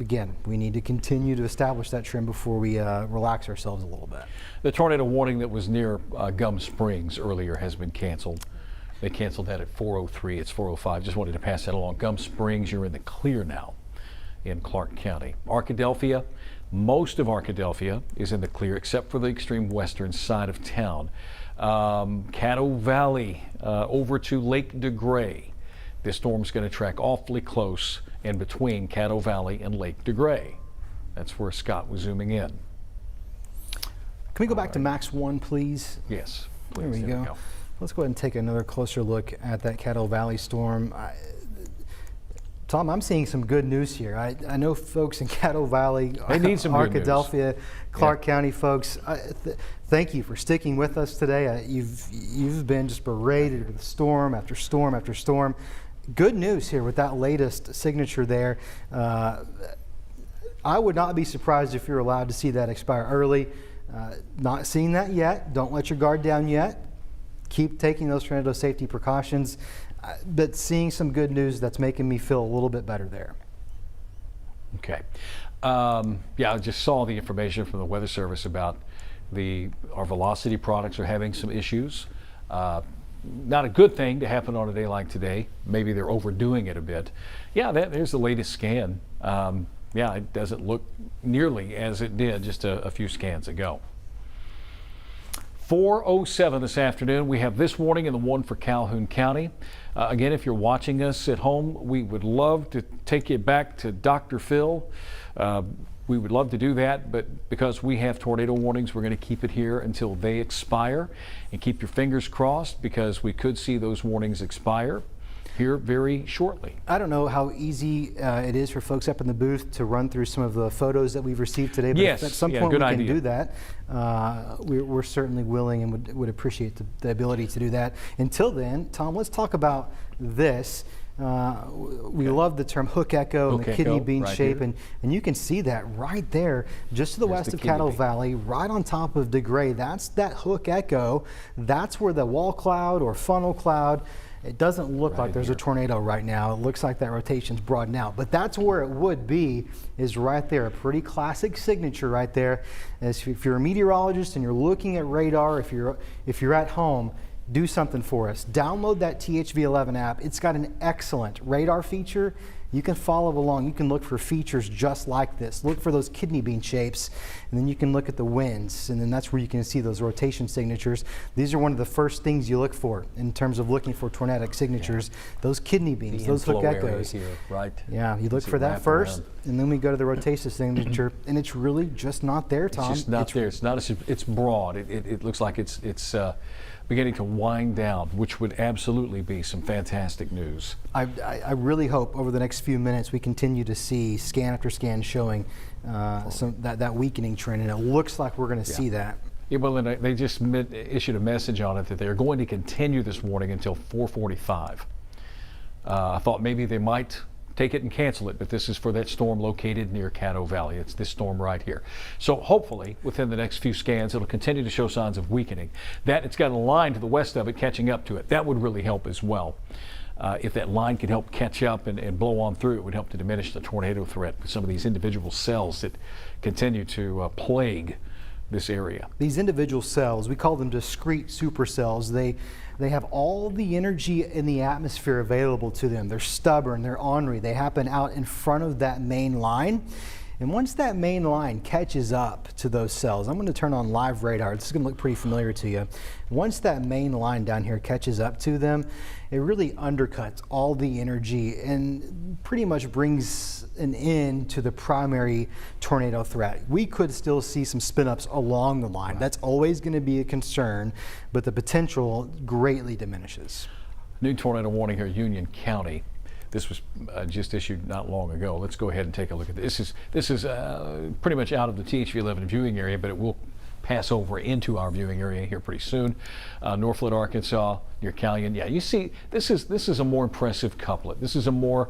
Again, we need to continue to establish that trend before we relax ourselves a little bit. The tornado warning that was near Gum Springs earlier has been canceled. They canceled that at 4:03. It's 4:05. Just wanted to pass that along. Gum Springs, you're in the clear now in Clark County. Arkadelphia, most of Arkadelphia is in the clear except for the extreme western side of town. Caddo Valley over to Lake DeGray. This storm's going to track awfully close in between Caddo Valley and Lake DeGray. That's where Scott was zooming in. Can we go back to Max 1, please? Yes, please. There we go. Let's go ahead and take another closer look at that Caddo Valley storm. Tom, I'm seeing some good news here. I know folks in Caddo Valley, they need some Arkadelphia, Clark County folks, thank you for sticking with us today. You've been just berated with storm after storm after storm. Good news here with that latest signature there. I would not be surprised if you're allowed to see that expire early. Not seeing that yet. Don't let your guard down yet. Keep taking those tornado safety precautions, but seeing some good news that's making me feel a little bit better there. Okay. Yeah, I just saw the information from the Weather Service about our velocity products are having some issues. Not a good thing to happen on a day like today. Maybe they're overdoing it a bit. Yeah, there's the latest scan. Yeah, it doesn't look nearly as it did just a few scans ago. 4:07 this afternoon. We have this warning and the one for Calhoun County. Again, if you're watching us at home, we would love to take you back to Dr. Phil. We would love to do that, but because we have tornado warnings, we're going to keep it here until they expire. And keep your fingers crossed because we could see those warnings expire here very shortly. I don't know how easy it is for folks up in the booth to run through some of the photos that we've received today, but yes, at some point we can idea. do that. We're certainly willing and would appreciate the ability to do that. Until then, Tom, let's talk about this. We love the term hook echo and the kidney bean shape, and you can see that right there just to the west of Caddo Valley, right on top of DeGray. That's that hook echo. That's where the wall cloud or funnel cloud, it doesn't look like there's a tornado right now. It looks like that rotation's broadened out, but that's where it would be, is right there. A pretty classic signature right there. If you're a meteorologist and you're looking at radar, if you're at home, do something for us. Download that THV11 app. It's got an excellent radar feature You can follow along. You can look for features just like this. Look for those kidney bean shapes, and then you can look at the winds, and then that's where you can see those rotation signatures. These are one of the first things you look for in terms of looking for tornadic signatures. Those kidney beans, those hook echoes. Here, right? Yeah, you look for that first, and then we go to the rotation signature, and it's really just not there, Tom. It's just not there. It's not. It's broad. It looks like it's beginning to wind down, which would absolutely be some fantastic news. I really hope over the next few minutes we continue to see scan after scan showing that weakening trend, and it looks like we're going to see that. Yeah, well, and they just issued a message on it that they're going to continue this warning until 4:45. I thought maybe they might take it and cancel it, but this is for that storm located near Caddo Valley. It's this storm right here. So hopefully within the next few scans it'll continue to show signs of weakening. That it's got a line to the west of it catching up to it. That would really help as well. If that line could help catch up and blow on through, it would help to diminish the tornado threat with some of these individual cells that continue to plague this area. These individual cells, we call them discrete supercells. They have all the energy in the atmosphere available to them. They're stubborn, they're ornery, they happen out in front of that main line. And once that main line catches up to those cells, I'm going to turn on live radar. This is going to look pretty familiar to you. Once that main line down here catches up to them, it really undercuts all the energy and pretty much brings an end to the primary tornado threat. We could still see some spin-ups along the line. That's always going to be a concern, but the potential greatly diminishes. New tornado warning here, Union County. This was just issued not long ago. Let's go ahead and take a look at this. This is pretty much out of the THV 11 viewing area, but it will pass over into our viewing area here pretty soon. Northwood, Arkansas, near Callion. Yeah, you see, this is a more impressive couplet. This is a more,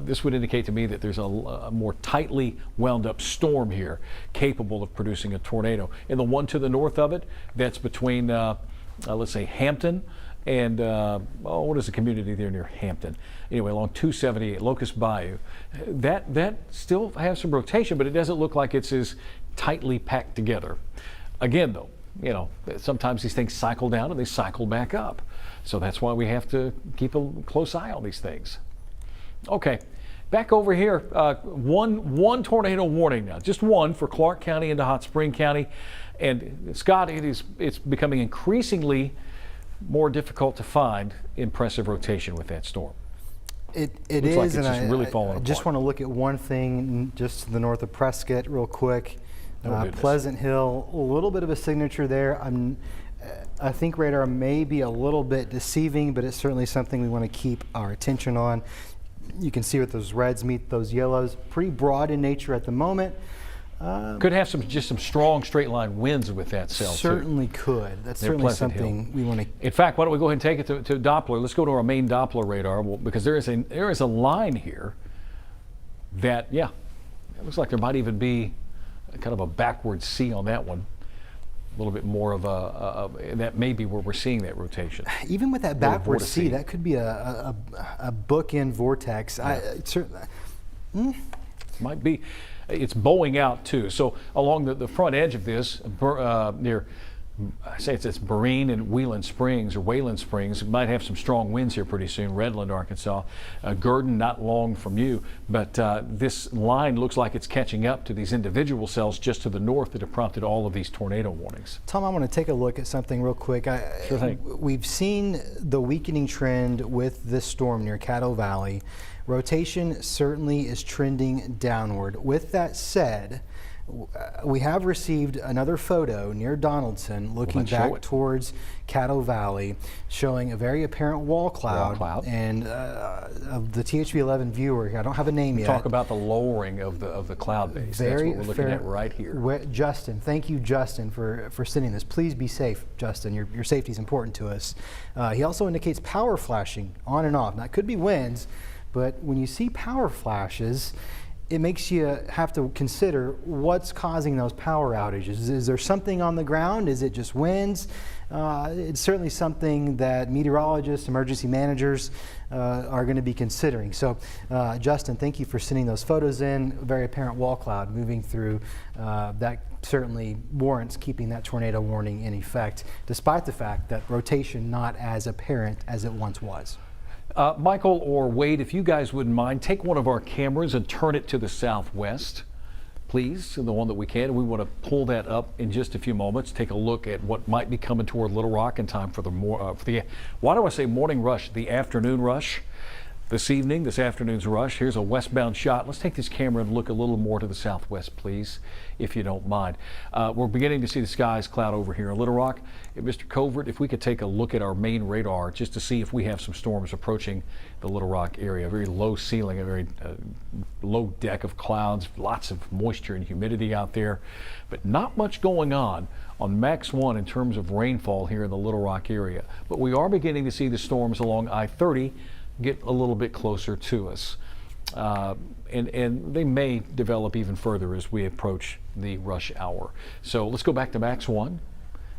this would indicate to me that there's a more tightly wound up storm here, capable of producing a tornado. And the one to the north of it, that's between, let's say, Hampton and what is the community there near Hampton? Anyway, along 278, Locust Bayou. That still has some rotation, but it doesn't look like it's as tightly packed together. Again, though, you know, sometimes these things cycle down and they cycle back up. So that's why we have to keep a close eye on these things. Okay, back over here, one tornado warning now, just one for Clark County into Hot Spring County. And Scott, it's becoming increasingly more difficult to find impressive rotation with that storm. It Looks is, like it's and just really falling I just apart. want to look at one thing just to the north of Prescott real quick. Oh, Pleasant Hill, a little bit of a signature there. I think radar may be a little bit deceiving, but it's certainly something we want to keep our attention on. You can see with those reds meet those yellows, pretty broad in nature at the moment. Could have just some strong straight line winds with that cell certainly too. Could. That's Near certainly Pleasant something Hill. we want to. In fact, why don't we go ahead and take it to Doppler? Let's go to our main Doppler radar, because there is a line here that, yeah, it looks like there might even be kind of a backward C on that one. A little bit more of that may be where we're seeing that rotation. Even with that backward C, that could be a bookend vortex. Yeah. Might be. It's bowing out too. So along the front edge of this, near, I say it's Berrien and Wayland Springs, it might have some strong winds here pretty soon. Redland, Arkansas, Gurdon, not long from you, but this line looks like it's catching up to these individual cells just to the north that have prompted all of these tornado warnings. Tom, I want to take a look at something real quick. Sure thing. We've seen the weakening trend with this storm near Caddo Valley. Rotation certainly is trending downward. With that said, we have received another photo near Donaldson looking back towards Caddo Valley, showing a very apparent wall cloud. And the THV 11 viewer, I don't have a name yet. Talk about the lowering of the cloud base. That's what we're looking at right here. Justin, thank you, Justin, for sending this. Please be safe, Justin. Your safety is important to us. He also indicates power flashing on and off. Now, it could be winds, but when you see power flashes, it makes you have to consider what's causing those power outages. Is there something on the ground? Is it just winds? It's certainly something that meteorologists, emergency managers are going to be considering. So, Justin, thank you for sending those photos in. A very apparent wall cloud moving through. That certainly warrants keeping that tornado warning in effect, despite the fact that rotation not as apparent as it once was. Michael or Wade, if you guys wouldn't mind, take one of our cameras and turn it to the southwest, please, the one that we can. We want to pull that up in just a few moments. Take a look at what might be coming toward Little Rock in time for the why do I say morning rush? The afternoon rush. This afternoon's rush. Here's a westbound shot. Let's take this camera and look a little more to the southwest, please, if you don't mind. We're beginning to see the skies cloud over here in Little Rock. Mr. Covert, if we could take a look at our main radar just to see if we have some storms approaching the Little Rock area. A very low ceiling, a very low deck of clouds, lots of moisture and humidity out there, but not much going on Max 1 in terms of rainfall here in the Little Rock area. But we are beginning to see the storms along I-30 get a little bit closer to us. And they may develop even further as we approach the rush hour. So let's go back to Max 1.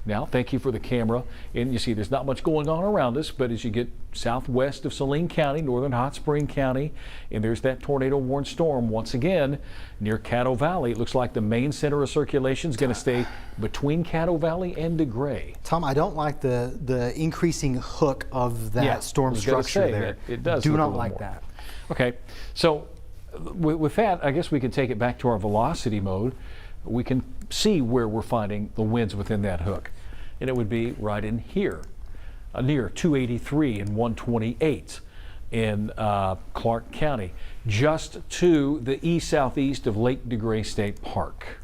Now, thank you for the camera. And you see there's not much going on around us, but as you get southwest of Saline County, northern Hot Spring County, and there's that tornado-warned storm once again near Caddo Valley. It looks like the main center of circulation is going to stay between Caddo Valley and DeGray. Tom, I don't like the increasing hook of that storm structure there. It does. Do not like that. Okay, so with that, I guess we can take it back to our velocity mode. We can see where we're finding the winds within that hook. And it would be right in here, near 283 and 128 in Clark County, just to the east-southeast of Lake DeGray State Park.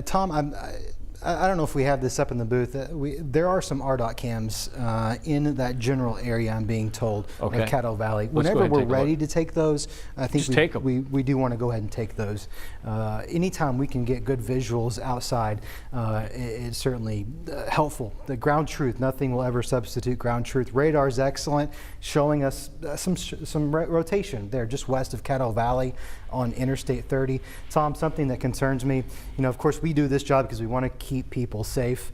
Tom, I don't know if we have this up in the booth. There are some RDOT cams in that general area, I'm being told, of Caddo Valley. Whenever we're ready to take those, I think we do want to go ahead and take those. Anytime we can get good visuals outside, it's certainly helpful. The ground truth, nothing will ever substitute ground truth. Radar is excellent, showing us some rotation there just west of Caddo Valley on Interstate 30. Tom, something that concerns me, of course we do this job because we want to keep people safe.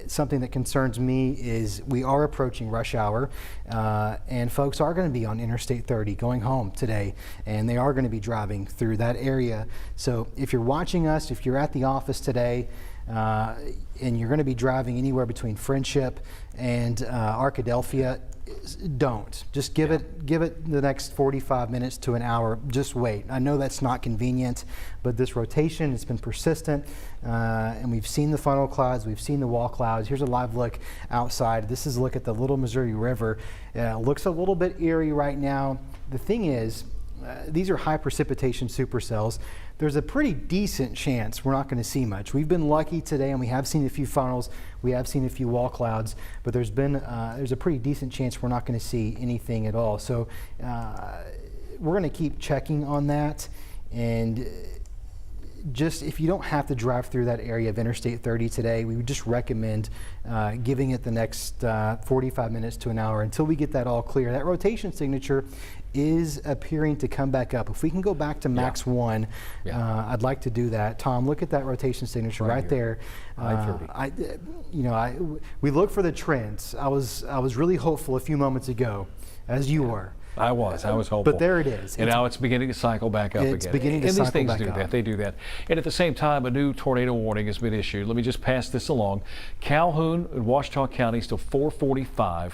Something that concerns me is we are approaching rush hour, and folks are going to be on Interstate 30 going home today, and they are going to be driving through that area. So if you're watching us, if you're at the office today, and you're going to be driving anywhere between Friendship and Arkadelphia, don't. Just give it the next 45 minutes to an hour. Just wait. I know that's not convenient, but this rotation has been persistent, and we've seen the funnel clouds, we've seen the wall clouds. Here's a live look outside. This is a look at the Little Missouri River. Looks a little bit eerie right now. The thing is, these are high precipitation supercells. There's a pretty decent chance we're not going to see much. We've been lucky today, and we have seen a few funnels, we have seen a few wall clouds, but there's a pretty decent chance we're not going to see anything at all. So we're going to keep checking on that, and just if you don't have to drive through that area of Interstate 30 today, we would just recommend giving it the next 45 minutes to an hour until we get that all clear. That rotation signature is appearing to come back up. If we can go back to Max 1, I'd like to do that. Tom, look at that rotation signature right there. We look for the trends. I was really hopeful a few moments ago, as you were. I was hopeful. But there it is. And now it's beginning to cycle back up again. It's beginning to cycle back up. And these things do that. They do that. And at the same time, a new tornado warning has been issued. Let me just pass this along. Calhoun and Ouachita counties till 4:45.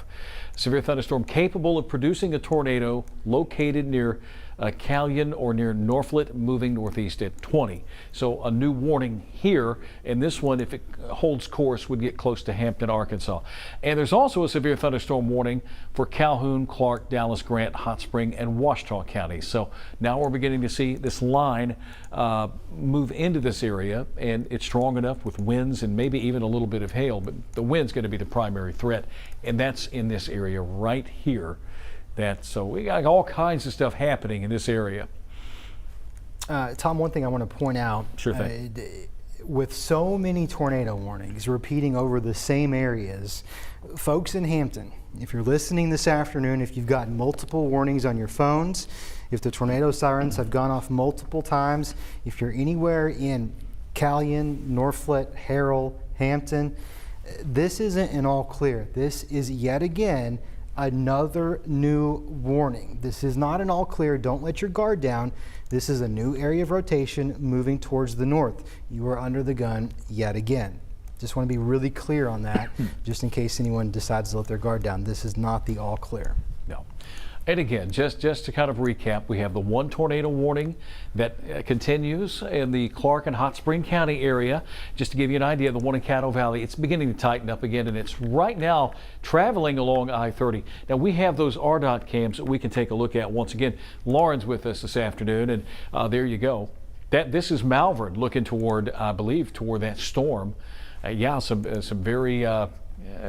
Severe thunderstorm capable of producing a tornado located near Callion or near Norflet, moving northeast at 20. So a new warning here, and this one, if it holds course, would get close to Hampton, Arkansas. And there's also a severe thunderstorm warning for Calhoun, Clark, Dallas, Grant, Hot Spring, and Ouachita counties. So now we're beginning to see this line move into this area, and it's strong enough with winds and maybe even a little bit of hail, but the wind's going to be the primary threat, and that's in this area right here. So we got all kinds of stuff happening in this area. Tom, one thing I want to point out. Sure thing. With so many tornado warnings repeating over the same areas, folks in Hampton, if you're listening this afternoon, if you've gotten multiple warnings on your phones, if the tornado sirens have gone off multiple times, if you're anywhere in Callion, Norflet, Harrell, Hampton, this isn't an all clear. This is yet again another new warning. This is not an all clear. Don't let your guard down. This is a new area of rotation moving towards the north. You are under the gun yet again. Just want to be really clear on that, just in case anyone decides to let their guard down. This is not the all clear. No. And again, just to kind of recap, we have the one tornado warning that continues in the Clark and Hot Spring County area. Just to give you an idea, the one in Caddo Valley, it's beginning to tighten up again, and it's right now traveling along I-30. Now, we have those RDOT cams that we can take a look at. Once again, Lauren's with us this afternoon, and there you go. This is Malvern looking toward, I believe, toward that storm. Yeah, some very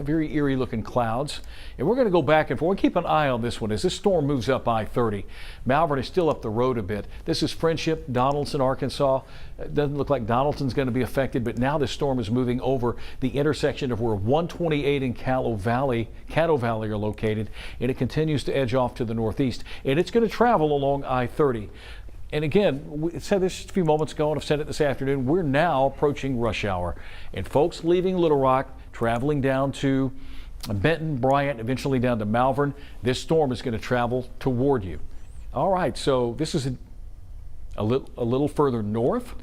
very eerie looking clouds, and we're going to go back and forth. Keep an eye on this one as this storm moves up I-30. Malvern is still up the road a bit. This is Friendship, Donaldson, Arkansas. It doesn't look like Donaldson's going to be affected, but now this storm is moving over the intersection of where 128 and Caddo Valley are located, and it continues to edge off to the northeast, and it's going to travel along I-30. And again, we said this just a few moments ago, and I've said it this afternoon, we're now approaching rush hour. And folks leaving Little Rock, traveling down to Benton, Bryant, eventually down to Malvern, this storm is going to travel toward you. All right, so this is a little further north.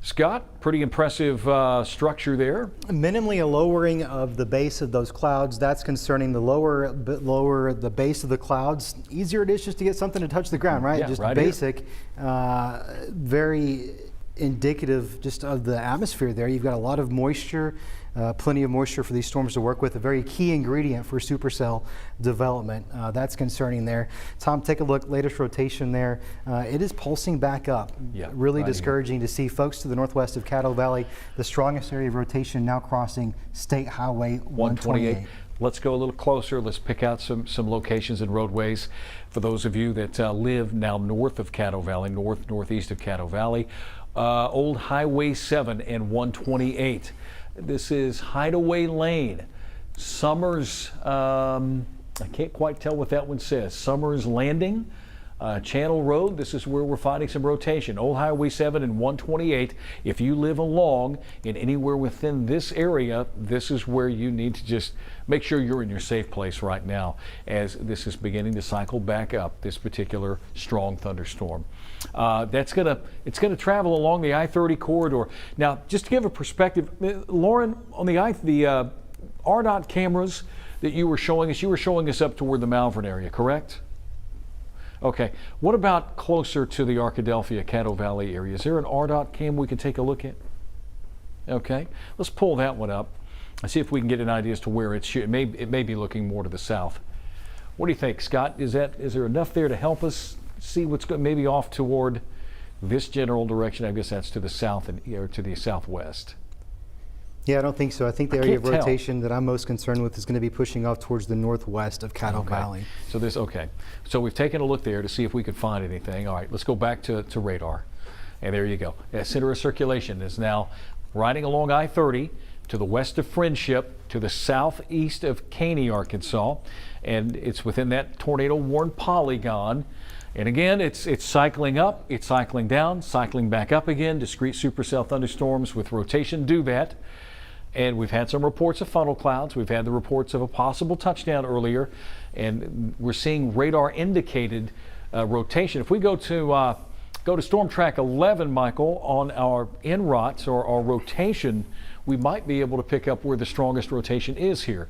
Scott, pretty impressive structure there. Minimally a lowering of the base of those clouds. That's concerning. The bit lower the base of the clouds, easier it is just to get something to touch the ground, right? Yeah, just right basic, very indicative just of the atmosphere there. You've got a lot of moisture, plenty of moisture for these storms to work with, a very key ingredient for supercell development. That's concerning there. Tom, take a look, latest rotation there. It is pulsing back up. Yeah, really right discouraging to see folks to the northwest of Caddo Valley, the strongest area of rotation now crossing State Highway 128. Let's go a little closer. Let's pick out some locations and roadways for those of you that live now north of Caddo Valley, northeast of Caddo Valley. Old Highway 7 and 128. This is Hideaway Lane. Summers, I can't quite tell what that one says. Summers Landing, Channel Road. This is where we're finding some rotation. Old Highway 7 and 128. If you live along and anywhere within this area, this is where you need to just make sure you're in your safe place right now, as this is beginning to cycle back up, this particular strong thunderstorm. It's gonna travel along the I-30 corridor. Now, just to give a perspective, Lauren, on the RDOT cameras that you were showing us up toward the Malvern area, correct? Okay. What about closer to the Arkadelphia, Caddo Valley area? Is there an RDOT cam we can take a look at? Okay. Let's pull that one up and see if we can get an idea as to where it may be looking more to the south. What do you think, Scott? Is there enough there to help us see what's going maybe off toward this general direction? I guess that's to the south or to the southwest. Yeah, I don't think so. I think the area of rotation that I'm most concerned with is going to be pushing off towards the northwest of Caddo Valley. So we've taken a look there to see if we could find anything. All right, let's go back to radar. And there you go. That center of circulation is now riding along I-30 to the west of Friendship, to the southeast of Caney, Arkansas. And it's within that tornado-warned polygon. And again, it's cycling up, it's cycling down, cycling back up again. Discrete supercell thunderstorms with rotation do that. And we've had some reports of funnel clouds. We've had the reports of a possible touchdown earlier. And we're seeing radar indicated rotation. If we go to Storm Track 11, Michael, on our NROTs or our rotation, we might be able to pick up where the strongest rotation is here,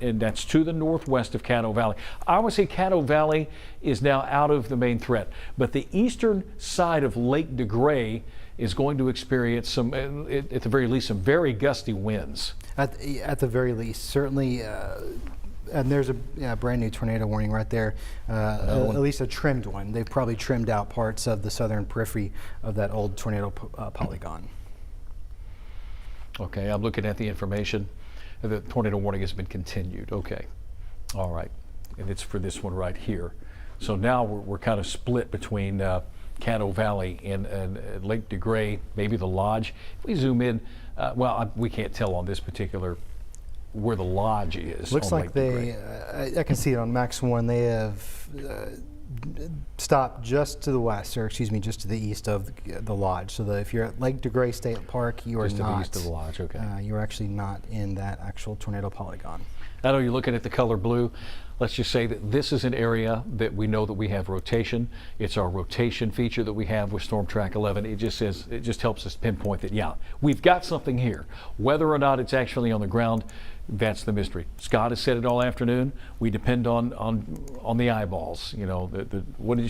and that's to the northwest of Caddo Valley. I would say Caddo Valley is now out of the main threat, but the eastern side of Lake DeGray is going to experience some, at the very least, some very gusty winds. At the very least, certainly. And there's a brand new tornado warning right there, at least a trimmed one. They've probably trimmed out parts of the southern periphery of that old tornado polygon. Okay, I'm looking at the information. The tornado warning has been continued. Okay, all right, and it's for this one right here. So now we're kind of split between Caddo Valley and Lake DeGray, maybe the Lodge. If we zoom in, we can't tell on this particular where the Lodge is. Looks like I can see it on Max 1. They have stopped just to the west, or excuse me, just to the east of the Lodge. So if you're at Lake DeGray State Park, you are just not. Just to the east of the Lodge, okay. You're actually not in that actual tornado polygon. I know you're looking at the color blue. let's just say that this is an area that we know that we have rotation. It's our rotation feature that we have with Storm Track 11. It just helps us pinpoint that, yeah, we've got something here. Whether or not it's actually on the ground, that's the mystery. Scott has said it all afternoon. We depend on the eyeballs. You know,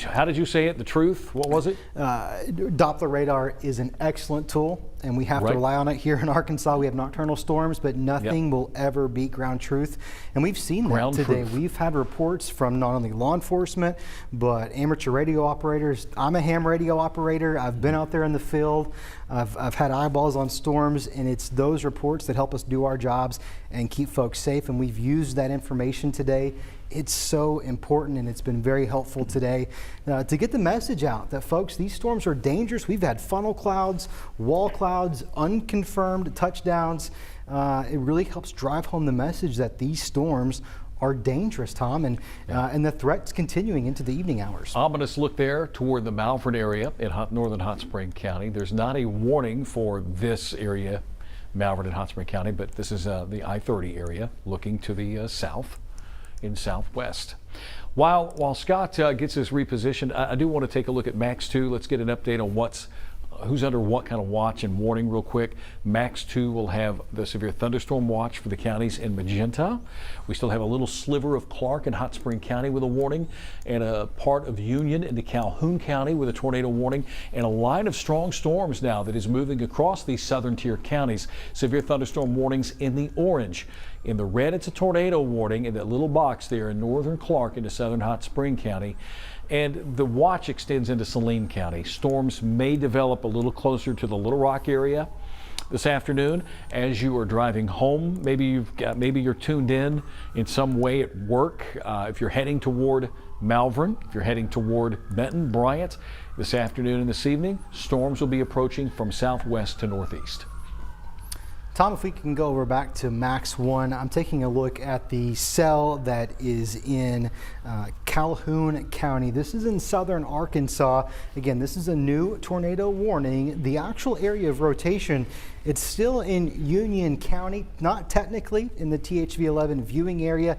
how did you say it? The truth? What was it? Doppler radar is an excellent tool, and we have to rely on it here in Arkansas. We have nocturnal storms, but nothing will ever beat ground truth. And we've seen that today. We've had reports from not only law enforcement, but amateur radio operators. I'm a ham radio operator. I've been out there in the field. I've had eyeballs on storms, and it's those reports that help us do our jobs and keep folks safe. And we've used that information today. It's so important, and it's been very helpful today to get the message out that, folks, these storms are dangerous. We've had funnel clouds, wall clouds, unconfirmed touchdowns. It really helps drive home the message that these storms are dangerous, Tom, and the threat's continuing into the evening hours. Ominous look there toward the Malvern area in northern Hot Spring County. There's not a warning for this area, Malvern and Hot Spring County, but this is the I-30 area looking to the south in southwest. While Scott gets his repositioned, I do want to take a look at Max 2. Let's get an update on who's under what kind of watch and warning real quick. Max 2 will have the severe thunderstorm watch for the counties in magenta. We still have a little sliver of Clark and Hot Spring County with a warning, and a part of Union into Calhoun County with a tornado warning, and a line of strong storms now that is moving across these southern tier counties. Severe thunderstorm warnings in the orange. In the red, it's a tornado warning in that little box there in northern Clark into southern Hot Spring County. And the watch extends into Saline County. Storms may develop a little closer to the Little Rock area this afternoon as you are driving home. Maybe you're tuned in some way at work. If you're heading toward Malvern, if you're heading toward Benton, Bryant, this afternoon and this evening, storms will be approaching from southwest to northeast. Tom, if we can go over back to Max 1, I'm taking a look at the cell that is in Calhoun County. This is in southern Arkansas. Again, this is a new tornado warning. The actual area of rotation, it's still in Union County, not technically in the THV-11 viewing area,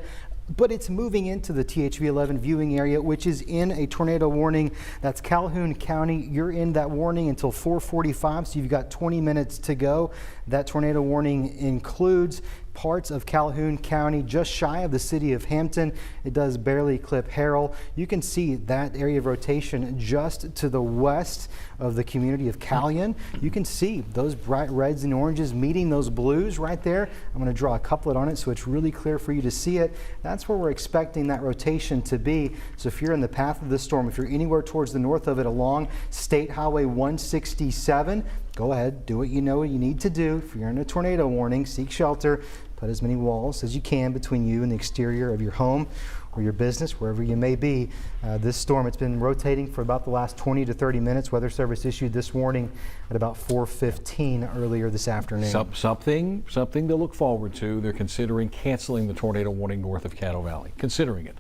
but it's moving into the THV-11 viewing area, which is in a tornado warning. That's Calhoun County. You're in that warning until 4:45, so you've got 20 minutes to go. That tornado warning includes parts of Calhoun County, just shy of the city of Hampton. It does barely eclipse Harrell. You can see that area of rotation just to the west of the community of Callion. You can see those bright reds and oranges meeting those blues right there. I'm going to draw a couplet on it so it's really clear for you to see it. That's where we're expecting that rotation to be. So if you're in the path of the storm, if you're anywhere towards the north of it along State Highway 167, go ahead, do what you know you need to do. If you're in a tornado warning, seek shelter. Put as many walls as you can between you and the exterior of your home or your business, wherever you may be. This storm, it's been rotating for about the last 20 to 30 minutes. Weather Service issued this warning at about 4:15 earlier this afternoon. Something to look forward to. They're considering canceling the tornado warning north of Caddo Valley. Considering it.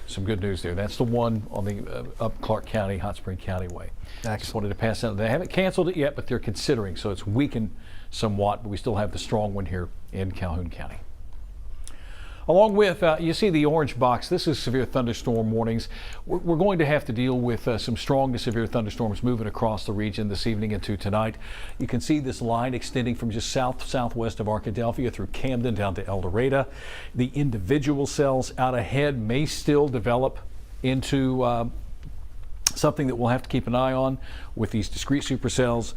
Some good news there. That's the one on the up Clark County, Hot Spring County way. I just wanted to pass out. They haven't canceled it yet, but they're considering, so it's weakened somewhat, but we still have the strong one here in Calhoun County. Along with, you see the orange box, this is severe thunderstorm warnings. We're going to have to deal with some strong to severe thunderstorms moving across the region this evening into tonight. You can see this line extending from just southwest of Arkadelphia through Camden down to El Dorado. The individual cells out ahead may still develop into something that we'll have to keep an eye on with these discrete supercells.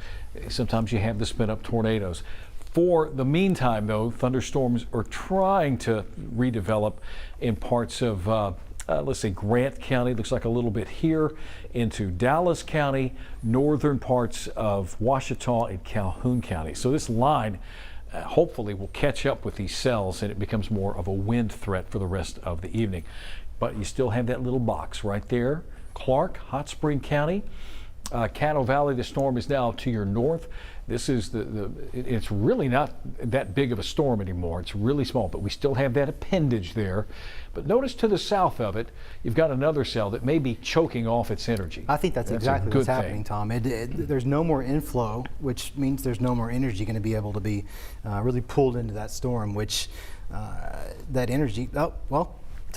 Sometimes you have the spin up tornadoes. For the meantime, though, thunderstorms are trying to redevelop in parts of, let's say, Grant County, looks like a little bit here, into Dallas County, northern parts of Ouachita and Calhoun County. So this line hopefully will catch up with these cells and it becomes more of a wind threat for the rest of the evening. But you still have that little box right there. Clark, Hot Spring County, Caddo Valley, the storm is now to your north. This is it's really not that big of a storm anymore. It's really small, but we still have that appendage there. But notice to the south of it, you've got another cell that may be choking off its energy. I think that's exactly what's happening, Tom. There's no more inflow, which means there's no more energy going to be able to be really pulled into that storm, which that energy,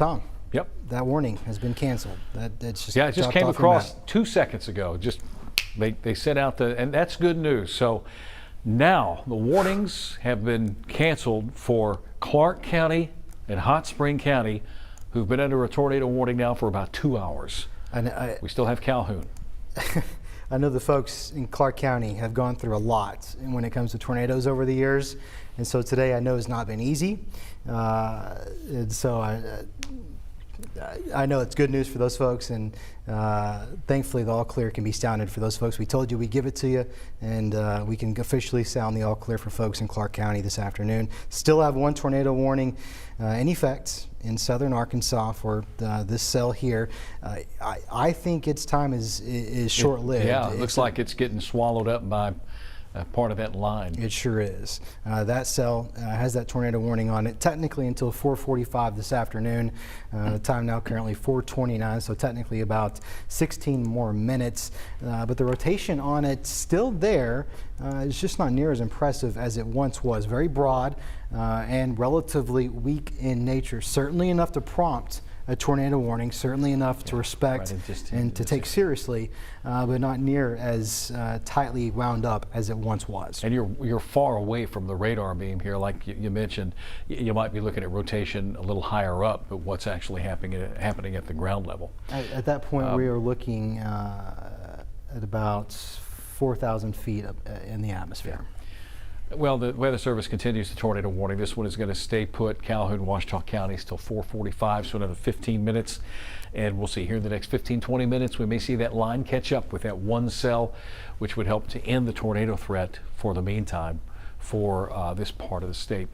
Tom. Yep. That warning has been canceled. It's just It just dropped came off your across map. 2 seconds ago. Just they sent out and that's good news. So now the warnings have been canceled for Clark County and Hot Spring County, who've been under a tornado warning now for about 2 hours. We still have Calhoun. I know the folks in Clark County have gone through a lot when it comes to tornadoes over the years, and so today I know has not been easy. And so I know it's good news for those folks, and thankfully the all clear can be sounded for those folks. We told you we'd give it to you, and we can officially sound the all clear for folks in Clark County this afternoon. Still have one tornado warning in effect in southern Arkansas for this cell here. I think its time is short-lived. Yeah, it looks like it's getting swallowed up by part of that line. It sure is. That cell has that tornado warning on it technically until 4:45 this afternoon. The time now currently 4:29, so technically about 16 more minutes. But the rotation on it still there. It's just not near as impressive as it once was. Very broad and relatively weak in nature. Certainly enough to prompt a tornado warning, certainly enough to respect and to take seriously, but not near as tightly wound up as it once was. And you're far away from the radar beam here, like you mentioned. You might be looking at rotation a little higher up, but what's actually happening at the ground level? At that point, we are looking at about 4,000 feet up in the atmosphere. Well, the Weather Service continues the tornado warning. This one is going to stay put, Calhoun, Washita counties till 4:45, so another 15 minutes. And we'll see here in the next 15, 20 minutes, we may see that line catch up with that one cell, which would help to end the tornado threat for the meantime for this part of the state.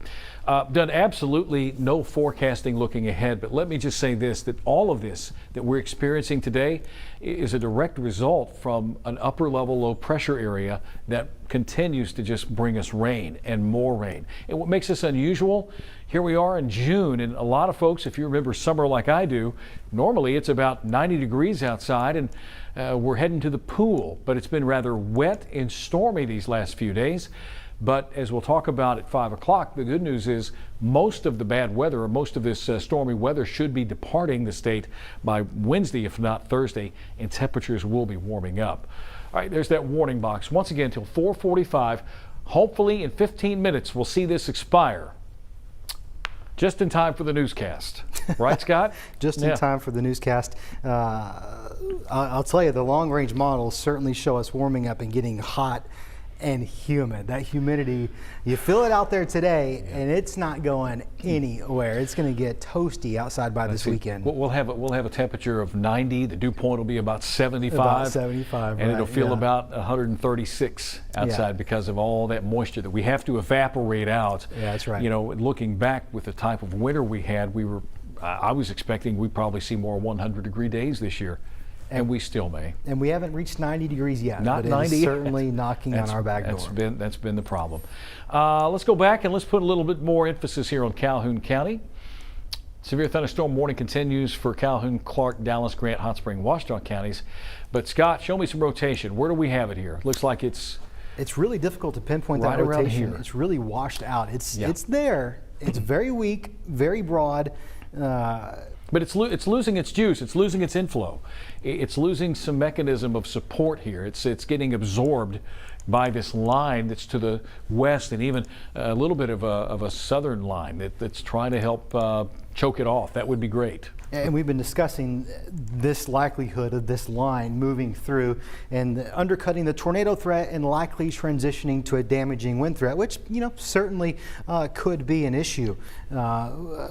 Done absolutely no forecasting looking ahead, but let me just say this, that all of this that we're experiencing today is a direct result from an upper level low pressure area that continues to just bring us rain and more rain. And what makes this unusual, here we are in June, and a lot of folks, if you remember summer like I do, normally it's about 90 degrees outside and we're heading to the pool, but it's been rather wet and stormy these last few days. But as we'll talk about at 5 o'clock, the good news is most of the bad weather, or most of this stormy weather, should be departing the state by Wednesday, if not Thursday, and temperatures will be warming up. All right, there's that warning box. Once again, till 4:45. Hopefully in 15 minutes, we'll see this expire. Just in time for the newscast. Right, Scott? Just in time for the newscast. I'll tell you, the long-range models certainly show us warming up and getting hot and humid. That humidity, you feel it out there today, and it's not going anywhere. It's going to get toasty outside by this weekend. We'll have a temperature of 90. The dew point will be about 75. About 75, and right, it'll feel about 136 outside because of all that moisture that we have to evaporate out. Yeah, that's right. You know, looking back with the type of winter we had, I was expecting we'd probably see more 100-degree days this year. And we still may. And we haven't reached 90 degrees yet. Not but 90 it is yet. certainly knocking on our back door. That's been the problem. Let's go back and let's put a little bit more emphasis here on Calhoun County. Severe thunderstorm warning continues for Calhoun, Clark, Dallas, Grant, Hot Spring, Washita counties. But Scott, show me some rotation. Where do we have it here? Looks like it's really difficult to pinpoint right that around rotation. here. It's really washed out. It's there. It's very weak, very broad. But it's losing its juice. It's losing its inflow. It's losing some mechanism of support here. It's getting absorbed by this line that's to the west, and even a little bit of a southern line that's trying to help choke it off. That would be great. And we've been discussing this likelihood of this line moving through and undercutting the tornado threat and likely transitioning to a damaging wind threat, which, you know, certainly could be an issue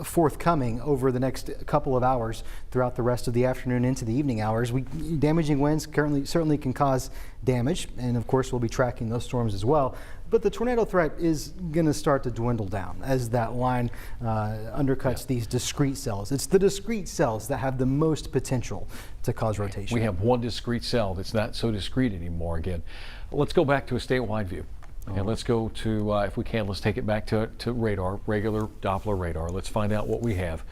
forthcoming over the next couple of hours throughout the rest of the afternoon into the evening hours. Damaging winds certainly can cause damage, and of course we'll be tracking those storms as well. But the tornado threat is going to start to dwindle down as that line undercuts these discrete cells. It's the discrete cells that have the most potential to cause rotation. We have one discrete cell that's not so discrete anymore again. Let's go back to a statewide view. And let's go to, if we can, let's take it back to radar, regular Doppler radar. Let's find out what we have.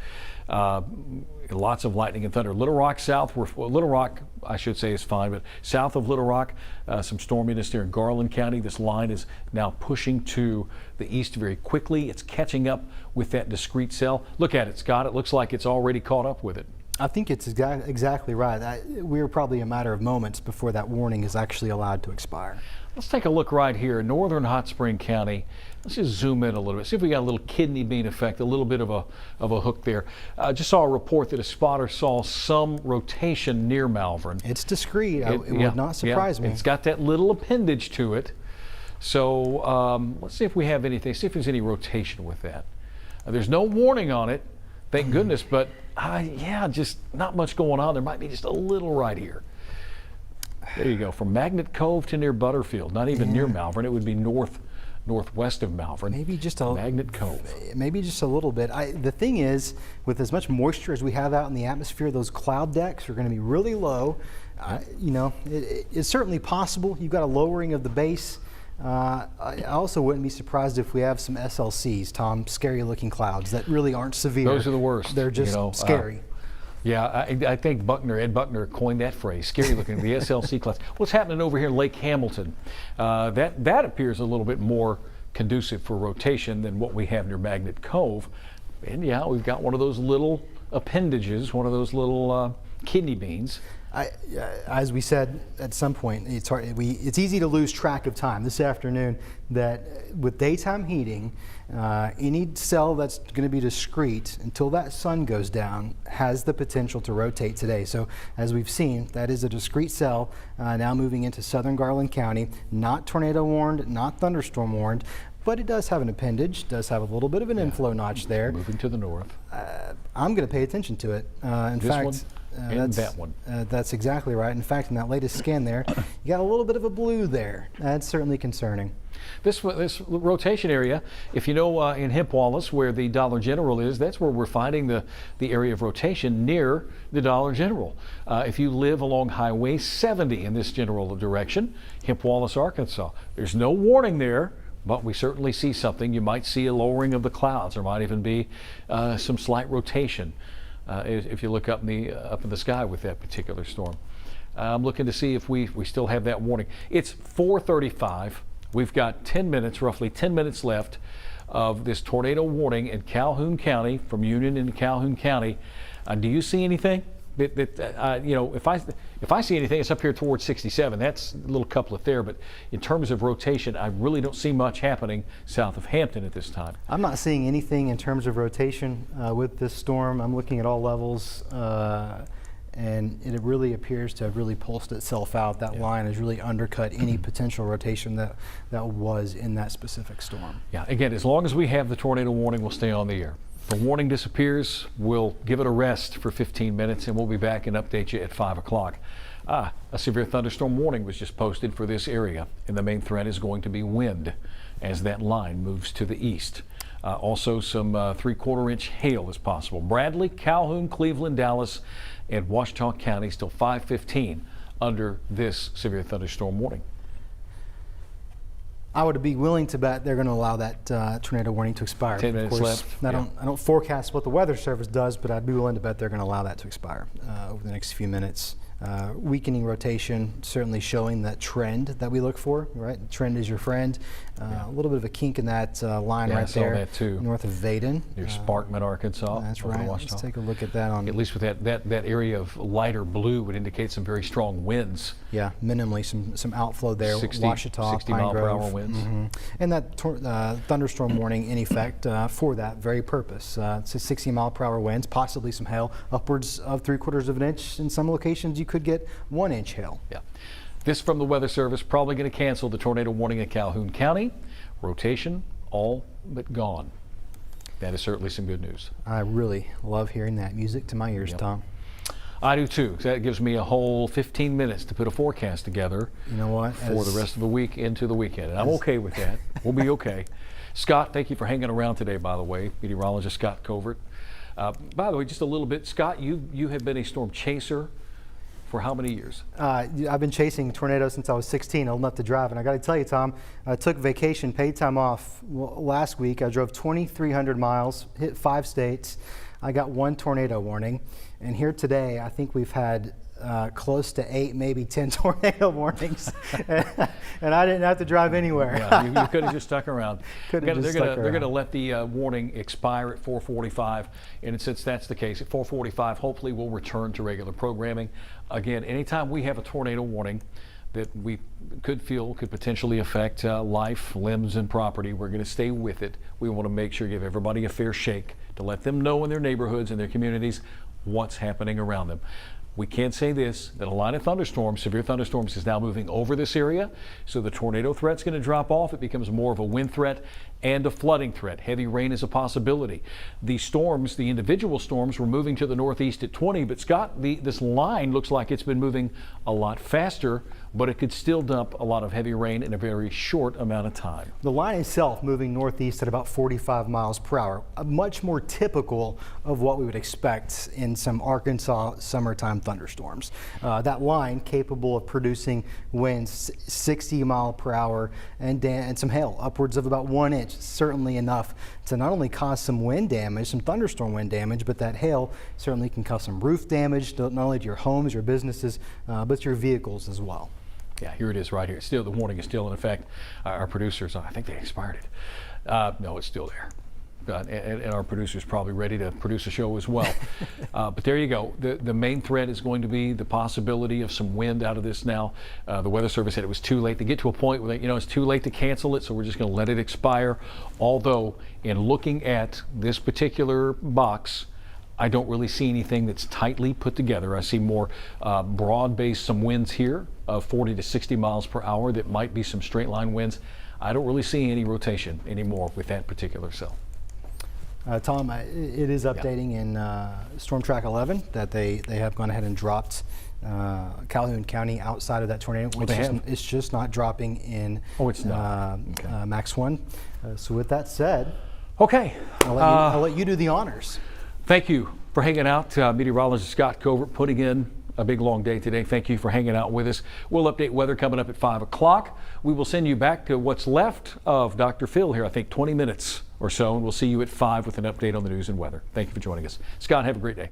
Lots of lightning and thunder. Little Rock south, Little Rock, I should say, is fine, but south of Little Rock, some storminess there in Garland County. This line is now pushing to the east very quickly. It's catching up with that discrete cell. Look at it, Scott. It looks like it's already caught up with it. I think it's exactly right. We're probably a matter of moments before that warning is actually allowed to expire. Let's take a look right here in northern Hot Spring County. Let's just zoom in a little bit. See if we got a little kidney bean effect, a little bit of a hook there. Just saw a report that a spotter saw some rotation near Malvern. It's discreet. It would not surprise me. It's got that little appendage to it. So let's see if we have anything. See if there's any rotation with that. There's no warning on it, thank goodness. But yeah, just not much going on. There might be just a little right here. There you go, from Magnet Cove to near Butterfield. Not even near Malvern. It would be northwest of Malvern. Maybe just a Magnet Cove. Maybe just a little bit. The thing is, with as much moisture as we have out in the atmosphere, those cloud decks are going to be really low. You know, it's certainly possible. You've got a lowering of the base. I also wouldn't be surprised if we have some SLCs, Tom, scary-looking clouds that really aren't severe. Those are the worst. They're just scary. Yeah, I think Ed Buckner coined that phrase, scary looking, the SLC clouds. What's happening over here in Lake Hamilton? That appears a little bit more conducive for rotation than what we have near Magnet Cove. And yeah, we've got one of those little appendages, one of those little kidney beans. As we said at some point, it's easy to lose track of time this afternoon. That with daytime heating, any cell that's going to be discrete until that sun goes down has the potential to rotate today. So as we've seen, that is a discrete cell now moving into southern Garland County, not tornado warned, not thunderstorm warned, but it does have an appendage, does have a little bit of an inflow notch there. Moving to the north. I'm going to pay attention to it. In fact, that one. That's exactly right. In fact, in that latest scan there, you got a little bit of a blue there. That's certainly concerning. This rotation area, if you know in Hemp Wallace where the Dollar General is, that's where we're finding the area of rotation near the Dollar General. If you live along Highway 70 in this general direction, Hemp Wallace, Arkansas, there's no warning there, but we certainly see something. You might see a lowering of the clouds. There might even be some slight rotation if you look up in the sky with that particular storm. I'm looking to see if we still have that warning. It's 4:35. We've got 10 minutes, roughly 10 minutes left of this tornado warning in Calhoun County, from Union into Calhoun County. Do you see anything? You know, if I see anything, it's up here towards 67. That's a little couplet there, but in terms of rotation, I really don't see much happening south of Hampton at this time. I'm not seeing anything in terms of rotation with this storm. I'm looking at all levels, and it really appears to have really pulsed itself out. That line has really undercut any potential rotation that was in that specific storm. Yeah, again, as long as we have the tornado warning, we'll stay on the air. If the warning disappears, we'll give it a rest for 15 minutes and we'll be back and update you at 5 o'clock. A severe thunderstorm warning was just posted for this area, and the main threat is going to be wind as that line moves to the east. Also, some 3/4 inch hail is possible. Bradley, Calhoun, Cleveland, Dallas, and Ouachita counties till 5:15 under this severe thunderstorm warning. I would be willing to bet they're going to allow that tornado warning to expire. 10 minutes left. I don't forecast what the Weather Service does, but I'd be willing to bet they're going to allow that to expire over the next few minutes. Weakening rotation, certainly showing that trend that we look for, right? Trend is your friend. A little bit of a kink in that line right there, that too. North of Vaden. Near Sparkman, Arkansas. That's right. Let's take a look at that. At least with that area of lighter blue would indicate some very strong winds. Yeah, minimally some outflow there. 60 Ouachita, 60 Pine mile per Grove. hour winds. And that thunderstorm warning in effect for that very purpose. It's 60 mile per hour winds, possibly some hail, upwards of 3/4 of an inch. In some locations, you could get 1 inch hail. Yeah. This from the Weather Service, probably going to cancel the tornado warning in Calhoun County. Rotation all but gone. That is certainly some good news. I really love hearing that music to my ears, Tom. I do too. That gives me a whole 15 minutes to put a forecast together. You know what? For the rest of the week into the weekend. And I'm okay with that. We'll be okay. Scott, thank you for hanging around today, by the way. Meteorologist Skot Covert. By the way, just a little bit, Scott, you have been a storm chaser for how many years? I've been chasing tornadoes since I was 16, old enough to drive. And I got to tell you, Tom, I took vacation, paid time off last week. I drove 2,300 miles, hit 5 states. I got 1 tornado warning. And here today, I think we've had close to 8, maybe 10 tornado warnings, and I didn't have to drive anywhere. Yeah, you could have just stuck around. They're going to let the warning expire at 4:45, and since that's the case, at 4:45, hopefully we'll return to regular programming. Again, anytime we have a tornado warning that we could feel could potentially affect life, limbs, and property, we're going to stay with it. We want to make sure give everybody a fair shake to let them know in their neighborhoods and their communities what's happening around them. We can say this, that a line of thunderstorms, severe thunderstorms, is now moving over this area, so the tornado threat's going to drop off. It becomes more of a wind threat and a flooding threat. Heavy rain is a possibility. The storms, the individual storms, were moving to the northeast at 20, but Scott, this line looks like it's been moving a lot faster, but it could still dump a lot of heavy rain in a very short amount of time. The line itself moving northeast at about 45 miles per hour, much more typical of what we would expect in some Arkansas summertime thunderstorms. That line capable of producing winds 60 mile per hour and some hail upwards of about 1 inch, certainly enough to not only cause some wind damage, some thunderstorm wind damage, but that hail certainly can cause some roof damage, not only to your homes, your businesses, but your vehicles as well. Yeah, here it is right here. Still, the warning is still in effect. Our producers, I think they expired it. No, it's still there. And our producer's probably ready to produce a show as well. But there you go. The main threat is going to be the possibility of some wind out of this now. The Weather Service said it was too late to get to a point where, it's too late to cancel it, so we're just going to let it expire. Although, in looking at this particular box, I don't really see anything that's tightly put together. I see more broad-based, some winds here of 40 to 60 miles per hour that might be some straight line winds. I don't really see any rotation anymore with that particular cell. Tom, it is updating in Storm Track 11 that they have gone ahead and dropped Calhoun County outside of that tornado. It's just not dropping in it's not. Max 1. So with that said, okay, I'll let you do the honors. Thank you for hanging out. Meteorologist Skot Covert putting in a big long day today. Thank you for hanging out with us. We'll update weather coming up at 5 o'clock. We will send you back to what's left of Dr. Phil here, I think 20 minutes or so, and we'll see you at 5 with an update on the news and weather. Thank you for joining us. Scott, have a great day.